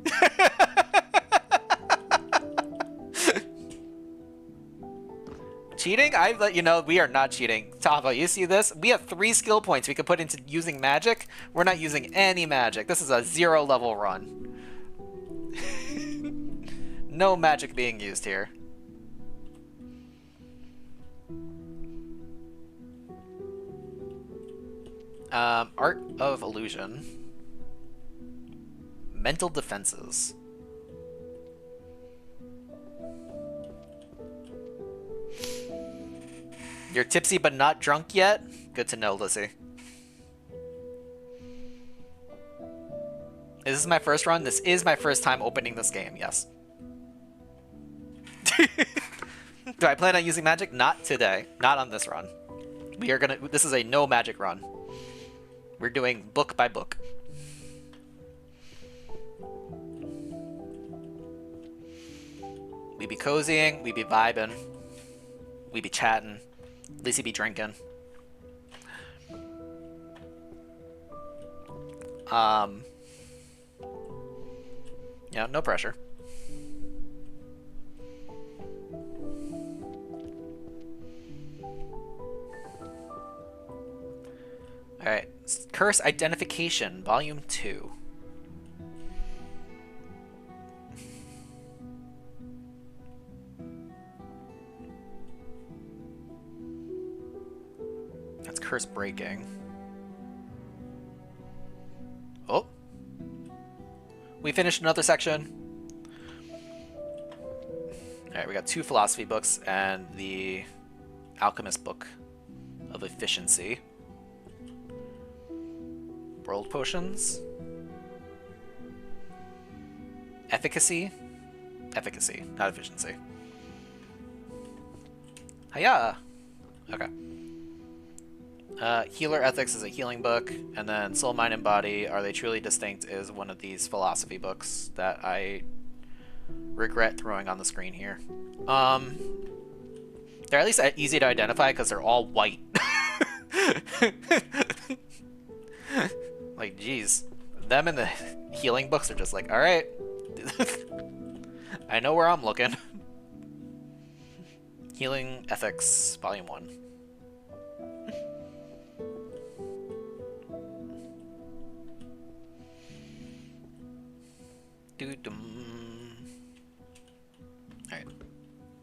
Cheating? I let you know we are not cheating. Tava, you see this? We have 3 skill points we could put into using magic. We're not using any magic. This is a 0 level run. No magic being used here. Art of Illusion. Mental defenses. You're tipsy but not drunk yet? Good to know, Lizzie. Is this my first run? This is my first time opening this game, yes. Do I plan on using magic? Not today. Not on this run. This is a no magic run. We're doing book by book. We be cozying, we be vibing, we be chatting. Lizzie be drinking. Yeah, no pressure. Alright, Curse Identification, Volume 2. That's curse breaking. Oh. We finished another section. Alright, we got 2 philosophy books and the Alchemist book of efficiency. World potions. Efficacy. Efficacy, not efficiency. Hiya! Okay. Healer Ethics is a healing book, and then Soul, Mind, and Body, Are They Truly Distinct is one of these philosophy books that I regret throwing on the screen here. They're at least easy to identify because they're all white. Like, geez. Them and the healing books are just like, alright. I know where I'm looking. Healing Ethics, Volume 1. Alright.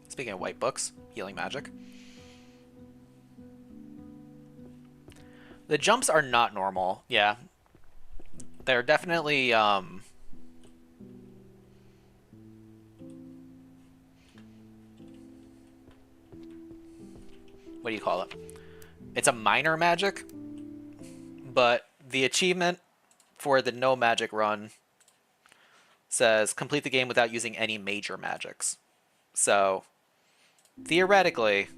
Speaking of white books, healing magic. The jumps are not normal. Yeah. They're definitely, what do you call it? It's a minor magic, but the achievement for the no magic run says complete the game without using any major magics. So, theoretically,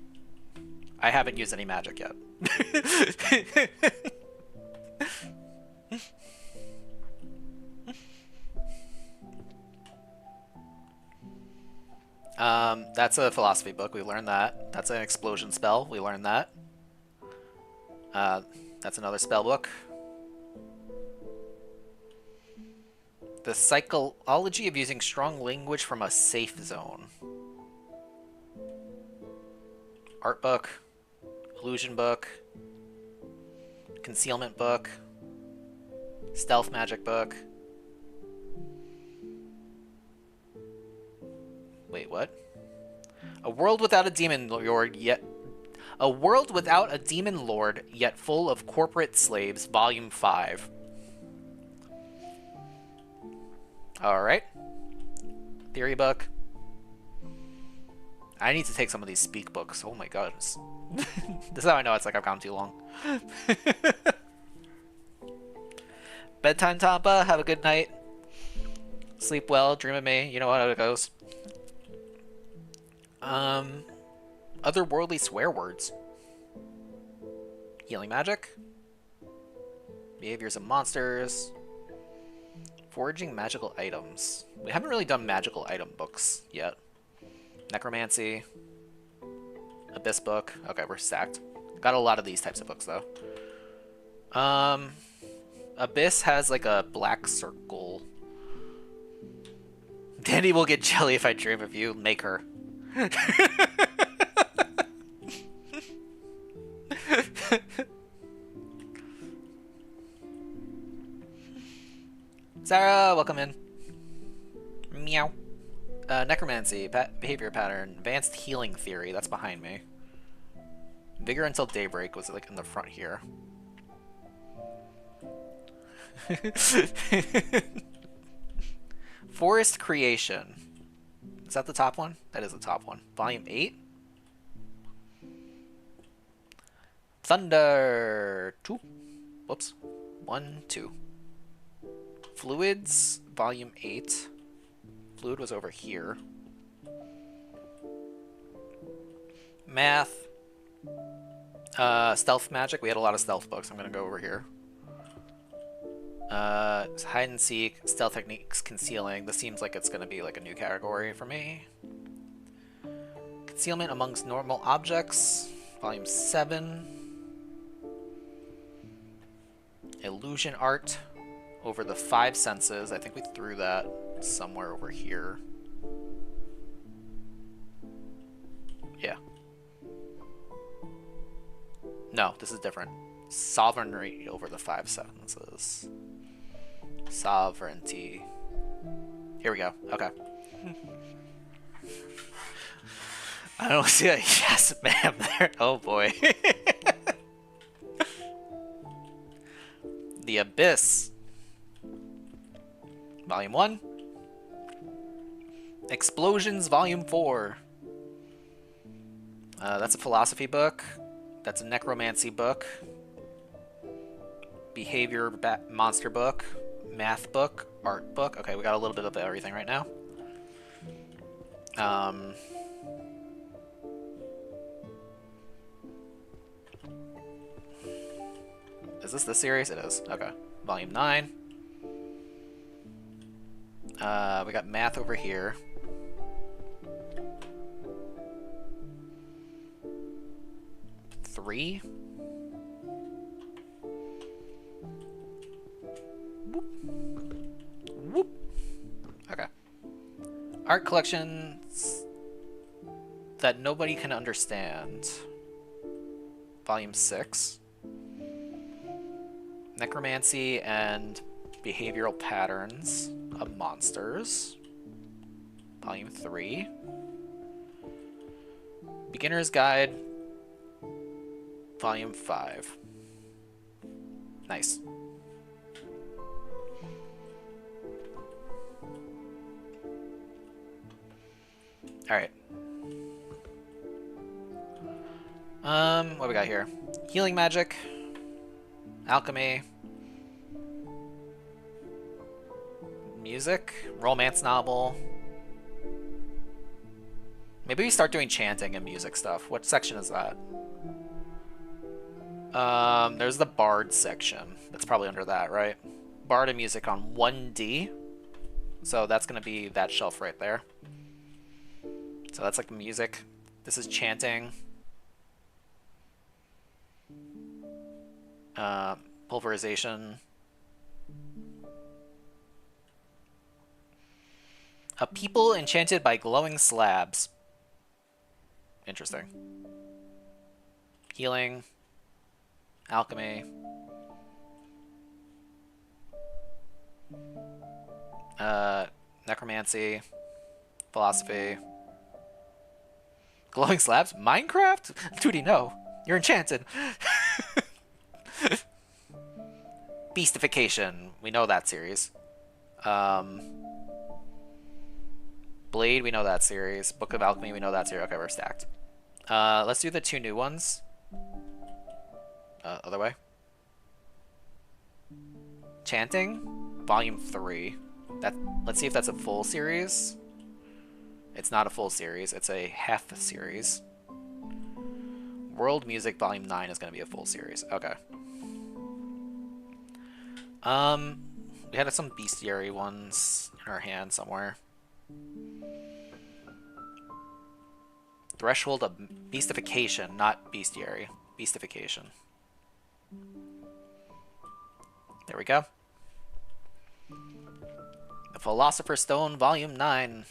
I haven't used any magic yet. That's a philosophy book. We learned that. That's an explosion spell. We learned that. That's another spell book. The psychology of using strong language from a safe zone. Art book. Illusion book. Concealment book. Stealth magic book. Wait, what? A world without a demon lord yet... A world without a demon lord, yet full of corporate slaves, Volume 5. Alright. Theory book. I need to take some of these speak books. Oh my god. This is how I know it's like I've gone too long. Bedtime, Tampa. Have a good night. Sleep well. Dream of me. You know how it goes. Otherworldly swear words. Healing magic. Behaviors of monsters. Foraging magical items. We haven't really done magical item books yet. Necromancy. Abyss book. Okay, we're stacked. Got a lot of these types of books though. Abyss has like a black circle. Danny will get jelly if I dream of you. Make her. Sarah, welcome in. Meow. Necromancy, behavior pattern, advanced healing theory. That's behind me. Vigor until daybreak was like in the front here. Forest creation. Is that the top one? That is the top one. Volume 8. Thunder 2. Whoops. 1, 2. Fluids, Volume 8. Fluid was over here. Math. Stealth magic. We had a lot of stealth books. I'm going to go over here. Hide and seek, stealth techniques, concealing. This seems like it's going to be like a new category for me. Concealment amongst normal objects. Volume 7. Illusion art. Over the 5 senses. I think we threw that somewhere over here. Yeah. No, this is different. Sovereignty over the 5 senses. Sovereignty. Here we go. Okay. I don't see a yes, ma'am there. Oh boy. The Abyss. Volume 1. Explosions, Volume 4. That's a philosophy book. That's a necromancy book. Behavior monster book. Math book. Art book. Okay, we got a little bit of everything right now. Is this the series? It is. Okay. Volume 9. We got math over here. Three. Whoop. Whoop. Okay. Art collections that nobody can understand. Volume 6. Necromancy and behavioral patterns of monsters. Volume 3. Beginner's Guide. Volume 5. Nice. Alright. What we got here? Healing magic. Alchemy. Music. Romance novel. Maybe we start doing chanting and music stuff. What section is that? There's the Bard section. That's probably under that, right? Bard and music on 1D. So that's going to be that shelf right there. So that's like music. This is chanting. Pulverization. A people enchanted by glowing slabs. Interesting. Healing. Alchemy. Necromancy. Philosophy. Glowing slabs? Minecraft? 2D, no. You're enchanted. Beastification. We know that series. Blade, we know that series. Book of Alchemy, we know that series. Okay, we're stacked. Let's do the 2 new ones. Other way. Chanting, Volume 3. Let's see if that's a full series. It's not a full series. It's a half series. World Music Volume 9 is going to be a full series. Okay. We had some bestiary ones in our hand somewhere. Threshold of Beastification, not bestiary. Beastification. There we go. The Philosopher's Stone, Volume 9.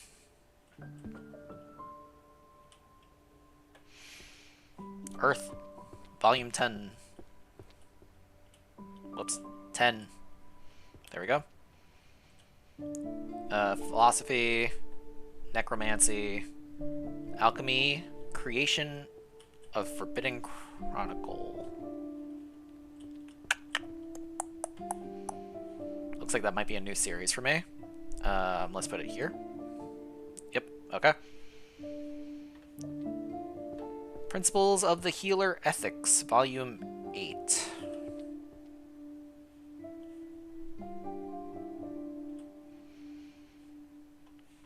Earth, Volume 10. Whoops, 10. There we go. Philosophy, Necromancy, Alchemy, Creation of Forbidden Chronicle. Looks like that might be a new series for me. Let's put it here. Yep, okay. Principles of the Healer Ethics, Volume 8.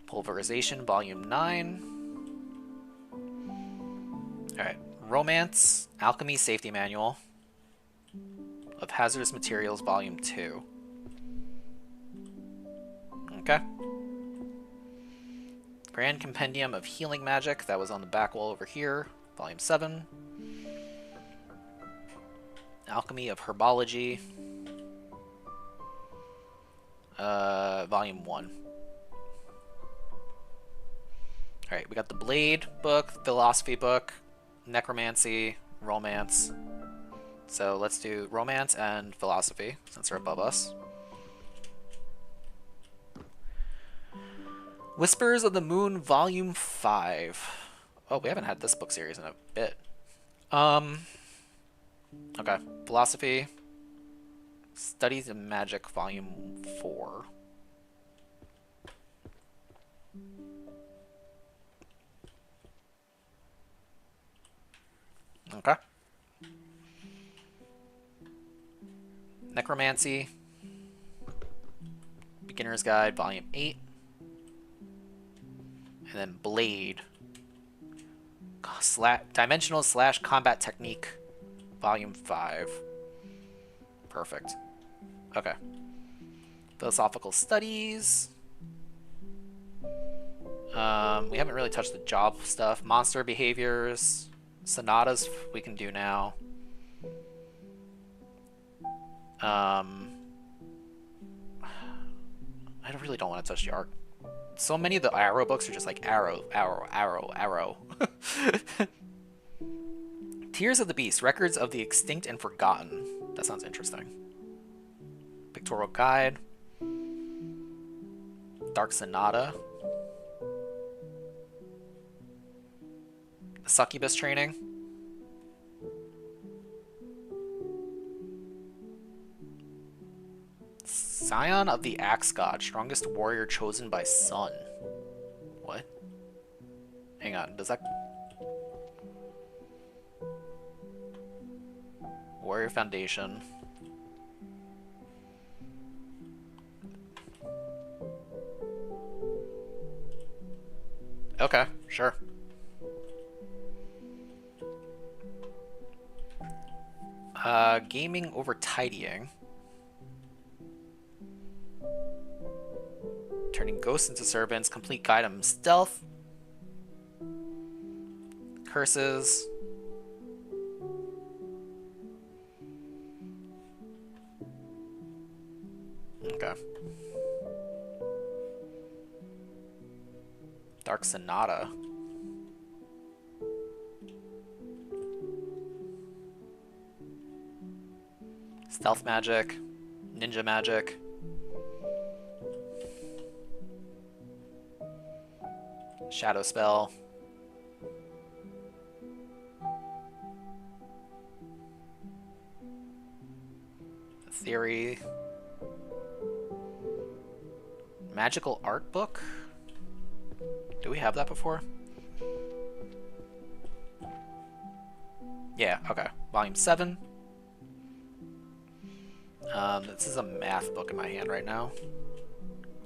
Pulverization, Volume 9. Alright, Romance, Alchemy Safety Manual of Hazardous Materials, Volume 2. Okay. Grand Compendium of Healing Magic, that was on the back wall over here, Volume 7. Alchemy of Herbology, Volume 1. Alright, we got the Blade book, Philosophy book, Necromancy, Romance. So let's do Romance and Philosophy, since they're above us. Whispers of the Moon, Volume 5. Oh, we haven't had this book series in a bit. Okay, Philosophy, Studies in Magic, Volume 4. Okay. Necromancy, Beginner's Guide, Volume 8. And then Blade, Dimensional / Combat Technique, Volume 5. Perfect. Okay. Philosophical Studies. We haven't really touched the job stuff. Monster Behaviors. Sonatas we can do now. I really don't want to touch the arc. So many of the arrow books are just like arrow, arrow, arrow, arrow. Tears of the Beast, Records of the Extinct and Forgotten. That sounds interesting. Pictorial Guide. Dark Sonata. The Succubus Training. Scion of the Axe God, strongest warrior chosen by Sun. What? Hang on, does that... Warrior Foundation. Okay, sure. Gaming over tidying. Turning ghosts into servants. Complete guide on stealth. Curses. Okay. Dark Sonata. Stealth magic. Ninja magic. Shadow spell. theory. Magical art book? Do we have that before? Yeah, okay. Volume 7. This is a math book in my hand right now.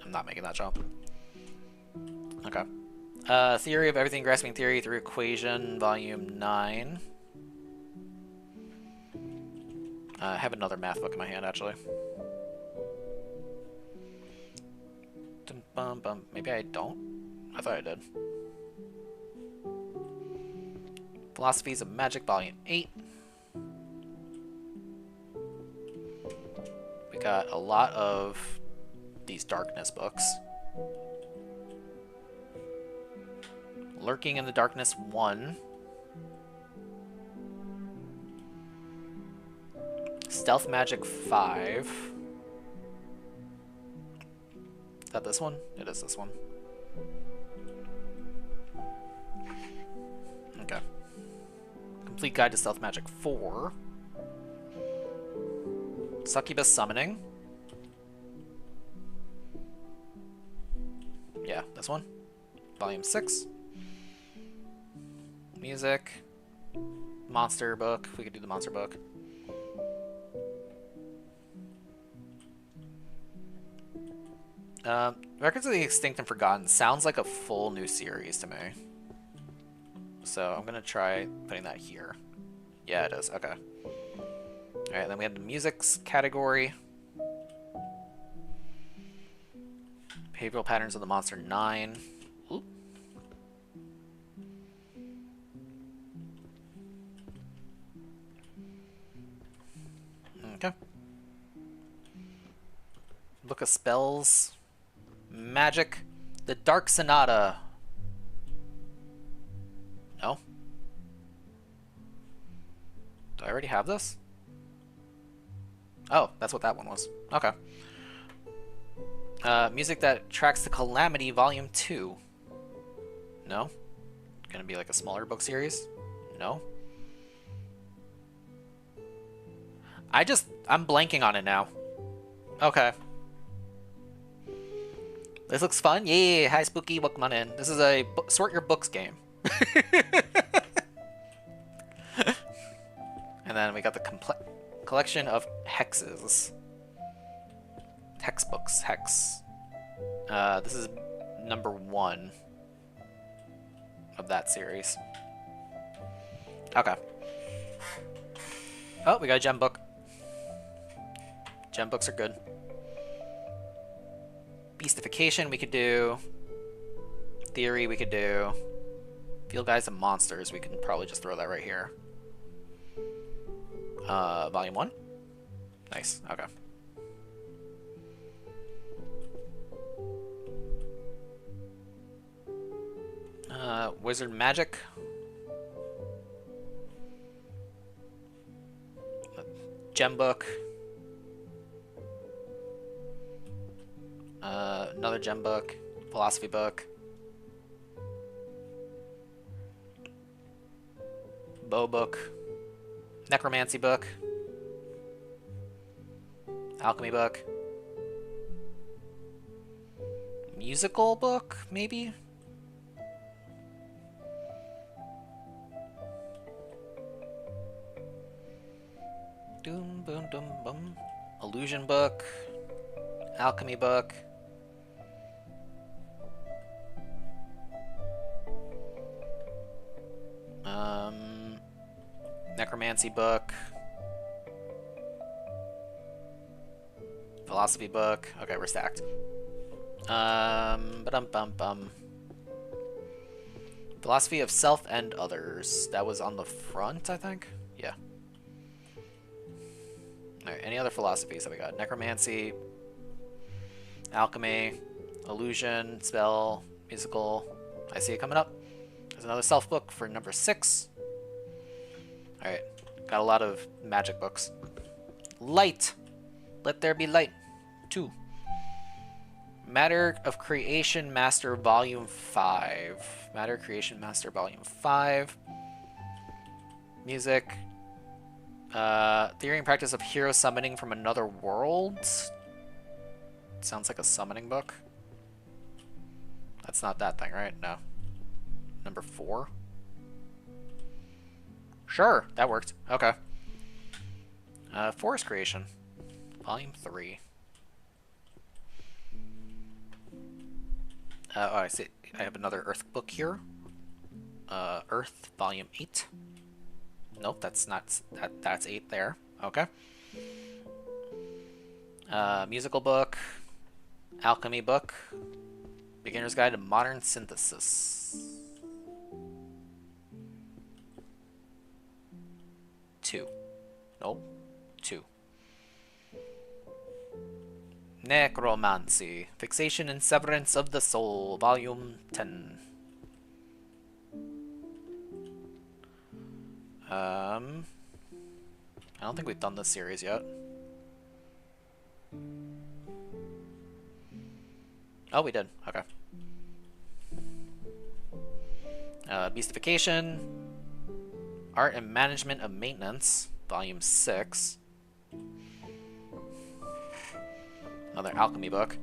I'm not making that jump. Okay. Theory of Everything Grasping Theory through Equation, Volume 9. I have another math book in my hand, actually. Maybe I don't? I thought I did. Philosophies of Magic, Volume 8. We got a lot of these darkness books. Lurking in the Darkness 1. Stealth Magic 5. Is that this one? It is this one. Okay. Complete Guide to Stealth Magic 4. Succubus Summoning. Yeah, this one. Volume 6. Music. Monster book. We could do the monster book. Records of the Extinct and Forgotten sounds like a full new series to me. So I'm gonna try putting that here. Yeah, it is. Okay. Alright, then we have the musics category. Behavioral Patterns of the Monster 9. Oop. Okay. Book of Spells. Magic. The Dark Sonata. No? Do I already have this? Oh, that's what that one was. Okay. Music that tracks the Calamity, Volume 2. No? Gonna be like a smaller book series? No? I'm blanking on it now. Okay. This looks fun. Yeah, hi Spooky, welcome on in. This is a sort your books game. And then we got the collection of hexes. Textbooks, hex. This is number 1 of that series. Okay. Oh, we got a gem book. Gem books are good. Beastification we could do. Theory we could do. Field Guides and Monsters, we can probably just throw that right here. Volume 1? Nice, okay. Wizard Magic. Gem book. Another gem book. Philosophy book. Bow book. Necromancy book. Alchemy book. Musical book, maybe? Doom, boom, doom, boom. Illusion book. Alchemy book. Necromancy book. Philosophy book. Okay, we're stacked. Ba-dum-bum-bum. Philosophy of Self and Others. That was on the front, I think? Yeah. Alright, any other philosophies that we got? Necromancy, Alchemy, Illusion, Spell, Musical. I see it coming up. There's another self book for number 6. Alright, got a lot of magic books. Light! Let There Be Light. 2. Matter of Creation Master Volume 5. Matter Creation Master Volume 5. Music. Theory and practice of hero summoning from another world. Sounds like a summoning book. That's not that thing, right? No. Number 4? Sure, that worked. Okay. Forest Creation. Volume 3. Oh, I see. I have another Earth book here. Earth, Volume 8. Nope, that's not... That's 8 there. Okay. Musical book. Alchemy book. Beginner's Guide to Modern Synthesis. 2. Nope. 2. Necromancy. Fixation and Severance of the Soul. Volume 10. I don't think we've done this series yet. Oh, we did. Okay. Beastification. Art and Management of Maintenance. Volume 6. Another alchemy book.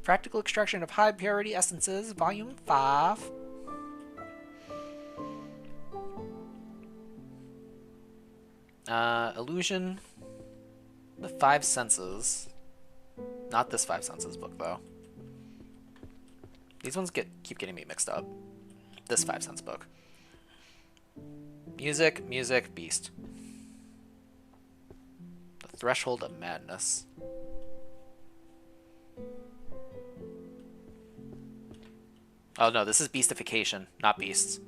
Practical Extraction of High Purity Essences. Volume 5. Illusion. The Five Senses. Not this Five Senses book, though. These ones keep getting me mixed up. This 5 Sense book. Music, Music, Beast. The Threshold of Madness. Oh no, this is Beastification, not Beasts.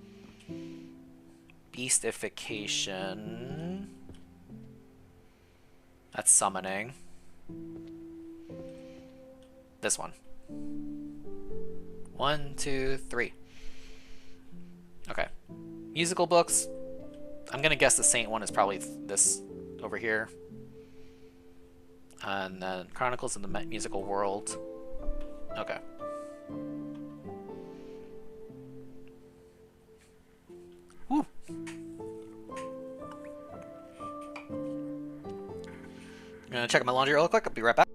Beastification. That's Summoning. This one. 1, 2, 3. Okay. Musical books. I'm gonna guess the Saint one is probably this over here. And then Chronicles of the Musical World. Okay. Woo. I'm gonna check out my laundry real quick. I'll be right back.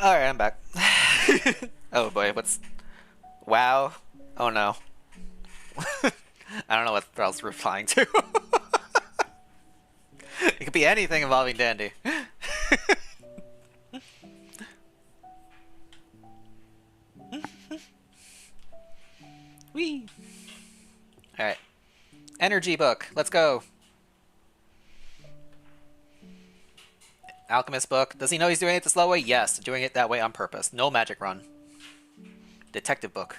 Alright, I'm back. Oh boy, what's... Wow. Oh no. I don't know what else we're replying to. It could be anything involving Dandy. Whee! Alright. Energy book. Let's go. Alchemist book. Does he know he's doing it the slow way? Yes. Doing it that way on purpose. No magic run. Detective book.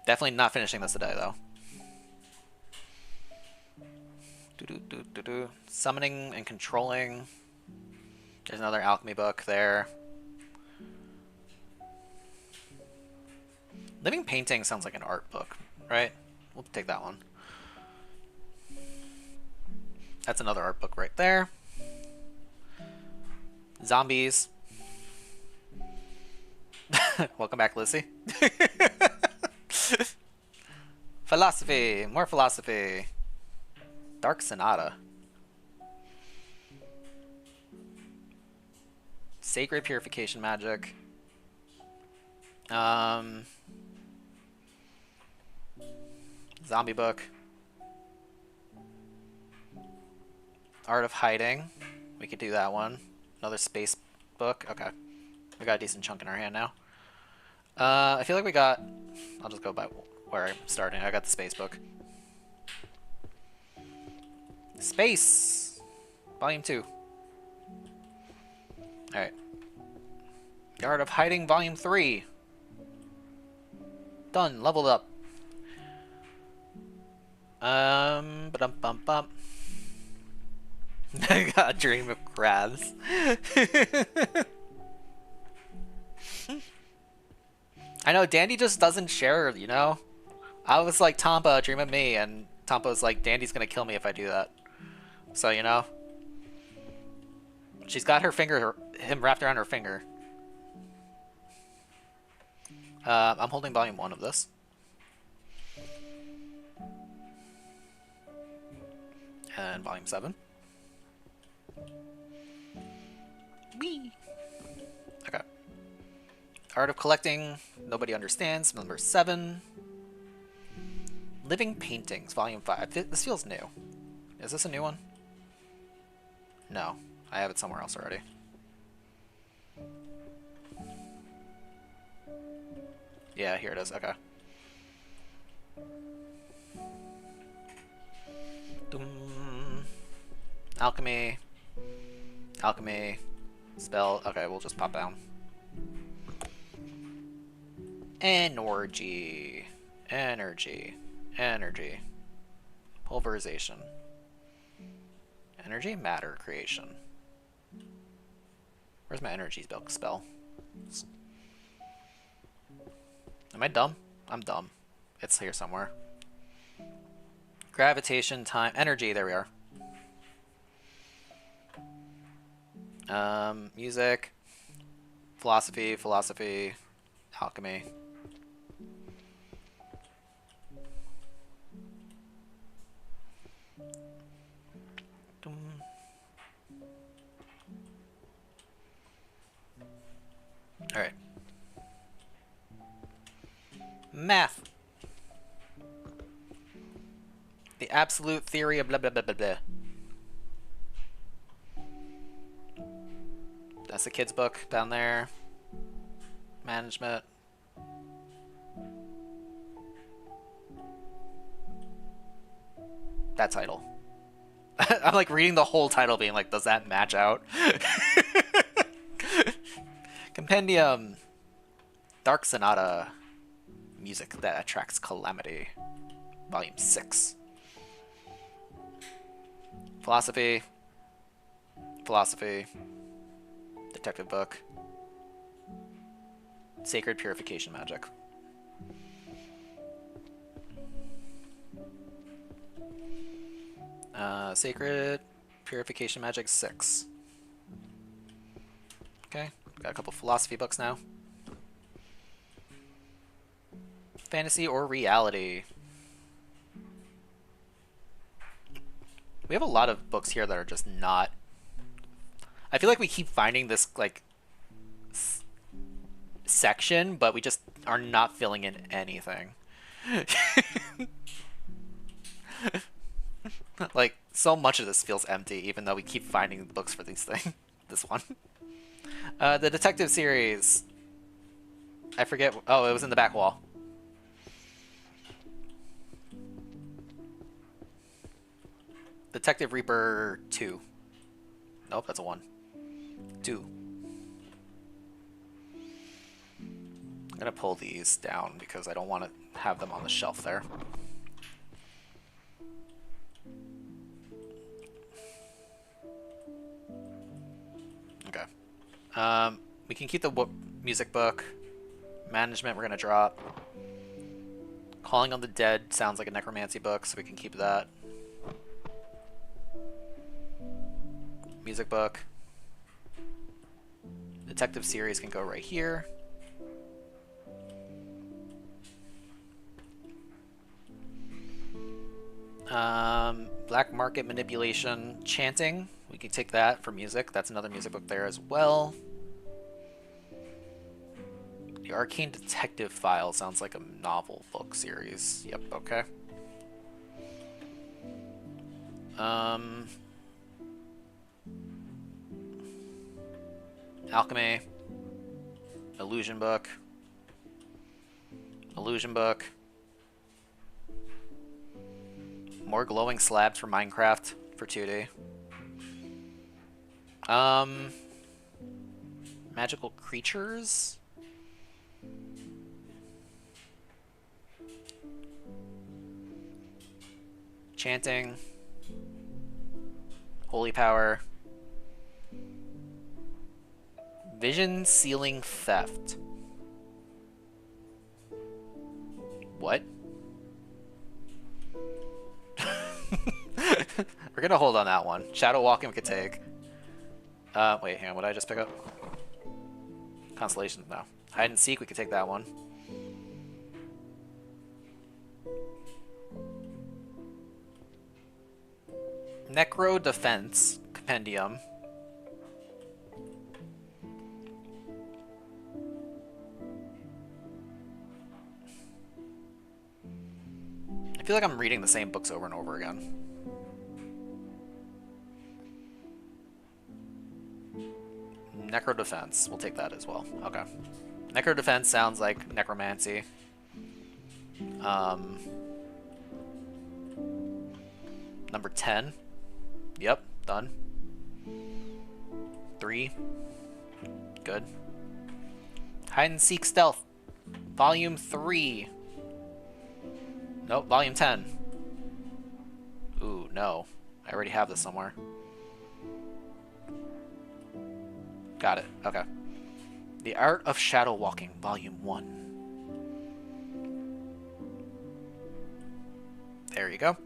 Definitely not finishing this today, though. Summoning and controlling. There's another alchemy book there. Living painting sounds like an art book, right? We'll take that one. That's another art book right there. Zombies. Welcome back, Lissy. Philosophy. More philosophy. Dark Sonata. Sacred Purification Magic. Zombie book. Art of Hiding. We could do that one. Another space book. Okay. We got a decent chunk in our hand now. I feel like we got... I'll just go by where I'm starting. I got the space book. Space! Volume 2. Alright. The Art of Hiding, Volume 3. Done. Leveled up. Ba-dum-bum-bum. I got a dream of crabs. I know, Dandy just doesn't share, you know? I was like, Tampa, dream of me, and Tampa was like, Dandy's gonna kill me if I do that. So, you know? She's got him wrapped around her finger. I'm holding volume 1 of this. And volume 7. Whee! Okay. Art of Collecting, Nobody Understands, number 7. Living Paintings, volume 5. This feels new. Is this a new one? No. I have it somewhere else already. Yeah, here it is. Okay. Alchemy. Alchemy. Spell. Okay, we'll just pop down. Energy. Energy. Energy. Pulverization. Energy? Matter creation. Where's my energy spell? Am I dumb? I'm dumb. It's here somewhere. Gravitation, time, energy, there we are. Music, philosophy, alchemy. Alright. Math. The absolute theory of blah blah blah blah blah. That's the kid's book down there. Management. That title. I'm like reading the whole title being like, does that match out? Compendium. Dark Sonata. Music that attracts calamity. Volume 6. Philosophy. Detective book. Sacred Purification Magic. Sacred Purification Magic 6. Okay, got a couple philosophy books now. Fantasy or reality. We have a lot of books here that are just not... I feel like we keep finding this, like, section, but we just are not filling in anything. Like, so much of this feels empty, even though we keep finding the books for these things. This one. The detective series. I forget... Oh, it was in the back wall. Detective Reaper 2. Nope, that's a 1. 2. I'm gonna pull these down because I don't want to have them on the shelf there. Okay. We can keep the music book. Management we're gonna drop. Calling on the Dead sounds like a necromancy book, so we can keep that. Music book. Detective series can go right here. Black market manipulation, chanting. We can take that for music. That's another music book there as well. The Arcane Detective File sounds like a novel book series. Yep, okay. Alchemy. Illusion book. Illusion book. More glowing slabs for Minecraft for 2D. Magical creatures? Chanting. Holy power. Vision sealing theft. What? We're gonna hold on that one. Shadow walking we could take. Wait, hang on, what did I just pick up? Constellation, no. Hide and seek, we could take that one. Necro defense compendium. I feel like I'm reading the same books over and over again. Necro defense, we'll take that as well. Okay. Necro defense sounds like necromancy. Number 10. Yep, done. 3. Good. Hide and seek stealth. Volume 3. Nope, volume 10. Ooh, no. I already have this somewhere. Got it. Okay. The Art of Shadow Walking, volume 1. There you go.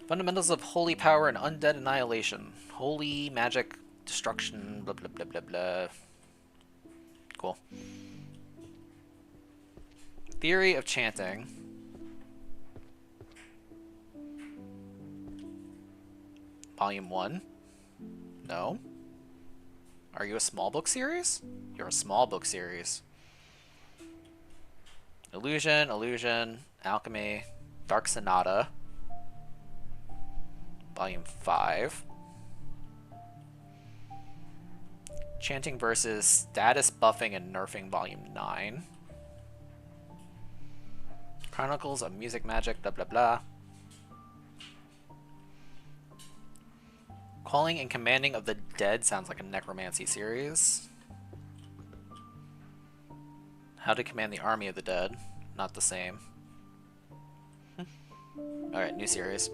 Fundamentals of Holy Power and Undead Annihilation. Holy Magic Destruction, blah blah blah blah blah. Cool. Theory of Chanting. Volume 1. No. Are you a small book series? You're a small book series. Illusion, Illusion, Alchemy, Dark Sonata. Volume 5. Chanting versus Status Buffing and Nerfing, Volume 9. Chronicles of Music Magic, blah blah blah. Calling and Commanding of the Dead sounds like a necromancy series. How to Command the Army of the Dead, not the same. Alright, new series.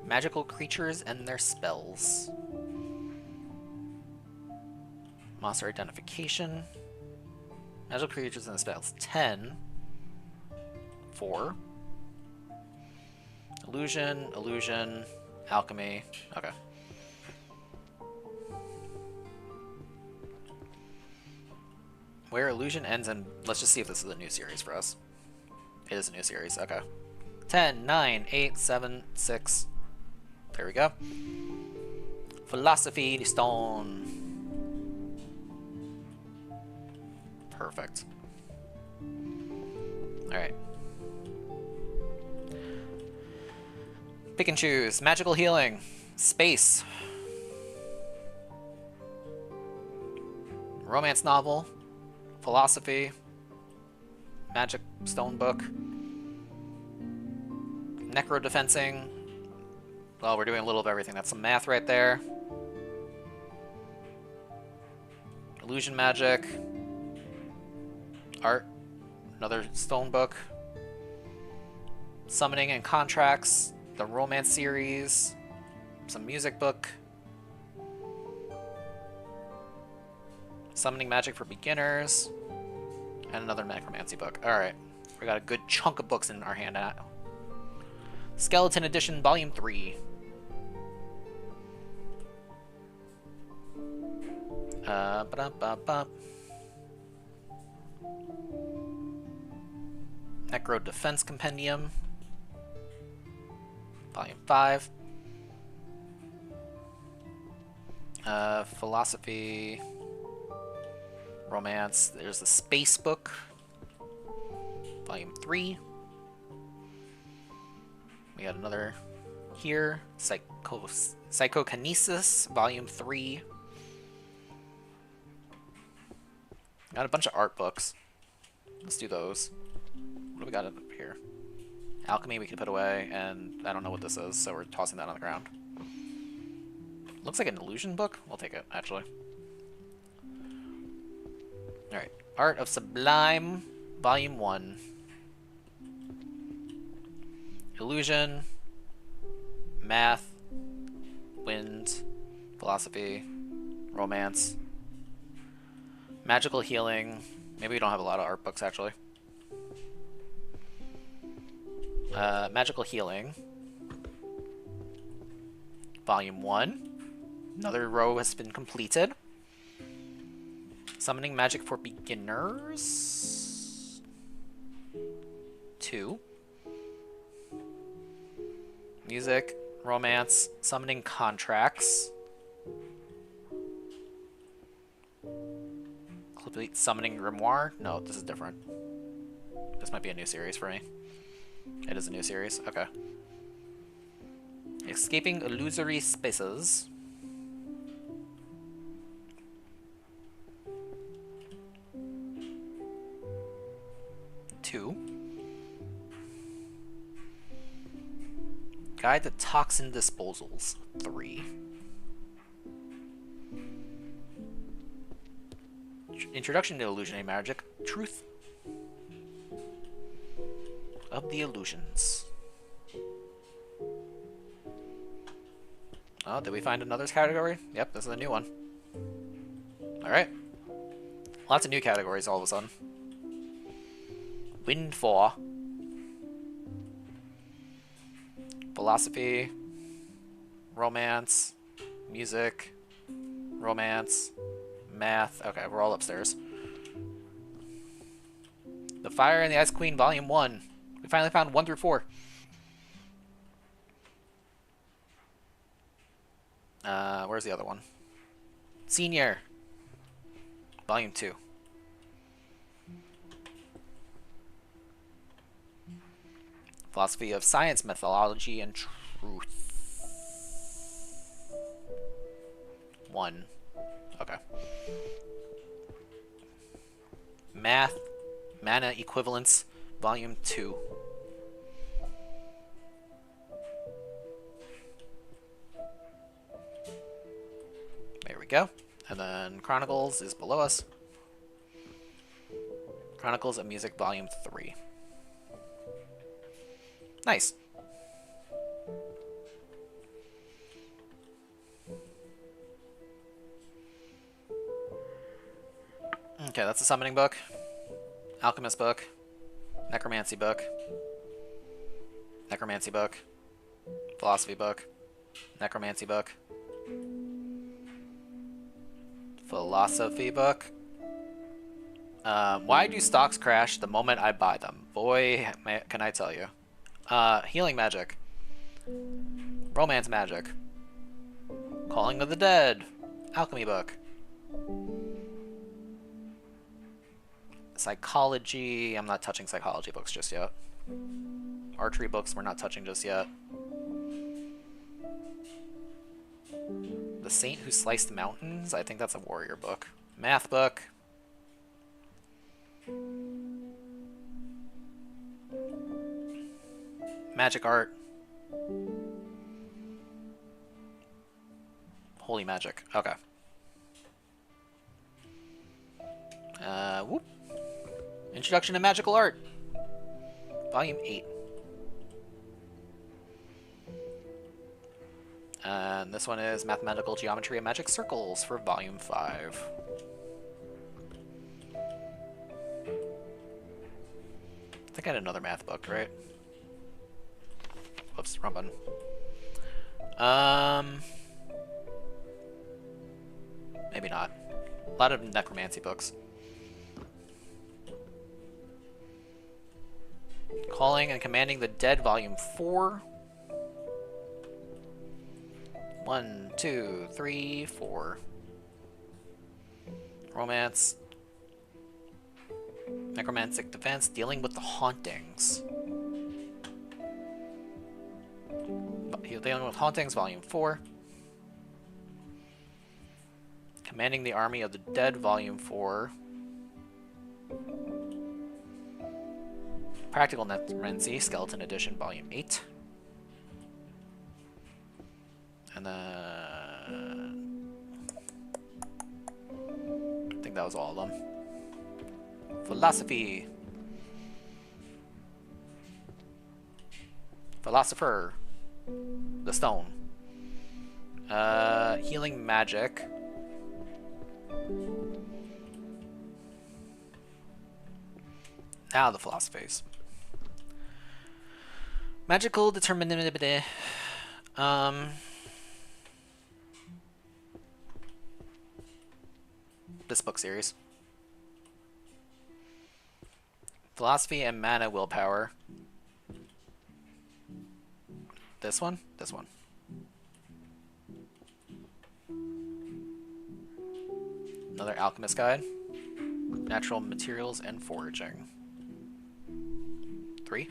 Magical creatures and their spells. Monster identification. Magical creatures and their spells. 10. 4. Illusion, Illusion, Alchemy. Okay. Where Illusion ends and let's just see if this is a new series for us. It is a new series, okay. 10, 9, 8, 7, 6. There we go. Philosophy Stone. Perfect. Alright. Pick and choose. Magical healing. Space. Romance novel. Philosophy. Magic stone book. Necro defensing. Well, we're doing a little of everything. That's some math right there. Illusion magic. Art. Another stone book. Summoning and contracts. The romance series. Some music book. Summoning magic for beginners. And another necromancy book. Alright. We got a good chunk of books in our hand now. Skeleton Edition, Volume 3. Necro Defense Compendium, Volume 5. Philosophy, Romance. There's the Space Book, Volume 3. We got another here, Psychokinesis, Volume 3. Got a bunch of art books. Let's do those. What do we got up here? Alchemy we can put away, and I don't know what this is, so we're tossing that on the ground. Looks like an illusion book. We'll take it, actually. Alright. Art of Sublime, Volume 1. Illusion, math, wind, philosophy, romance, magical healing. Maybe we don't have a lot of art books, actually. Magical healing, Volume 1. Another row has been completed. Summoning magic for beginners. 2. Music, romance, summoning contracts. Complete summoning grimoire. No, this is different. This might be a new series for me. It is a new series. Okay. Escaping illusory spaces. 2. Guide to Toxin Disposals. 3. Introduction to Illusionary Magic. Truth of the Illusions. Oh, did we find another category? Yep, this is a new one. Alright. Lots of new categories all of a sudden. Windfall. Philosophy. Romance. Music. Romance. Math. Okay, we're all upstairs. The Fire and the Ice Queen, Volume 1. We finally found 1 through 4. Where's the other one? Senior. Volume 2. Philosophy of Science, Methodology, and Truth. 1. Okay. Math, Mana Equivalence, Volume 2. There we go. And then Chronicles is below us. Chronicles of Music, Volume 3. Nice. Okay, that's a summoning book. Alchemist book. Necromancy book. Necromancy book. Philosophy book. Necromancy book. Philosophy book. Why do stocks crash the moment I buy them? Boy, can I tell you. Healing magic. Romance magic. Calling of the Dead. Alchemy book. Psychology. I'm not touching psychology books just yet. Archery books we're not touching just yet. The Saint Who Sliced Mountains. I think that's a warrior book. Math book. Magic art. Holy magic. Okay. Whoop. Introduction to Magical Art. Volume 8. And this one is Mathematical Geometry and Magic Circles for Volume 5. I think I had another math book, right? Whoops, wrong button. Maybe not. A lot of necromancy books. Calling and Commanding the Dead, Volume 4. 1, 2, 3, 4. Romance. Necromantic Defense, Dealing with the Hauntings. Dealing with Hauntings, Volume 4. Commanding the Army of the Dead, Volume 4. Practical Necromancy, Skeleton Edition, Volume 8. And then that was all of them. Philosophy. Philosopher. The stone. Healing magic. Now the philosophies. Magical determinability. This book series. Philosophy and mana willpower. This one? This one. Another alchemist guide. Natural materials and foraging. 3.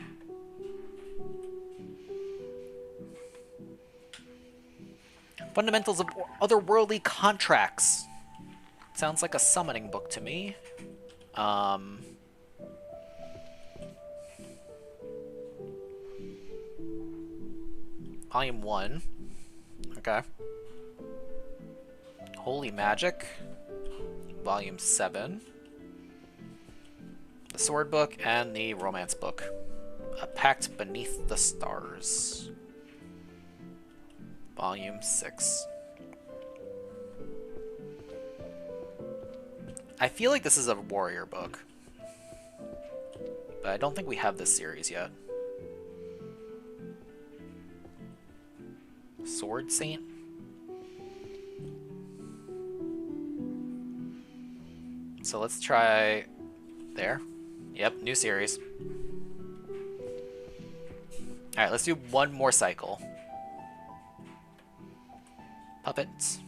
Fundamentals of otherworldly contracts. Sounds like a summoning book to me. Volume 1. Okay. Holy Magic. Volume 7. The Sword Book and the Romance Book. A Pact Beneath the Stars. Volume 6. I feel like this is a warrior book. But I don't think we have this series yet. Sword Saint? So let's try there. Yep, new series. Alright, let's do one more cycle. Puppets.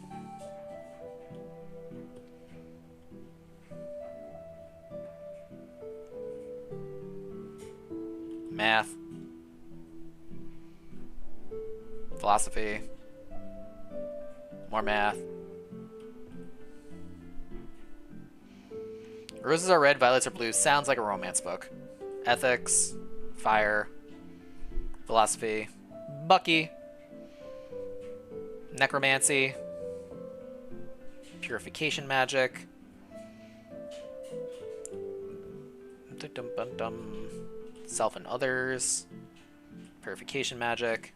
Math. Philosophy. More math. Roses are red, violets are blue. Sounds like a romance book. Ethics. Fire. Philosophy. Bucky. Necromancy. Purification magic. Self and others. Purification magic.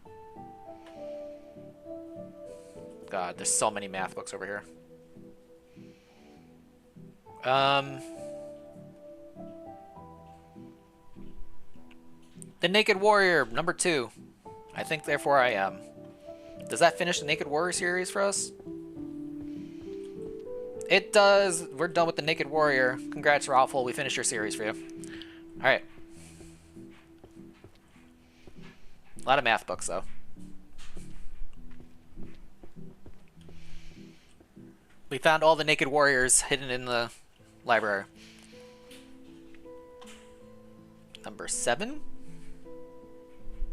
God, there's so many math books over here. The Naked Warrior, number 2. I think therefore I am. Does that finish the Naked Warrior series for us? It does. We're done with the Naked Warrior. Congrats, Raffle. We finished your series for you. Alright. A lot of math books, though. We found all the Naked Warriors hidden in the library. Number 7?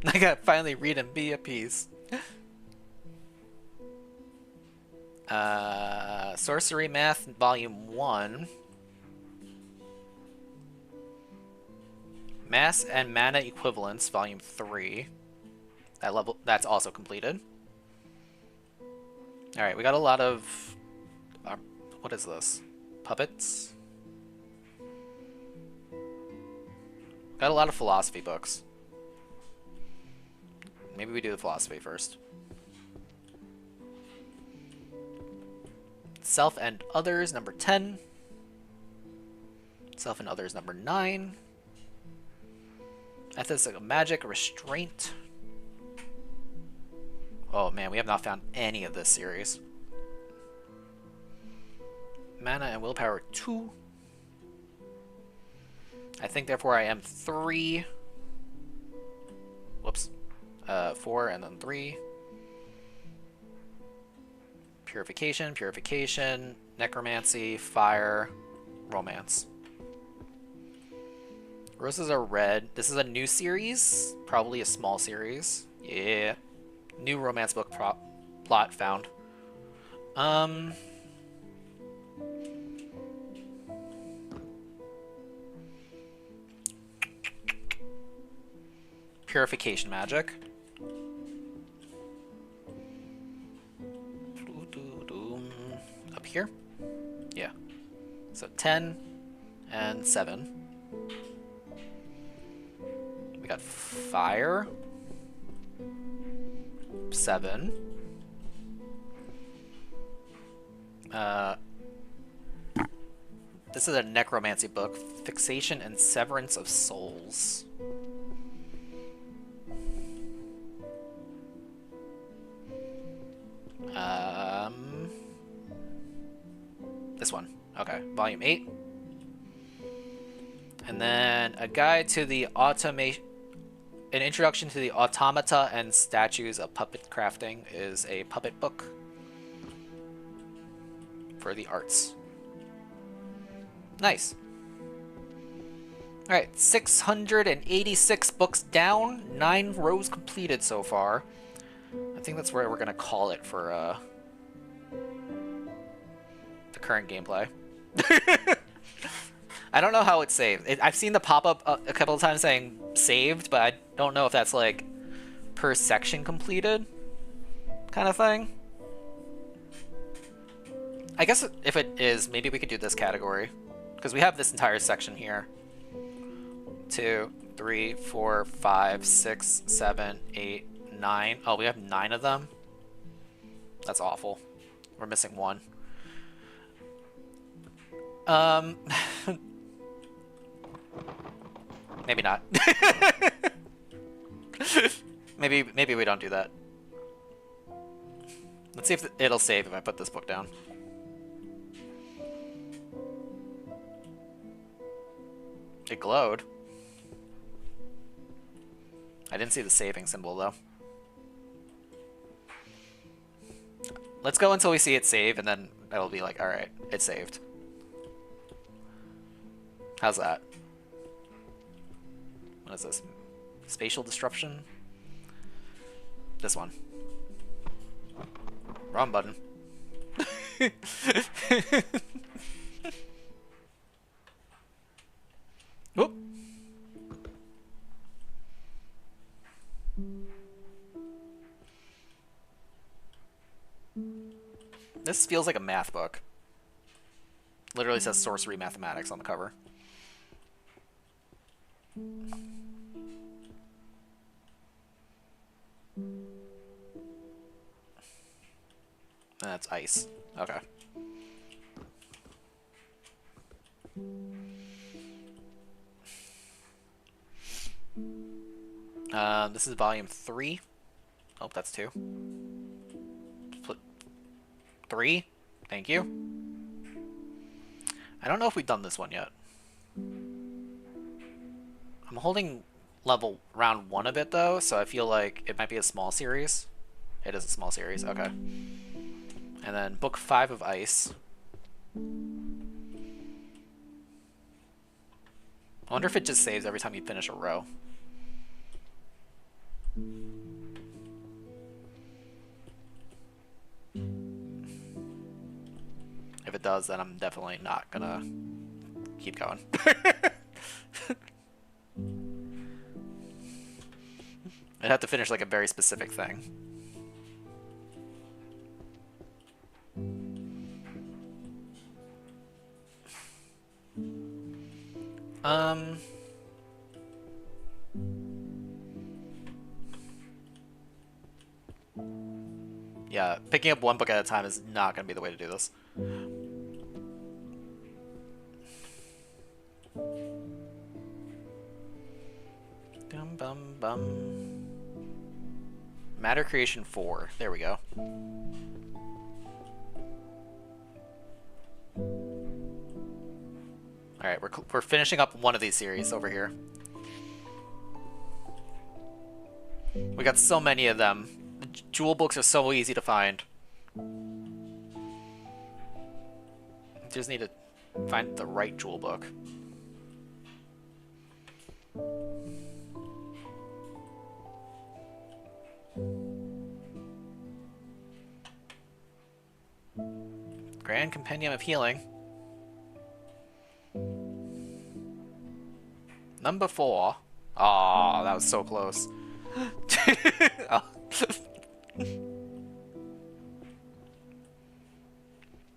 I gotta finally read and be at peace. Sorcery Math, Volume 1. Mass and Mana Equivalence, Volume 3. That's also completed. Alright, we got a lot of... what is this? Puppets? Got a lot of philosophy books. Maybe we do the philosophy first. Self and Others, number 10. Self and Others, number 9. Ethics of Magic, Restraint. Oh man, we have not found any of this series. Mana and Willpower, 2. I think therefore I am 3. Whoops. 4 and then 3. Purification, Necromancy, Fire, Romance. Roses are red. This is a new series, probably a small series. Yeah. New romance book plot found. Purification magic. Up here? Yeah. So 10 and 7. We got fire. 7. This is a necromancy book. Fixation and Severance of Souls. This one. Okay, volume 8. And then a guide to the automation. An introduction to the automata and statues of puppet crafting is a puppet book for the arts. Nice. Alright, 686 books down, 9 rows completed so far. I think that's where we're going to call it for the current gameplay. I don't know how it's saved. I've seen the pop-up a couple of times saying saved, but I don't know if that's like per section completed kind of thing. I guess if it is, maybe we could do this category. Because we have this entire section here. 2, 3, 4, 5, 6, 7, 8, 9. Oh, we have 9 of them? That's awful. We're missing 1. Maybe not. maybe we don't do that. Let's see if it'll save if I put this book down. It glowed. I didn't see the saving symbol though. Let's go until we see it save, and then it'll be like, alright, it's saved. How's that? What is this? Spatial disruption? This one. Wrong button. Whoop. This feels like a math book. Literally says sorcery mathematics on the cover. That's ice. Okay. This is volume 3. Oh, that's 2. 3. Thank you. I don't know if we've done this one yet. I'm holding level round 1 a bit though, so I feel like it might be a small series. It is a small series, okay. And then book 5 of Ice. I wonder if it just saves every time you finish a row. If it does, then I'm definitely not gonna keep going. I'd have to finish like a very specific thing. Yeah, picking up one book at a time is not going to be the way to do this. Dum bum bum. Matter Creation 4. There we go. Alright, we're finishing up one of these series over here. We got so many of them. The jewel books are so easy to find. Just need to find the right jewel book. Grand Compendium of Healing. Number 4. Oh, that was so close. Oh.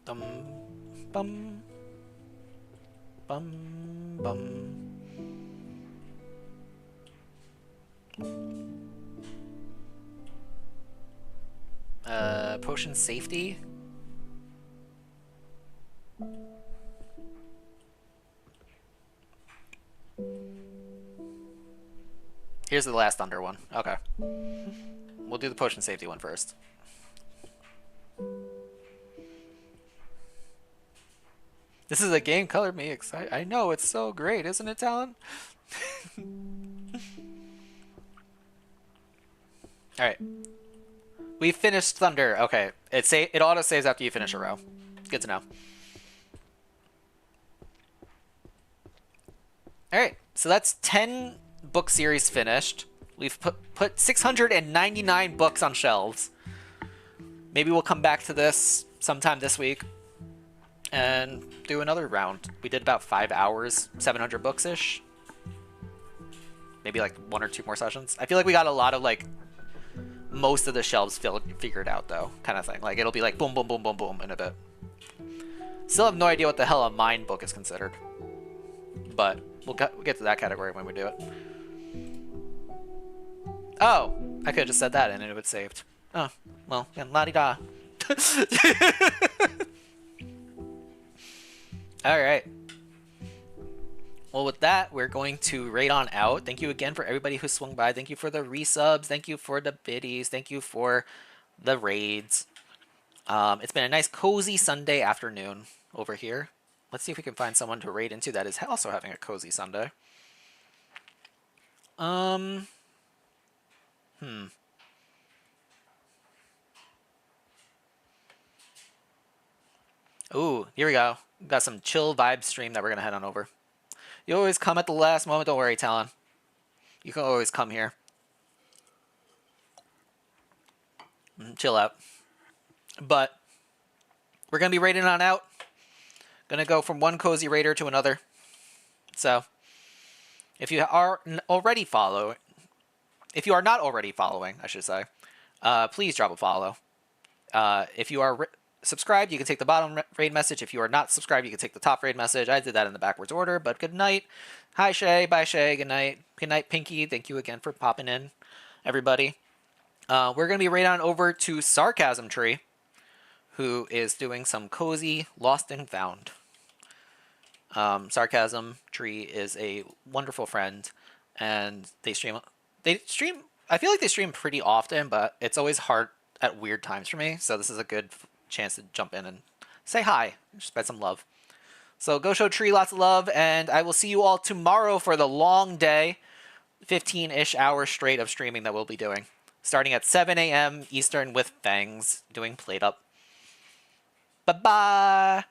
Dum bum potion safety. Here's the last Thunder one. Okay. We'll do the potion safety one first. This is a game colored me excited. I know, it's so great, isn't it, Talon? Alright. We finished Thunder. Okay. It auto saves after you finish a row. Good to know. Alright, so that's 10 book series finished. We've put 699 books on shelves. Maybe we'll come back to this sometime this week and do another round. We did about 5 hours, 700 books-ish. Maybe like 1 or 2 more sessions. I feel like we got a lot of like most of the shelves figured out though, kind of thing. Like it'll be like boom, boom, boom, boom, boom in a bit. Still have no idea what the hell a mine book is considered, but we'll get to that category when we do it. Oh, I could have just said that and it would saved. Oh, well, then la-di-da. Alright. Well, with that, we're going to raid on out. Thank you again for everybody who swung by. Thank you for the resubs. Thank you for the biddies. Thank you for the raids. It's been a nice, cozy Sunday afternoon over here. Let's see if we can find someone to raid into that is also having a cozy Sunday. Ooh, here we go. We've got some chill vibe stream that we're going to head on over. You always come at the last moment. Don't worry, Talon. You can always come here. Chill out. But we're going to be raiding on out. Going to go from one cozy raider to another. So if you are already following, if you are not already following, I should say, please drop a follow. If you are subscribed, you can take the bottom raid message. If you are not subscribed, you can take the top raid message. I did that in the backwards order, but good night. Hi, Shay. Bye, Shay. Good night. Good night, Pinky. Thank you again for popping in, everybody. We're going to be right on over to Sarcasm Tree, who is doing some cozy Lost and Found. Sarcasm Tree is a wonderful friend, and they stream, I feel like they stream pretty often, but it's always hard at weird times for me, so this is a good chance to jump in and say hi, spread some love. So go show Tree lots of love, and I will see you all tomorrow for the long day, 15-ish hours straight of streaming that we'll be doing, starting at 7 a.m. Eastern with Fangs, doing Plate Up. Bye-bye!